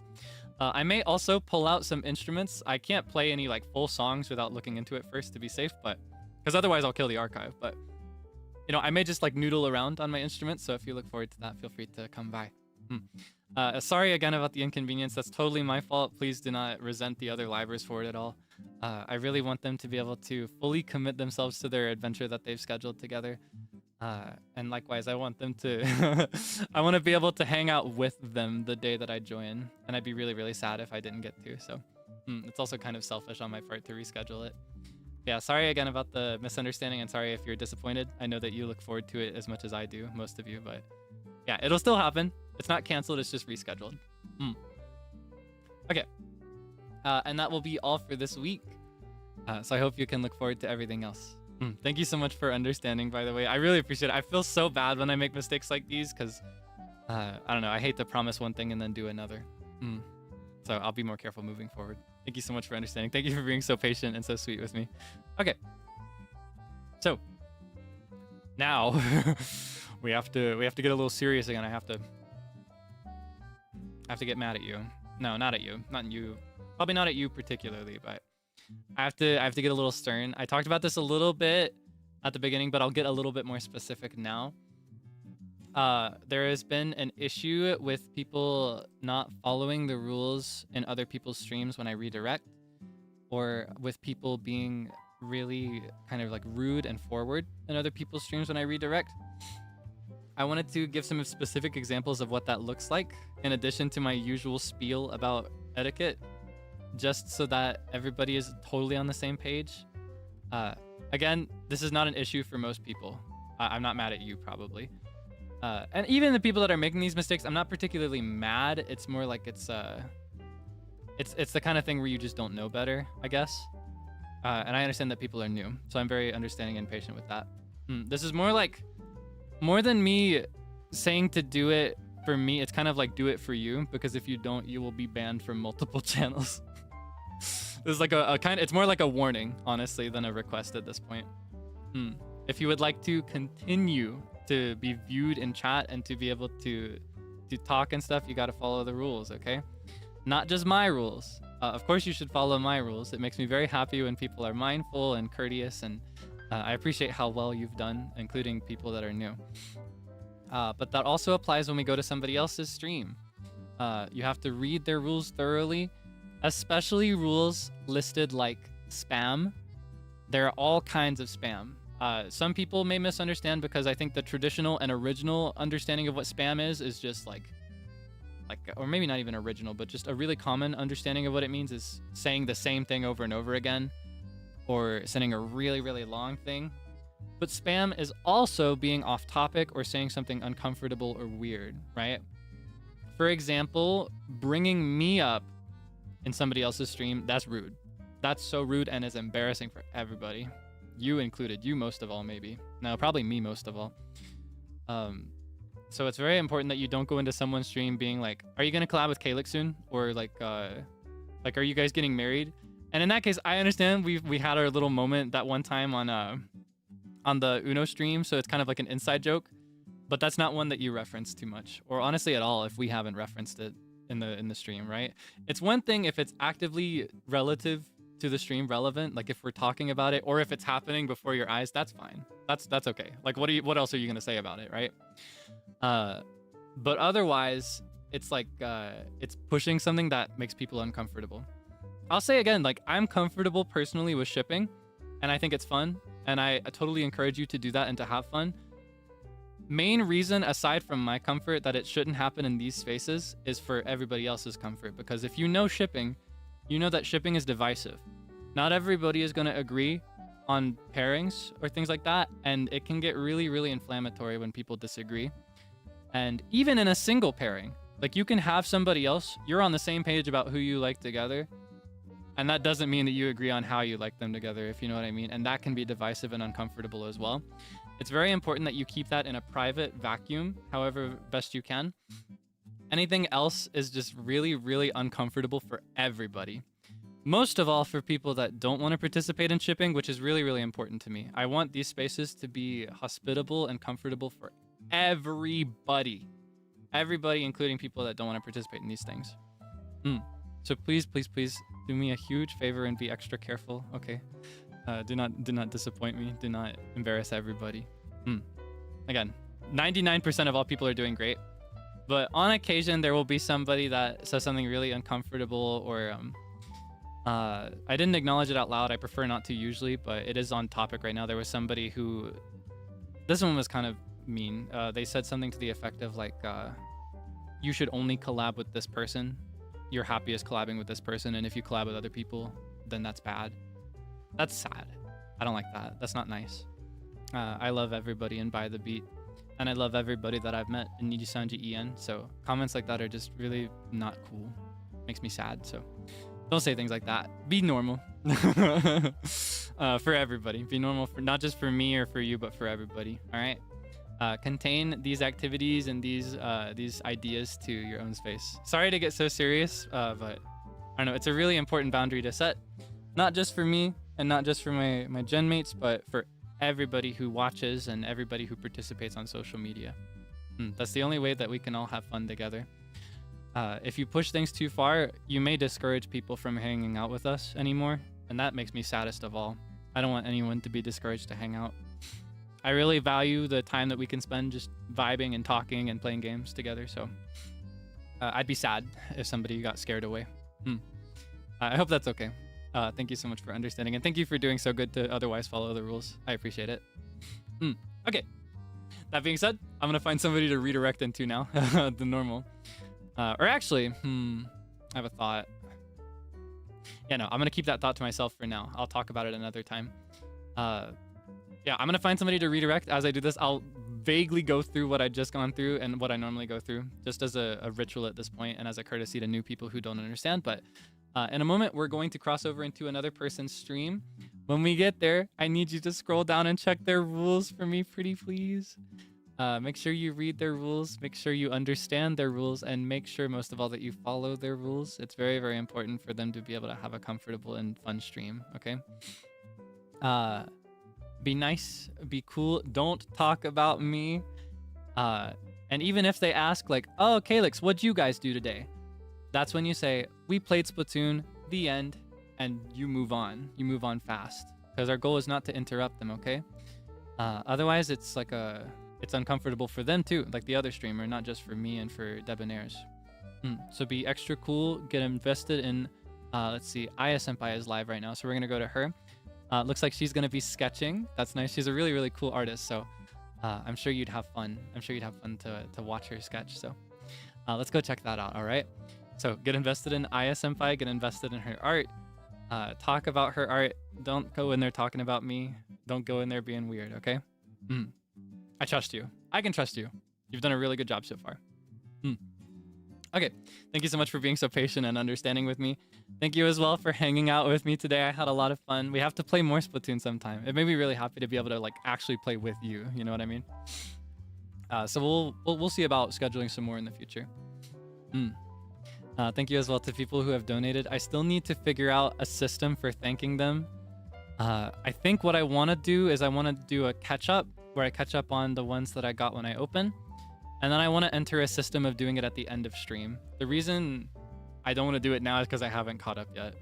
I may also pull out some instruments. I can't play any like full songs without looking into it first to be safe, but because otherwise I'll kill the archive. But you know, I may just like noodle around on my instruments. So if you look forward to that, feel free to come by. Sorry again about the inconvenience. That's totally my fault. Please do not resent the other livers for it at all. I really want them to be able to fully commit themselves to their adventure that they've scheduled together. And likewise, I want them to I want to be able to hang out with them the day that I join. And I'd be really, really sad if I didn't get to. So it's also kind of selfish on my part to reschedule it. Yeah, sorry again about the misunderstanding, and sorry if you're disappointed. I know that you look forward to it as much as I do, most of you, but yeah, it'll still happen. It's not canceled, it's just rescheduled. Okay. And that will be all for this week. So I hope you can look forward to everything else. Thank you so much for understanding, by the way. I really appreciate it. I feel so bad when I make mistakes like these because, I don't know, I hate to promise one thing and then do another. So I'll be more careful moving forward. Thank you so much for understanding. Thank you for being so patient and so sweet with me. Okay. So now we have to get a little serious again. I have to get mad at you. No, not at you. Not you. Probably not at you particularly, but I have to get a little stern. I talked about this a little bit at the beginning, but I'll get a little bit more specific now. There has been an issue with people not following the rules in other people's streams when I redirect, or with people being really kind of like rude and forward in other people's streams when I redirect. I wanted to give some specific examples of what that looks like, in addition to my usual spiel about etiquette, just so that everybody is totally on the same page. Again, this is not an issue for most people. I'm not mad at you, probably. And even the people that are making these mistakes, I'm not particularly mad. It's more like it's the kind of thing where you just don't know better, I guess. And I understand that people are new, so I'm very understanding and patient with that. This is more than me saying to do it for me. It's kind of like do it for you, because if you don't, you will be banned from multiple channels. There's like it's more like a warning, honestly, than a request at this point. If you would like to continue to be viewed in chat and to be able to talk and stuff, you got to follow the rules, okay? Not just my rules. Of course you should follow my rules. It makes me very happy when people are mindful and courteous, and I appreciate how well you've done, including people that are new. But that also applies when we go to somebody else's stream. You have to read their rules thoroughly, especially rules listed like spam. There are all kinds of spam. Some people may misunderstand, because I think the traditional and original understanding of what spam is just like, or maybe not even original, but just a really common understanding of what it means is saying the same thing over and over again, or sending a really, really long thing. But spam is also being off topic or saying something uncomfortable or weird, right? For example, bringing me up in somebody else's stream, that's rude. That's so rude and is embarrassing for everybody. You included, you most of all, maybe. No, probably me most of all. So it's very important that you don't go into someone's stream being like, are you going to collab with Kaelix soon? Or like, are you guys getting married? And in that case, I understand we had our little moment that one time on the Uno stream, so it's kind of like an inside joke. but that's not one that you reference too much, or honestly at all if we haven't referenced it in the stream, right? It's one thing if it's actively relative to the stream relevant, like if we're talking about it, or if it's happening before your eyes, that's fine. That's okay. Like what else are you gonna say about it, right? But otherwise, it's like it's pushing something that makes people uncomfortable. I'll say again, like I'm comfortable personally with shipping, and I think it's fun, and I totally encourage you to do that and to have fun. Main reason, aside from my comfort, that it shouldn't happen in these spaces is for everybody else's comfort, because if you know shipping, you know that shipping is divisive. Not everybody is going to agree on pairings or things like that, and it can get really, really inflammatory when people disagree. And even in a single pairing, like you can have somebody else, you're on the same page about who you like together, and that doesn't mean that you agree on how you like them together, if you know what I mean. And that can be divisive and uncomfortable as well. It's very important that you keep that in a private vacuum, however best you can. Anything else is just really, really uncomfortable for everybody. Most of all for people that don't want to participate in shipping, which is really, really important to me. I want these spaces to be hospitable and comfortable for everybody. Everybody, including people that don't want to participate in these things. So please, please, please do me a huge favor and be extra careful, okay? Do not disappoint me. Do not embarrass everybody. Again, 99% of all people are doing great, but on occasion there will be somebody that says something really uncomfortable, or I didn't acknowledge it out loud. I prefer not to usually, but it is on topic right now. There was somebody who, this one was kind of mean. They said something to the effect of like, you should only collab with this person. You're happiest collabing with this person, and if you collab with other people, then that's bad. That's sad. I don't like that. That's not nice. I love everybody in By the Beat, and I love everybody that I've met in NIJISANJI EN, so comments like that are just really not cool. Makes me sad, so don't say things like that. Be normal. For everybody. Be normal, for not just for me or for you, but for everybody, all right? Contain these activities and these ideas to your own space. Sorry to get so serious, but I don't know, it's a really important boundary to set, not just for me and not just for my gen mates, but for everybody who watches and everybody who participates on social media. That's the only way that we can all have fun together. If you push things too far, you may discourage people from hanging out with us anymore, and that makes me saddest of all. I don't want anyone to be discouraged to hang out. I really value the time that we can spend just vibing and talking and playing games together, so I'd be sad if somebody got scared away. I hope that's okay. Thank you so much for understanding, and thank you for doing so good to otherwise follow the rules. I appreciate it. Okay. That being said, I'm gonna find somebody to redirect into now, the normal. Or actually, I have a thought. Yeah, no, I'm gonna keep that thought to myself for now. I'll talk about it another time. Yeah, I'm gonna find somebody to redirect. As I do this, I'll vaguely go through what I just gone through and what I normally go through, just as a ritual at this point and as a courtesy to new people who don't understand. But in a moment, we're going to cross over into another person's stream. When we get there, I need you to scroll down and check their rules for me, pretty please. Make sure you read their rules, make sure you understand their rules, and make sure most of all that you follow their rules. It's very, very important for them to be able to have a comfortable and fun stream, okay? Be nice, be cool, don't talk about me. And even if they ask like, oh, Kaelix, what'd you guys do today? That's when you say, we played Splatoon, the end, and you move on. You move on fast, because our goal is not to interrupt them, okay? Otherwise, it's like it's uncomfortable for them too, like the other streamer, not just for me and for debonhairs. So be extra cool, get invested in, let's see, Aya Senpai is live right now, so we're gonna go to her. Looks like she's gonna be sketching. That's nice. She's a really, really cool artist, so I'm sure you'd have fun. I'm sure you'd have fun to watch her sketch, so let's go check that out, all right? So get invested in Aya Senpai, get invested in her art, talk about her art. Don't go in there talking about me. Don't go in there being weird, okay? I trust you. I can trust you. You've done a really good job so far. Okay, thank you so much for being so patient and understanding with me. Thank you as well for hanging out with me today. I had a lot of fun. We have to play more Splatoon sometime. It made me really happy to be able to like actually play with you. You know what I mean? So we'll see about scheduling some more in the future. Thank you as well to people who have donated. I still need to figure out a system for thanking them. I think what I want to do is I want to do a catch up where I catch up on the ones that I got when I open. And then I want to enter a system of doing it at the end of stream. The reason I don't want to do it now is because I haven't caught up yet.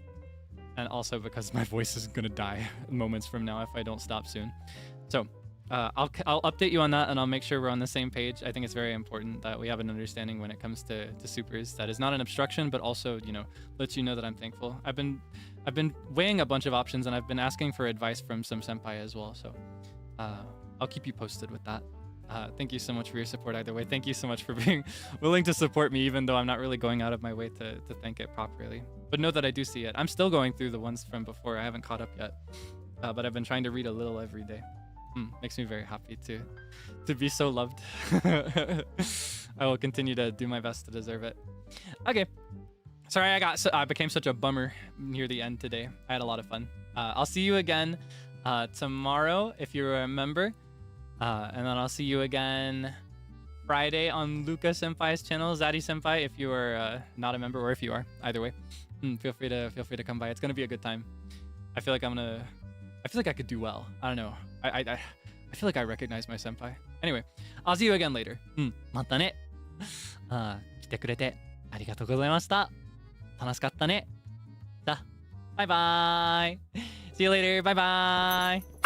And also because my voice is going to die moments from now if I don't stop soon. So I'll update you on that, and I'll make sure we're on the same page. I think it's very important that we have an understanding when it comes to supers that is not an obstruction, but also, you know, lets you know that I'm thankful. I've been weighing a bunch of options, and I've been asking for advice from some senpai as well. So I'll keep you posted with that. Thank you so much for your support either way. Thank you so much for being willing to support me, even though I'm not really going out of my way to thank it properly. But know that I do see it. I'm still going through the ones from before. I haven't caught up yet. But I've been trying to read a little every day. Makes me very happy to be so loved. I will continue to do my best to deserve it. Okay. Sorry I became such a bummer near the end today. I had a lot of fun. I'll see you again tomorrow if you remember. And then I'll see you again Friday on Luca Senpai's channel, Zaddy Senpai, if you are not a member, or if you are, either way. Feel free to come by. It's gonna be a good time. I feel like I could do well. I don't know. I feel like I recognize my senpai. Anyway, I'll see you again later. またね。来てくれてありがとうございました。楽しかったね。じゃあ、バイバーイ。See you later. Bye bye.